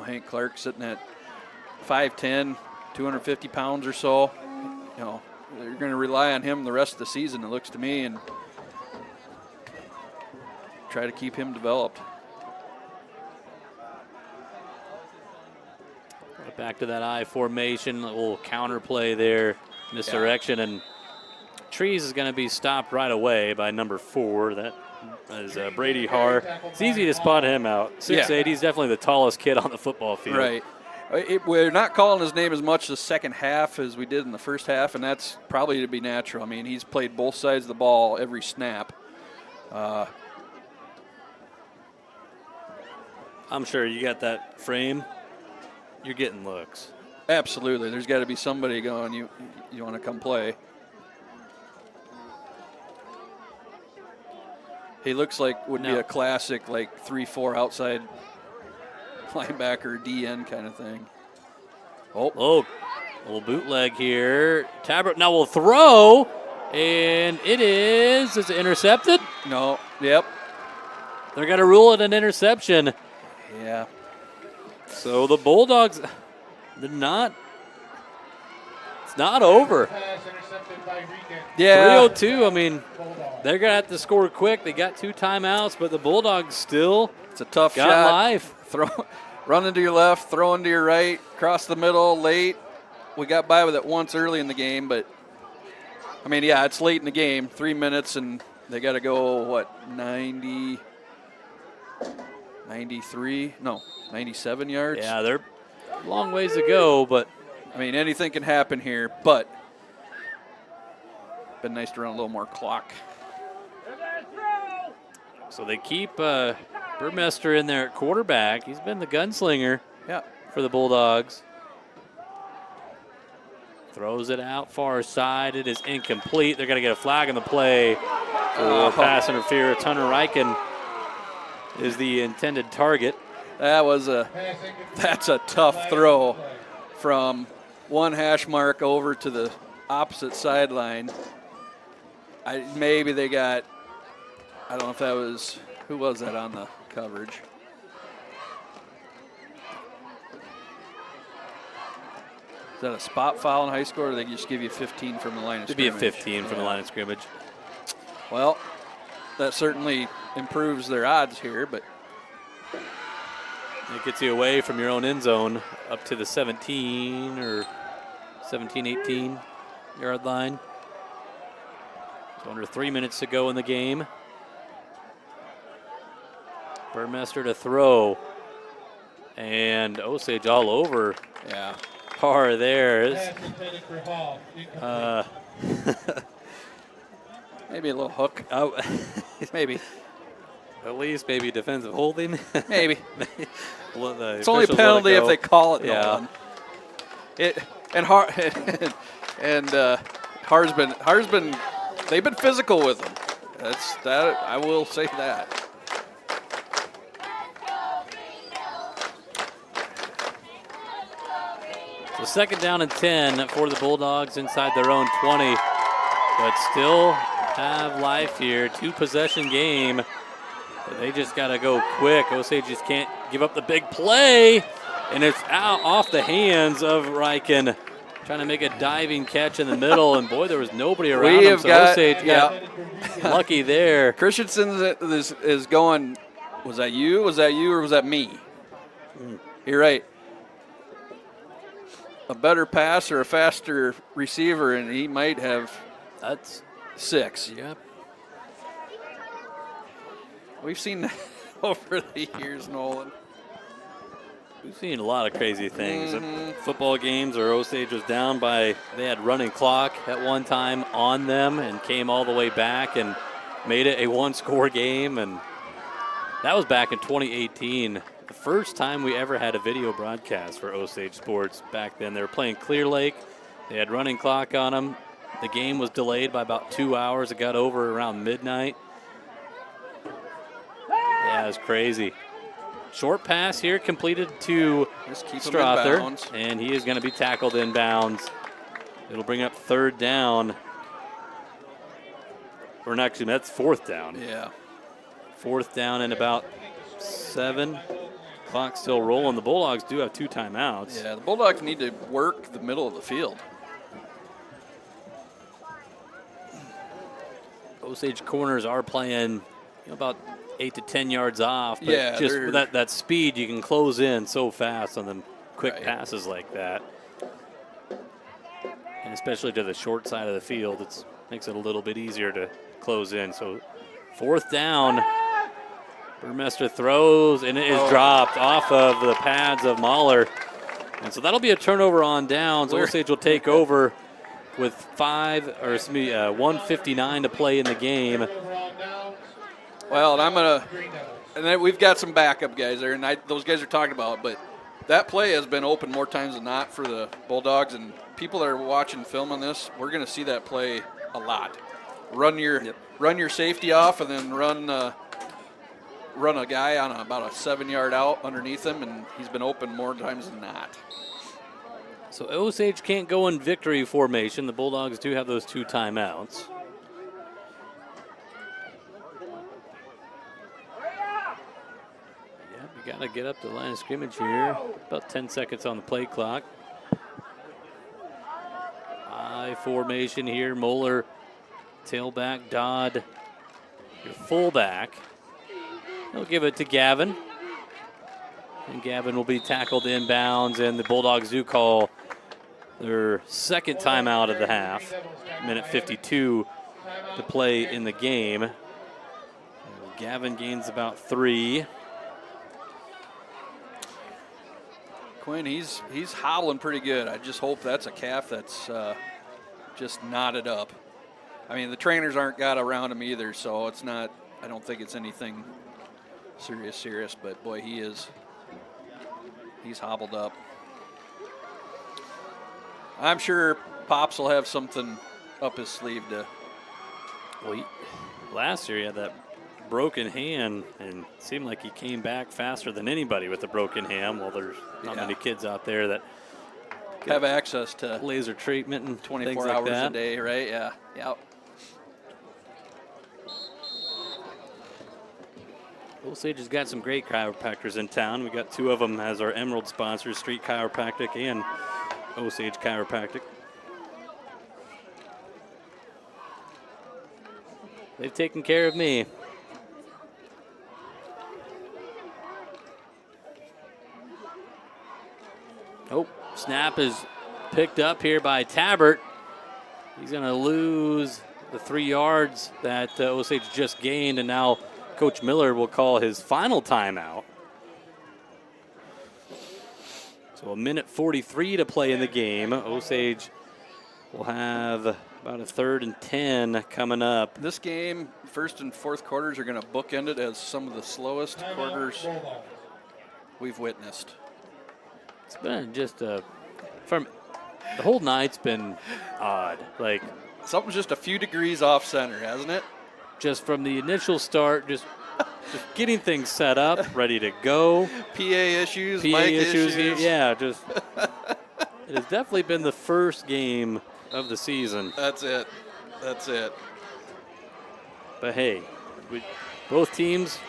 Hank Clark sitting at 5'10", 250 pounds or so. they're going to rely on him the rest of the season, it looks to me, and try to keep him developed. Back to that I formation, a little counter play there, misdirection, and Trees is going to be stopped right away by number 4. That is Brady Har. It's easy to spot him out. 6'8", he's definitely the tallest kid on the football field. Right. We're not calling his name as much the second half as we did in the first half, and that's probably to be natural. I mean, he's played both sides of the ball every snap. I'm sure you got that frame. You're getting looks. Absolutely. There's got to be somebody going, you want to come play. He looks like would be a classic, like 3-4 outside linebacker, DN kind of thing. Oh, a little bootleg here. Tabert now will throw, and is it intercepted? No, yep. They're going to rule it an interception. Yeah. So the Bulldogs did not. It's not over. Yeah. 3:02. I mean, they're going to have to score quick. They got 2 timeouts, but the Bulldogs still it's a tough got shot. life. Run into your left, throw into your right, cross the middle, late. We got by with it once early in the game, but, I mean, yeah, it's late in the game, 3 minutes, and they got to go, 97 yards? Yeah, they're a long ways to go, but. I mean, anything can happen here, but been nice to run a little more clock. So they keep Burmester in there at quarterback. He's been the gunslinger for the Bulldogs. Throws it out far side. It is incomplete. They're going to get a flag on the play for pass interference. Hunter Reichen is the intended target. That's a tough throw from one hash mark over to the opposite sideline. Maybe they got, I don't know if that was, who was that on the coverage? Is that a spot foul in high school, or do they just give you 15 from the line of scrimmage? It'd be a 15 from the line of scrimmage. Well, that certainly improves their odds here, but it gets you away from your own end zone up to the 17 or 17, 18 yard line. So under 3 minutes to go in the game. Burmester to throw. And Osage all over. Yeah. Par there. Maybe a little hook. Maybe. At least maybe defensive holding. Maybe. It's only a penalty if they call it. Yeah. Har's been. They've been physical with him. That I will say that. So second down and 10 for the Bulldogs inside their own 20, but still have life here. 2-possession game. But they just got to go quick. Osage just can't give up the big play. And it's out off the hands of Reichen. Trying to make a diving catch in the middle. And, boy, there was nobody around him. So Osage got lucky there. Christensen is going, was that you? Was that you or was that me? You're right. A better passer, a faster receiver, and he might have that's 6. Yep. We've seen that over the years, Nolan. We've seen a lot of crazy things. Football games where Osage was down by, they had running clock at one time on them and came all the way back and made it a 1-score game. And that was back in 2018. The first time we ever had a video broadcast for Osage sports back then. They were playing Clear Lake. They had running clock on them. The game was delayed by about 2 hours. It got over around midnight. Yeah, it was crazy. Short pass here completed to Strother, and he is going to be tackled in bounds. It'll bring up 3rd down. Or actually, that's 4th down. Yeah. 4th down and about 7. Clock still rolling. The Bulldogs do have 2 timeouts. Yeah, the Bulldogs need to work the middle of the field. Osage corners are playing about 8 to 10 yards off. But Yeah, just with that speed, you can close in so fast on them quick passes like that. And especially to the short side of the field, it makes it a little bit easier to close in. So 4th down, Burmester throws, and it is dropped off of the pads of Mahler. And so that'll be a turnover on downs. Osage will take over with 1:59 to play in the game. Well, and then we've got some backup guys there, and those guys are talking about, but that play has been open more times than not for the Bulldogs, and people that are watching film on this, we're going to see that play a lot. Run your safety off, and then run a guy on about a 7-yard out underneath him, and he's been open more times than not. So Osage can't go in victory formation. The Bulldogs do have those 2 timeouts. Yeah, we got to get up to the line of scrimmage here. About 10 seconds on the play clock. I formation here. Moeller, tailback, Dodd, your fullback. They'll give it to Gavin. And Gavin will be tackled inbounds, and the Bulldogs do call their 2nd timeout of the half. Minute 52 to play in the game. Gavin gains about 3. Quinn, he's hobbling pretty good. I just hope that's a calf that's just knotted up. I mean, the trainers aren't got around him either, so it's not, I don't think it's anything serious, but boy, he's hobbled up. I'm sure Pops will have something up his sleeve to. Well, last year he had that broken hand, and it seemed like he came back faster than anybody with a broken hand. Well, there's not many kids out there that have access to laser treatment and 24 like hours that. a day, right? Yeah. Yep. Osage has got some great chiropractors in town. We got 2 of them as our Emerald sponsors, Street Chiropractic and Osage Chiropractic. They've taken care of me. Oh, snap is picked up here by Tabbert. He's going to lose the 3 yards that Osage just gained, and now Coach Miller will call his final timeout. So a minute 43 to play in the game. Osage will have about a 3rd and 10 coming up. This game, 1st and 4th quarters are going to bookend it as some of the slowest quarters we've witnessed. It's been just the whole night's been odd. Like, something's just a few degrees off center, hasn't it? Just from the initial start, just getting things set up, ready to go. PA issues, mic issues. Yeah, just it has definitely been the first game of the season. That's it. But hey, both teams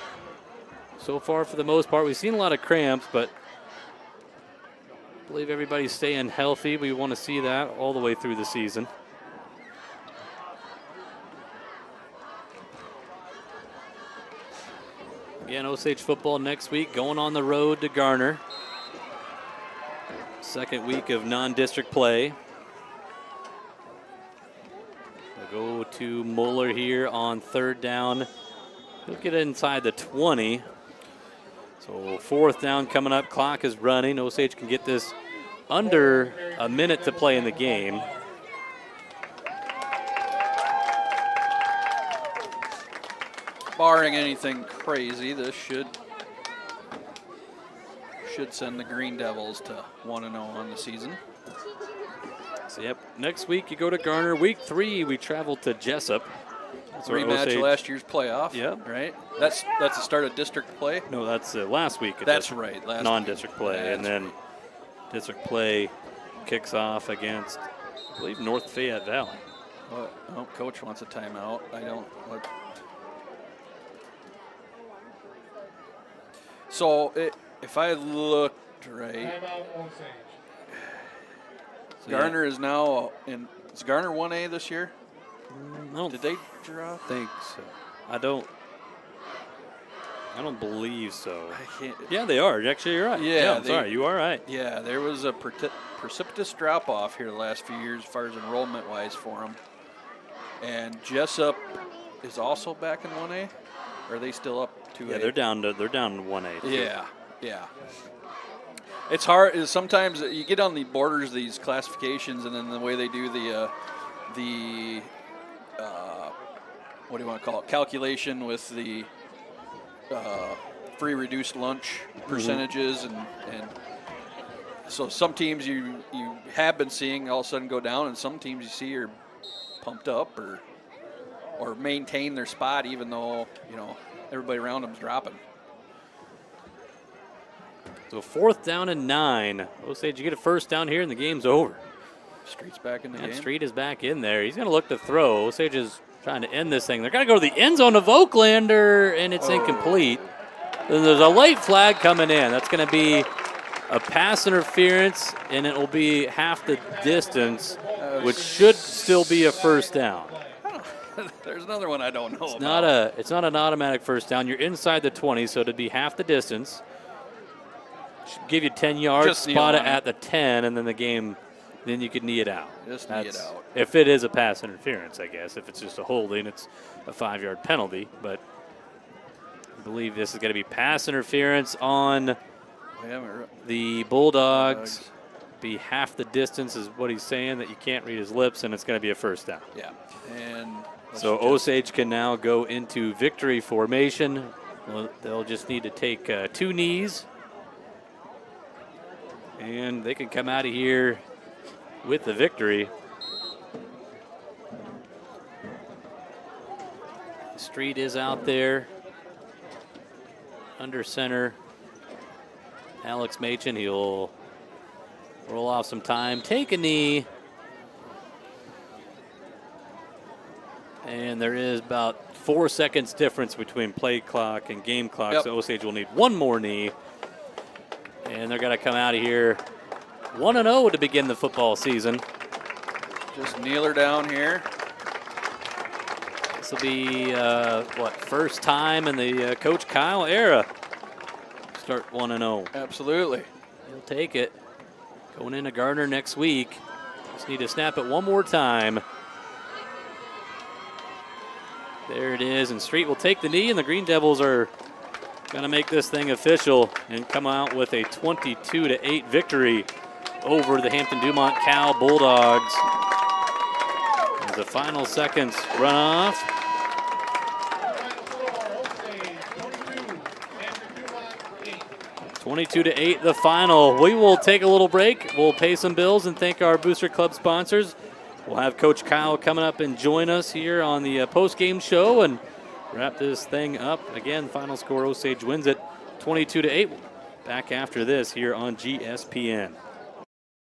so far, for the most part, we've seen a lot of cramps, but I believe everybody's staying healthy. We want to see that all the way through the season. Again, Osage football next week, going on the road to Garner. 2nd week of non-district play. We'll go to Moeller here on 3rd down. He'll get inside the 20. So 4th down coming up. Clock is running. Osage can get this under a minute to play in the game. Barring anything crazy, this should send the Green Devils to 1-0 on the season. So, yep, next week you go to Garner. Week 3, we travel to Jessup. That's rematch of last year's playoff. Yep. Right? That's the start of district play? No, that's last week. That's right. Non-district play. And then district play kicks off against, I believe, North Fayette Valley. Oh, coach wants a timeout. So if I looked right, Garner is now is Garner 1A this year? Did they drop? Think so. I don't believe so. I can't. Yeah, they are. Actually, you're right. Yeah, I'm sorry. You are right. Yeah, there was a precipitous drop-off here the last few years as far as enrollment-wise for them. And Jessup is also back in 1A? Or are they still up 2A? Yeah, they're down to 1A. too. Yeah. It's hard. Sometimes you get on the borders of these classifications, and then the way they do the what do you want to call it? Calculation with the free reduced lunch percentages, and so some teams you have been seeing all of a sudden go down, and some teams you see are pumped up or maintain their spot even though everybody around them's dropping. So 4th down and 9. Osage, you get a first down here, and the game's over. Street's back in the game. Street is back in there. He's going to look to throw. Osage is trying to end this thing. They're going to go to the end zone of Oaklander, and it's incomplete. Then there's a late flag coming in. That's going to be a pass interference, and it will be half the distance, which should still be a first down. There's another one I don't know about. It's not an automatic first down. You're inside the 20, so it'd be half the distance. Should give you 10 yards, Just spot kneel it on at the 10, and then the game, then you could knee it out. Just knee it out. If it is a pass interference, I guess. If it's just a holding, it's a 5-yard penalty. But I believe this is going to be pass interference on the Bulldogs. Be half the distance is what he's saying, that you can't read his lips, and it's going to be a first down. Yeah. And so Osage can now go into victory formation. Well, they'll just need to take 2 knees, and they can come out of here with the victory. Street is out there under center. Alex Machen, he'll roll off some time, take a knee. And there is about 4 seconds difference between play clock and game clock, so Osage will need one more knee. And they're going to come out of here 1-0 to begin the football season. Just kneel her down here. This will be, first time in the Coach Kyle era. Start 1-0. Absolutely. He'll take it. Going into Gardner next week. Just need to snap it one more time. There it is, and Street will take the knee, and the Green Devils are going to make this thing official and come out with a 22-8 victory over the Hampton-Dumont-CAL Bulldogs. As the final seconds run off. 22-8 the final. We will take a little break. We'll pay some bills and thank our Booster Club sponsors. We'll have Coach Kyle coming up and join us here on the post-game show and wrap this thing up. Again, final score, Osage wins it 22-8. Back after this here on GSPN.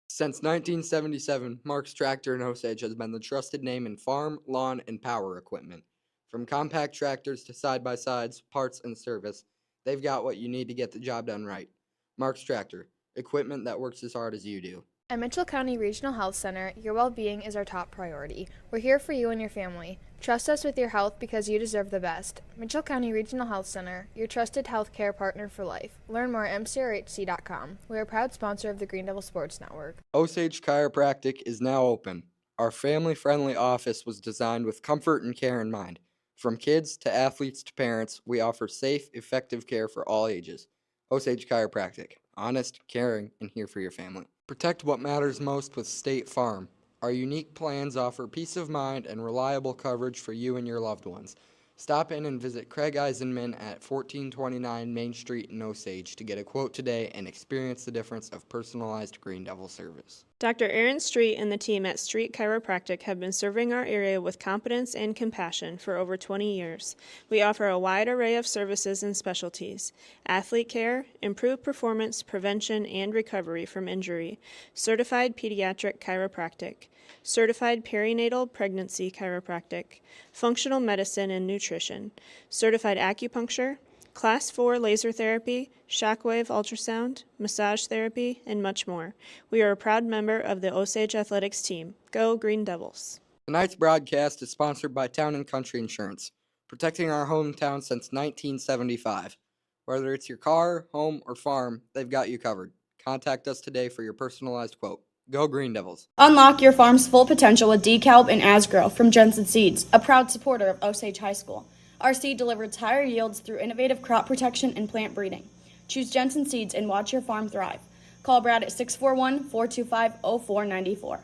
Since 1977, Mark's Tractor in Osage has been the trusted name in farm, lawn, and power equipment. From compact tractors to side-by-sides, parts, and service, they've got what you need to get the job done right. Mark's Tractor, equipment that works as hard as you do. At Mitchell County Regional Health Center, your well-being is our top priority. We're here for you and your family. Trust us with your health because you deserve the best. Mitchell County Regional Health Center, your trusted health care partner for life. Learn more at mcrhc.com. We are a proud sponsor of the Green Devil Sports Network. Osage Chiropractic is now open. Our family-friendly office was designed with comfort and care in mind. From kids to athletes to parents, we offer safe, effective care for all ages. Osage Chiropractic. Honest, caring, and here for your family. Protect what matters most with State Farm. Our unique plans offer peace of mind and reliable coverage for you and your loved ones. Stop in and visit Craig Eisenman at 1429 Main Street in Osage to get a quote today and experience the difference of personalized Green Devil service. Dr. Aaron Street and the team at Street Chiropractic have been serving our area with competence and compassion for over 20 years. We offer a wide array of services and specialties: athlete care, improved performance, prevention, and recovery from injury, certified pediatric chiropractic, certified perinatal pregnancy chiropractic, functional medicine and nutrition, certified acupuncture, Class 4 laser therapy, shockwave ultrasound, massage therapy, and much more. We are a proud member of the Osage Athletics team. Go Green Devils! Tonight's broadcast is sponsored by Town & Country Insurance, protecting our hometown since 1975. Whether it's your car, home, or farm, they've got you covered. Contact us today for your personalized quote. Go Green Devils. Unlock your farm's full potential with DeKalb and Asgrow from Jensen Seeds, a proud supporter of Osage High School. Our seed delivers higher yields through innovative crop protection and plant breeding. Choose Jensen Seeds and watch your farm thrive. Call Brad at 641-425-0494.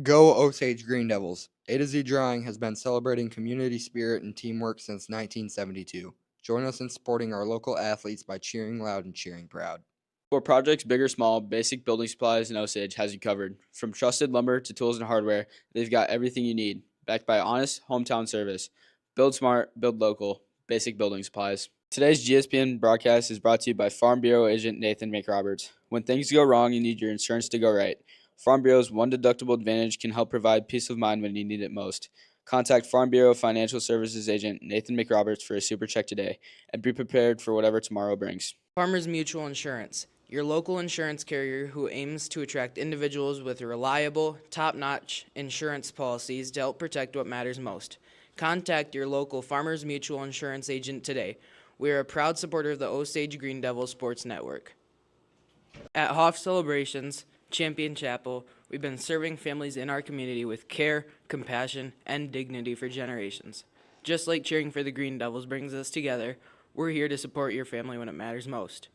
Go Osage Green Devils. A to Z Drawing has been celebrating community spirit and teamwork since 1972. Join us in supporting our local athletes by cheering loud and cheering proud. For projects big or small, Basic Building Supplies in Osage has you covered. From trusted lumber to tools and hardware, they've got everything you need, backed by honest hometown service. Build smart, build local. Basic Building Supplies. Today's GSPN broadcast is brought to you by Farm Bureau agent Nathan McRoberts. When things go wrong, you need your insurance to go right. Farm Bureau's one deductible advantage can help provide peace of mind when you need it most. Contact Farm Bureau Financial Services agent Nathan McRoberts for a super check today, and be prepared for whatever tomorrow brings. Farmers Mutual Insurance, your local insurance carrier who aims to attract individuals with reliable, top-notch insurance policies to help protect what matters most. Contact your local Farmers Mutual Insurance agent today. We are a proud supporter of the Osage Green Devils Sports Network. At Hoff Celebrations, Champion Chapel, we've been serving families in our community with care, compassion, and dignity for generations. Just like cheering for the Green Devils brings us together, we're here to support your family when it matters most.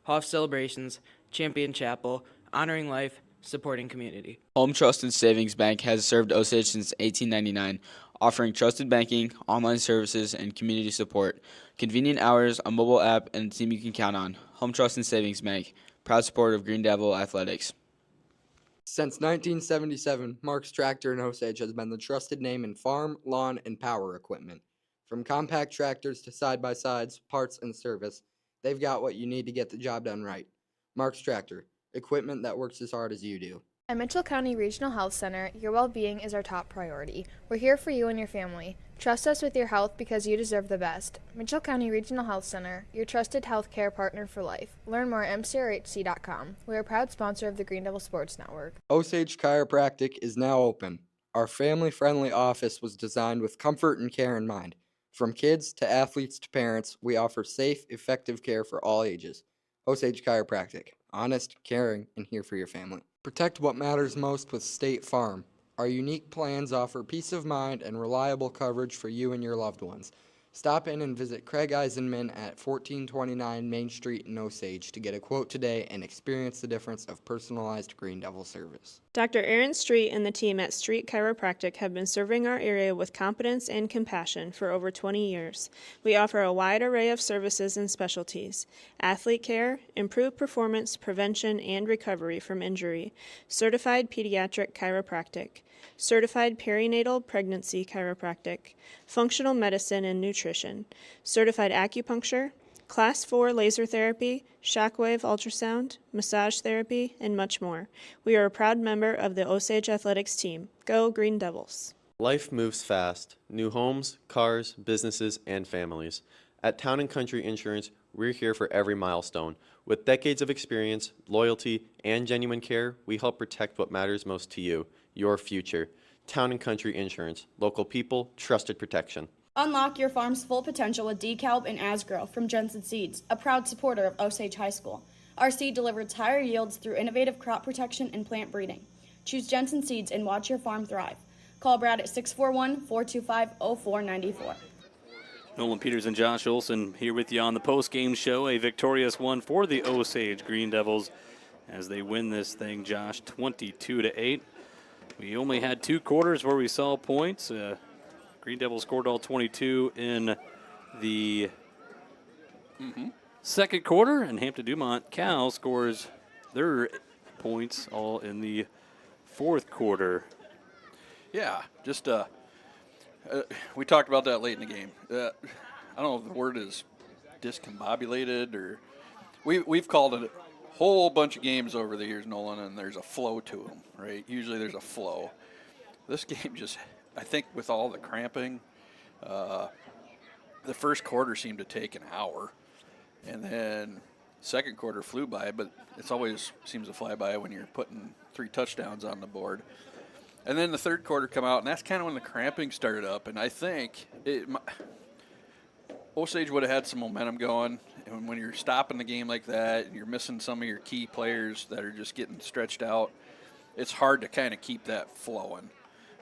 Hoff Celebrations, Champion Chapel, honoring life, supporting community. Home Trust and Savings Bank has served Osage since 1899, offering trusted banking, online services, and community support. Convenient hours, a mobile app, and a team you can count on. Home Trust and Savings Bank, proud supporter of Green Devil Athletics. Since 1977, Mark's Tractor in Osage has been the trusted name in farm, lawn, and power equipment. From compact tractors to side-by-sides, parts, and service, they've got what you need to get the job done right. Mark's Tractor, equipment that works as hard as you do. At Mitchell County Regional Health Center, your well-being is our top priority. We're here for you and your family. Trust us with your health because you deserve the best. Mitchell County Regional Health Center, your trusted health care partner for life. Learn more at mcrhc.com. We are a proud sponsor of the Green Devil Sports Network. Osage Chiropractic is now open. Our family-friendly office was designed with comfort and care in mind. From kids to athletes to parents, we offer safe, effective care for all ages. Osage Chiropractic. Honest, caring, and here for your family. Protect what matters most with State Farm. Our unique plans offer peace of mind and reliable coverage for you and your loved ones. Stop in and visit Craig Eisenman at 1429 Main Street in Osage to get a quote today and experience the difference of personalized Green Devil service. Dr. Aaron Street and the team at Street Chiropractic have been serving our area with competence and compassion for over 20 years. We offer a wide array of services and specialties: athlete care, improved performance, prevention, and recovery from injury, certified pediatric chiropractic, certified perinatal pregnancy chiropractic, functional medicine and nutrition, certified acupuncture, Class 4 laser therapy, shockwave ultrasound, massage therapy, and much more. We are a proud member of the Osage Athletics team. Go Green Devils! Life moves fast. New homes, cars, businesses, and families. At Town & Country Insurance, we're here for every milestone. With decades of experience, loyalty, and genuine care, we help protect what matters most to you, your future. Town & Country Insurance. Local people, trusted protection. Unlock your farm's full potential with DeKalb and Asgrow from Jensen Seeds, a proud supporter of Osage High School. Our seed delivers higher yields through innovative crop protection and plant breeding. Choose Jensen Seeds and watch your farm thrive. Call Brad at 641-425-0494. Nolan Peters and Josh Olson here with you on the post-game show. A victorious one for the Osage Green Devils as they win this thing, Josh, 22-8. We only had 2 quarters where we saw points. Green Devils scored all 22 in the second quarter, and Hampton-Dumont-CAL scores their points all in the fourth quarter. Yeah, just we talked about that late in the game. I don't know if the word is discombobulated or we've called it a whole bunch of games over the years, Nolan, and there's a flow to them, right? Usually there's a flow. This game just, I think with all the cramping, the first quarter seemed to take an hour, and then second quarter flew by, but it's always seems to fly by when you're putting 3 touchdowns on the board. And then the third quarter come out, and that's kind of when the cramping started up. And I think Osage would have had some momentum going. And when you're stopping the game like that, and you're missing some of your key players that are just getting stretched out, it's hard to kind of keep that flowing.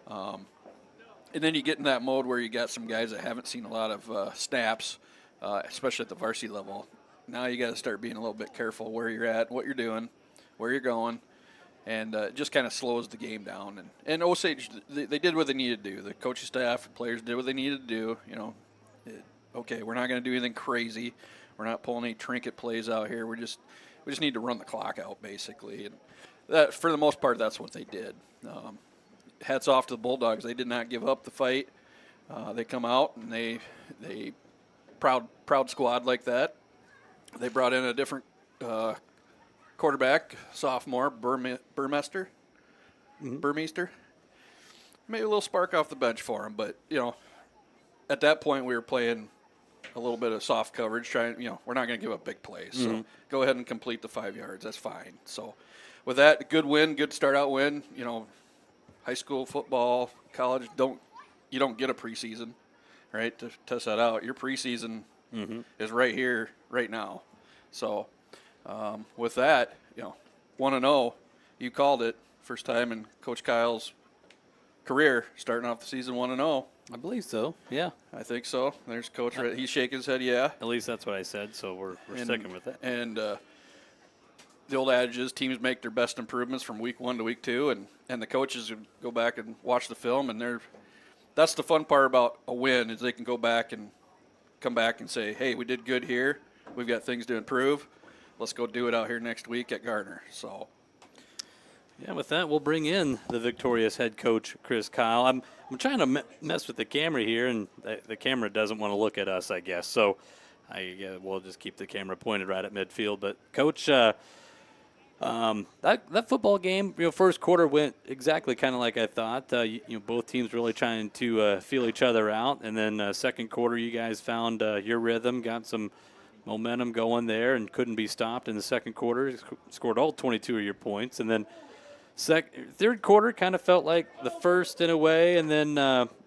And then you get in that mode where you got some guys that haven't seen a lot of snaps, especially at the varsity level. Now you got to start being a little bit careful where you're at, what you're doing, where you're going. And it just kind of slows the game down. And Osage, they did what they needed to do. The coaching staff, players did what they needed to do. You know, okay, we're not going to do anything crazy. We're not pulling any trinket plays out here. We just need to run the clock out, basically. And that, for the most part, that's what they did. Hats off to the Bulldogs. They did not give up the fight. They come out and they proud squad like that. They brought in a different quarterback, sophomore, Burmeister. Maybe a little spark off the bench for him, but, you know, at that point we were playing a little bit of soft coverage, trying, you know, we're not going to give up big plays. So go ahead and complete the 5 yards. That's fine. So with that, good win, good start-out win. You know, high school football, college, you don't get a preseason, right, to test that out. Your preseason is right here, right now. So with that, you know, 1-0, you called it. First time in Coach Kyle's career, starting off the season 1-0. I believe so. Yeah, I think so. There's Coach. He's shaking his head. Yeah. At least that's what I said. So we're sticking with it. And the old adage is teams make their best improvements from week 1 to week 2, and the coaches go back and watch the film, and that's the fun part about a win is they can go back and come back and say, hey, we did good here. We've got things to improve. Let's go do it out here next week at Garner. So. Yeah, with that, we'll bring in the victorious head coach, Chris Kyle. I'm trying to mess with the camera here, and the camera doesn't want to look at us, I guess. So we'll just keep the camera pointed right at midfield. But, Coach, that football game, you know, first quarter went exactly kind of like I thought. You know, both teams really trying to feel each other out. And then second quarter, you guys found your rhythm, got some momentum going there, and couldn't be stopped in the second quarter. Scored all 22 of your points. And then third quarter kind of felt like the first in a way, and then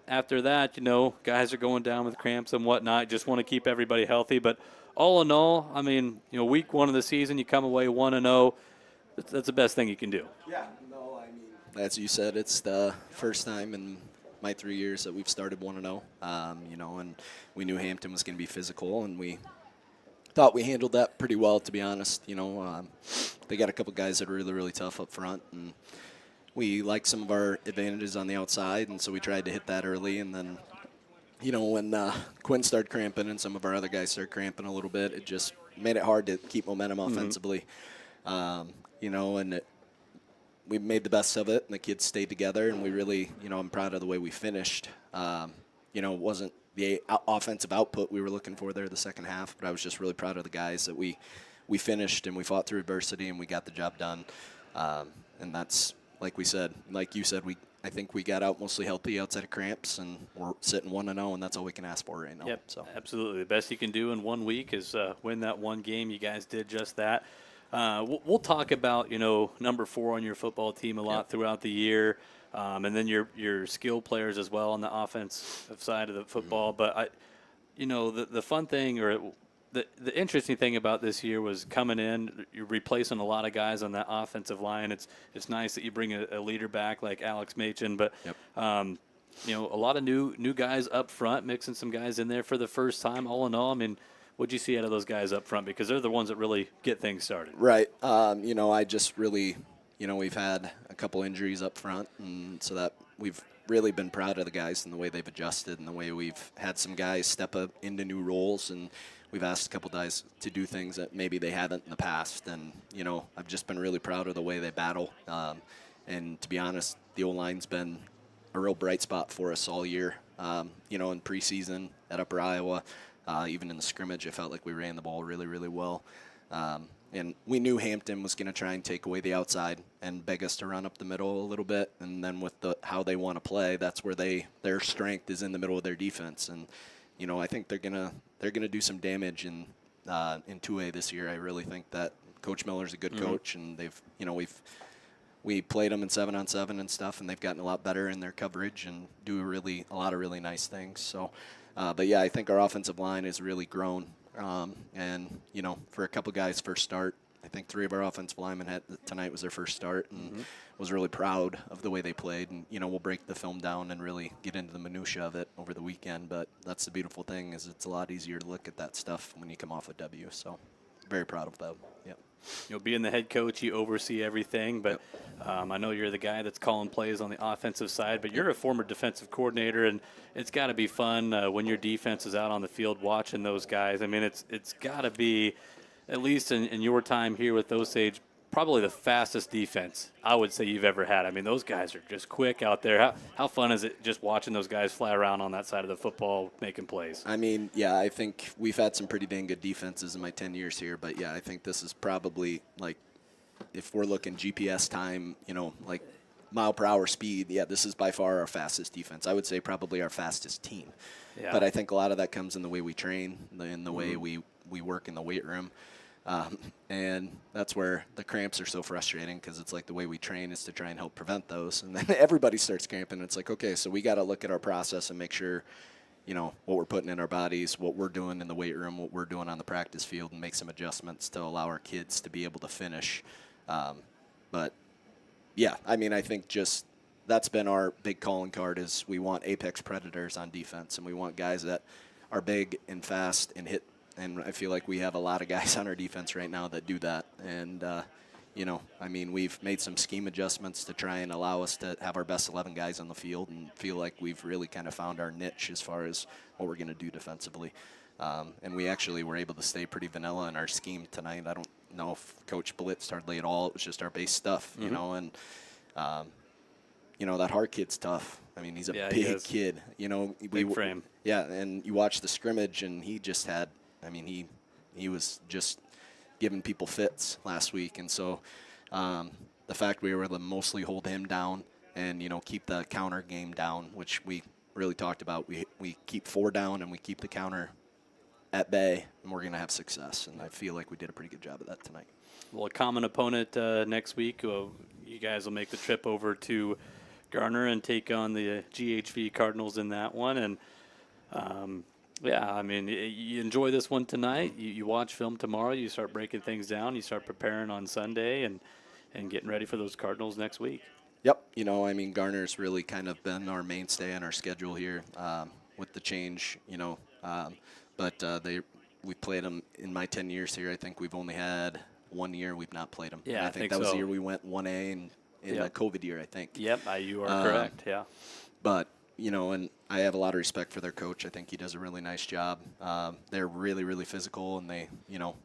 after that, you know, guys are going down with cramps and whatnot. Just want to keep everybody healthy. But all in all, I mean, you know, week 1 of the season, you come away 1-0. That's the best thing you can do. Yeah, no, I mean, as you said, it's the first time in my 3 years that we've started 1-0. You know, and we knew Hampton was going to be physical, and we thought we handled that pretty well, to be honest. You know, they got a couple guys that are really, really tough up front, and we like some of our advantages on the outside, and so we tried to hit that early. And then, you know, when Quinn started cramping and some of our other guys started cramping a little bit, it just made it hard to keep momentum offensively. You know, and we made the best of it, and the kids stayed together, and we really, you know, I'm proud of the way we finished. You know, it wasn't the offensive output we were looking for there the second half, but I was just really proud of the guys that we finished, and we fought through adversity, and we got the job done. And that's, like you said, I think we got out mostly healthy outside of cramps, and we're sitting 1-0, and that's all we can ask for right now. Yep, so absolutely. The best you can do in 1 week is win that one game. You guys did just that. We'll talk about, you know, number 4 on your football team a lot throughout the year, and then your skill players as well on the offensive side of the football. But you know, the fun thing or the interesting thing about this year was coming in, you're replacing a lot of guys on that offensive line. It's nice that you bring a leader back like Alex Machin, but you know, a lot of new guys up front, mixing some guys in there for the first time. All in all, I mean, what'd you see out of those guys up front? Because they're the ones that really get things started. Right. You know, I just really, you know, we've had a couple injuries up front, and so that we've really been proud of the guys and the way they've adjusted and the way we've had some guys step up into new roles, and we've asked a couple guys to do things that maybe they haven't in the past. And, you know, I've just been really proud of the way they battle. And to be honest, the O-line's been a real bright spot for us all year. You know, in preseason at Upper Iowa, even in the scrimmage, I felt like we ran the ball really, really well. And we knew Hampton was going to try and take away the outside and beg us to run up the middle a little bit. And then with how they want to play, that's where their strength is in the middle of their defense. And, you know, I think they're gonna do some damage in 2A this year. I really think that Coach Miller's a good coach, and they've, you know, we played them in 7-on-7 and stuff, and they've gotten a lot better in their coverage and do a lot of really nice things. So, but yeah, I think our offensive line has really grown. And, you know, for a couple guys' first start, I think 3 of our offensive linemen tonight was their first start, and was really proud of the way they played. And, you know, we'll break the film down and really get into the minutia of it over the weekend. But that's the beautiful thing, is it's a lot easier to look at that stuff when you come off a W. So very proud of them. Yeah. You'll be in the head coach, you oversee everything, but I know you're the guy that's calling plays on the offensive side, but you're a former defensive coordinator, and it's got to be fun when your defense is out on the field watching those guys. I mean, it's got to be, at least in your time here with Osage, probably the fastest defense I would say you've ever had. I mean, those guys are just quick out there. How fun is it just watching those guys fly around on that side of the football making plays? I mean, yeah, I think we've had some pretty dang good defenses in my 10 years here, but yeah, I think this is probably, like, if we're looking GPS time, you know, like mile per hour speed, yeah, this is by far our fastest defense. I would say probably our fastest team. Yeah. But I think a lot of that comes in the way we train, in the way we work in the weight room. And that's where the cramps are so frustrating, because it's like the way we train is to try and help prevent those. And then everybody starts cramping. It's like, okay, so we got to look at our process and make sure, you know, what we're putting in our bodies, what we're doing in the weight room, what we're doing on the practice field, and make some adjustments to allow our kids to be able to finish. But, yeah, I mean, I think just that's been our big calling card, is we want apex predators on defense, and we want guys that are big and fast and hit. And I feel like we have a lot of guys on our defense right now that do that. And, you know, I mean, we've made some scheme adjustments to try and allow us to have our best 11 guys on the field, and feel like we've really kind of found our niche as far as what we're going to do defensively. And we actually were able to stay pretty vanilla in our scheme tonight. I don't know if Coach blitzed hardly at all. It was just our base stuff, you know. And, you know, that Hart kid's tough. I mean, he's a big kid. You know, big frame. Yeah, and you watch the scrimmage, and he just had – I mean, he was just giving people fits last week. And so the fact we were able to mostly hold him down and, you know, keep the counter game down, which we really talked about. We keep 4 down and we keep the counter at bay, and we're going to have success. And I feel like we did a pretty good job of that tonight. Well, a common opponent next week. You guys will make the trip over to Garner and take on the GHV Cardinals in that one. And, yeah, I mean, you enjoy this one tonight. You watch film tomorrow. You start breaking things down. You start preparing on Sunday and getting ready for those Cardinals next week. Yep. You know, I mean, Garner's really kind of been our mainstay on our schedule here with the change, you know. But we played them in my 10 years here. I think we've only had 1 year we've not played them. Yeah, and I think that was the year we went 1A and in the COVID year, I think. Yep, you are correct, yeah. But, you know, and I have a lot of respect for their coach. I think he does a really nice job. They're really, really physical, and they, you know,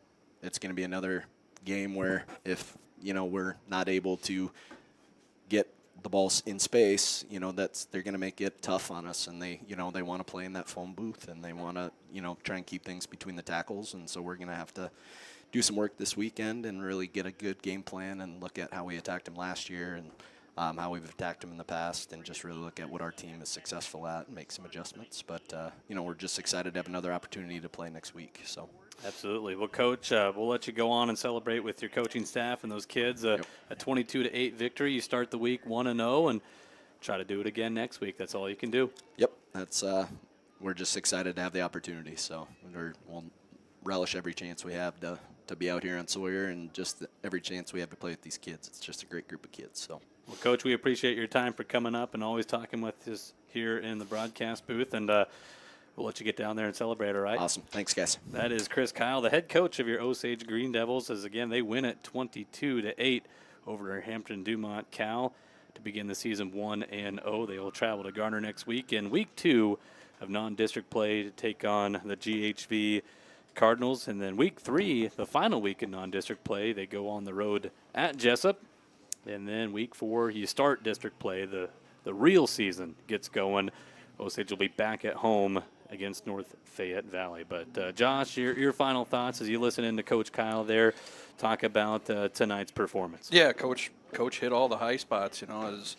it's going to be another game where if, you know, we're not able to get the balls in space, you know, they're going to make it tough on us, and they, you know, they want to play in that phone booth, and they want to, you know, try and keep things between the tackles, and so we're going to have to do some work this weekend and really get a good game plan and look at how we attacked them last year and how we've attacked them in the past, and just really look at what our team is successful at and make some adjustments. But, you know, we're just excited to have another opportunity to play next week. So. Absolutely. Well, Coach, we'll let you go on and celebrate with your coaching staff and those kids. A 22-8 victory. You start the week 1-0 and try to do it again next week. That's all you can do. Yep. That's we're just excited to have the opportunity. So we'll relish every chance we have to be out here on Sawyer, and just every chance we have to play with these kids. It's just a great group of kids. So. Well, Coach, we appreciate your time for coming up and always talking with us here in the broadcast booth, and we'll let you get down there and celebrate, all right? Awesome. Thanks, guys. That is Chris Kyle, the head coach of your Osage Green Devils, as, again, they win it 22-8 over Hampton-Dumont-CAL to begin the season 1-0. They will travel to Garner next week in week 2 of non-district play to take on the GHV Cardinals. And then week 3, the final week in non-district play, they go on the road at Jessup. And then week 4, you start district play. The real season gets going. Osage will be back at home against North Fayette Valley. But, Josh, your final thoughts as you listen in to Coach Kyle there talk about tonight's performance. Yeah, Coach hit all the high spots, you know, as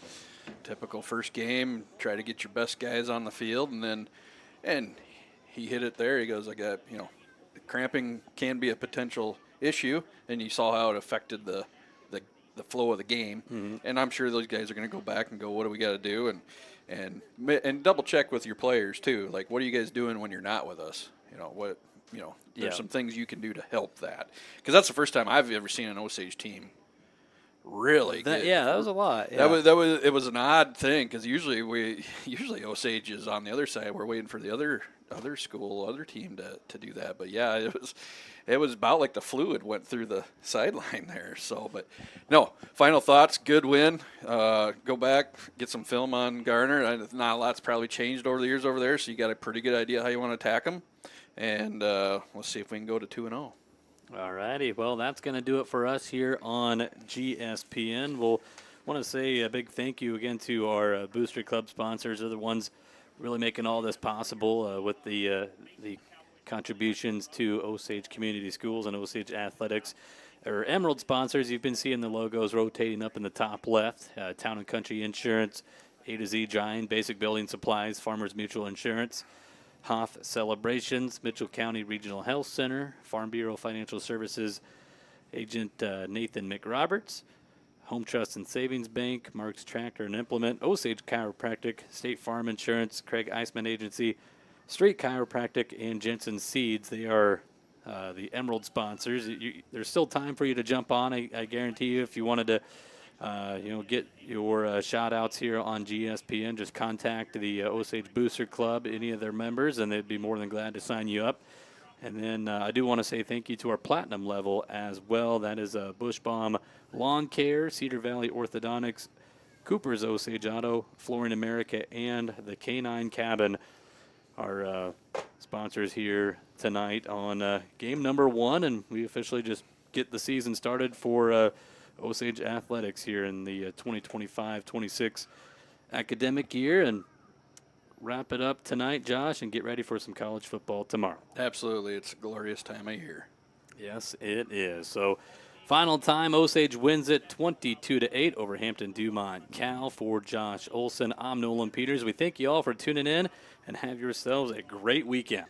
typical first game. Try to get your best guys on the field, and he hit it there. He goes, I got, you know, cramping can be a potential issue, and you saw how it affected the the flow of the game. Mm-hmm. And I'm sure those guys are going to go back and go, what do we got to do? And double check with your players too. Like, what are you guys doing when you're not with us? There's some things you can do to help that. Because that's the first time I've ever seen an Osage team really good. Yeah, that was a lot. Yeah. It was an odd thing because usually Osage is on the other side. We're waiting for the other team to do that. But yeah, it was about like the fluid went through the sideline there. So, but no, final thoughts. Good win. Go back, get some film on Garner. Not a lot's probably changed over the years over there, so you got a pretty good idea how you want to attack them. And let's see if we can go to 2-0. All righty. Well, that's going to do it for us here on GSPN. We'll want to say a big thank you again to our Booster Club sponsors. They're the ones really making all this possible with the contributions to Osage Community Schools and Osage Athletics. Our Emerald sponsors, you've been seeing the logos rotating up in the top left. Town and Country Insurance, A to Z Giant, Basic Building Supplies, Farmers Mutual Insurance, Hoff Celebrations, Mitchell County Regional Health Center, Farm Bureau Financial Services, Agent Nathan McRoberts, Home Trust and Savings Bank, Mark's Tractor and Implement, Osage Chiropractic, State Farm Insurance, Craig Eisman Agency, Street Chiropractic, and Jensen Seeds. They are the Emerald sponsors. There's still time for you to jump on. I guarantee you, if you wanted to get your shout-outs here on GSPN, just contact the Osage Booster Club, any of their members, and they'd be more than glad to sign you up. And then I do want to say thank you to our platinum level as well. That is Bushbaum Lawn Care, Cedar Valley Orthodontics, Cooper's Osage Auto, Flooring America, and the Canine Cabin, our sponsors here tonight on game number 1. And we officially just get the season started for Osage Athletics here in the 2025-26 academic year, and wrap it up tonight, Josh, and get ready for some college football tomorrow. Absolutely. It's a glorious time of year. Yes, it is. So final time, Osage wins it 22-8 over Hampton-Dumont-CAL. For Josh Olson, I'm Nolan Peters. We thank you all for tuning in, and have yourselves a great weekend.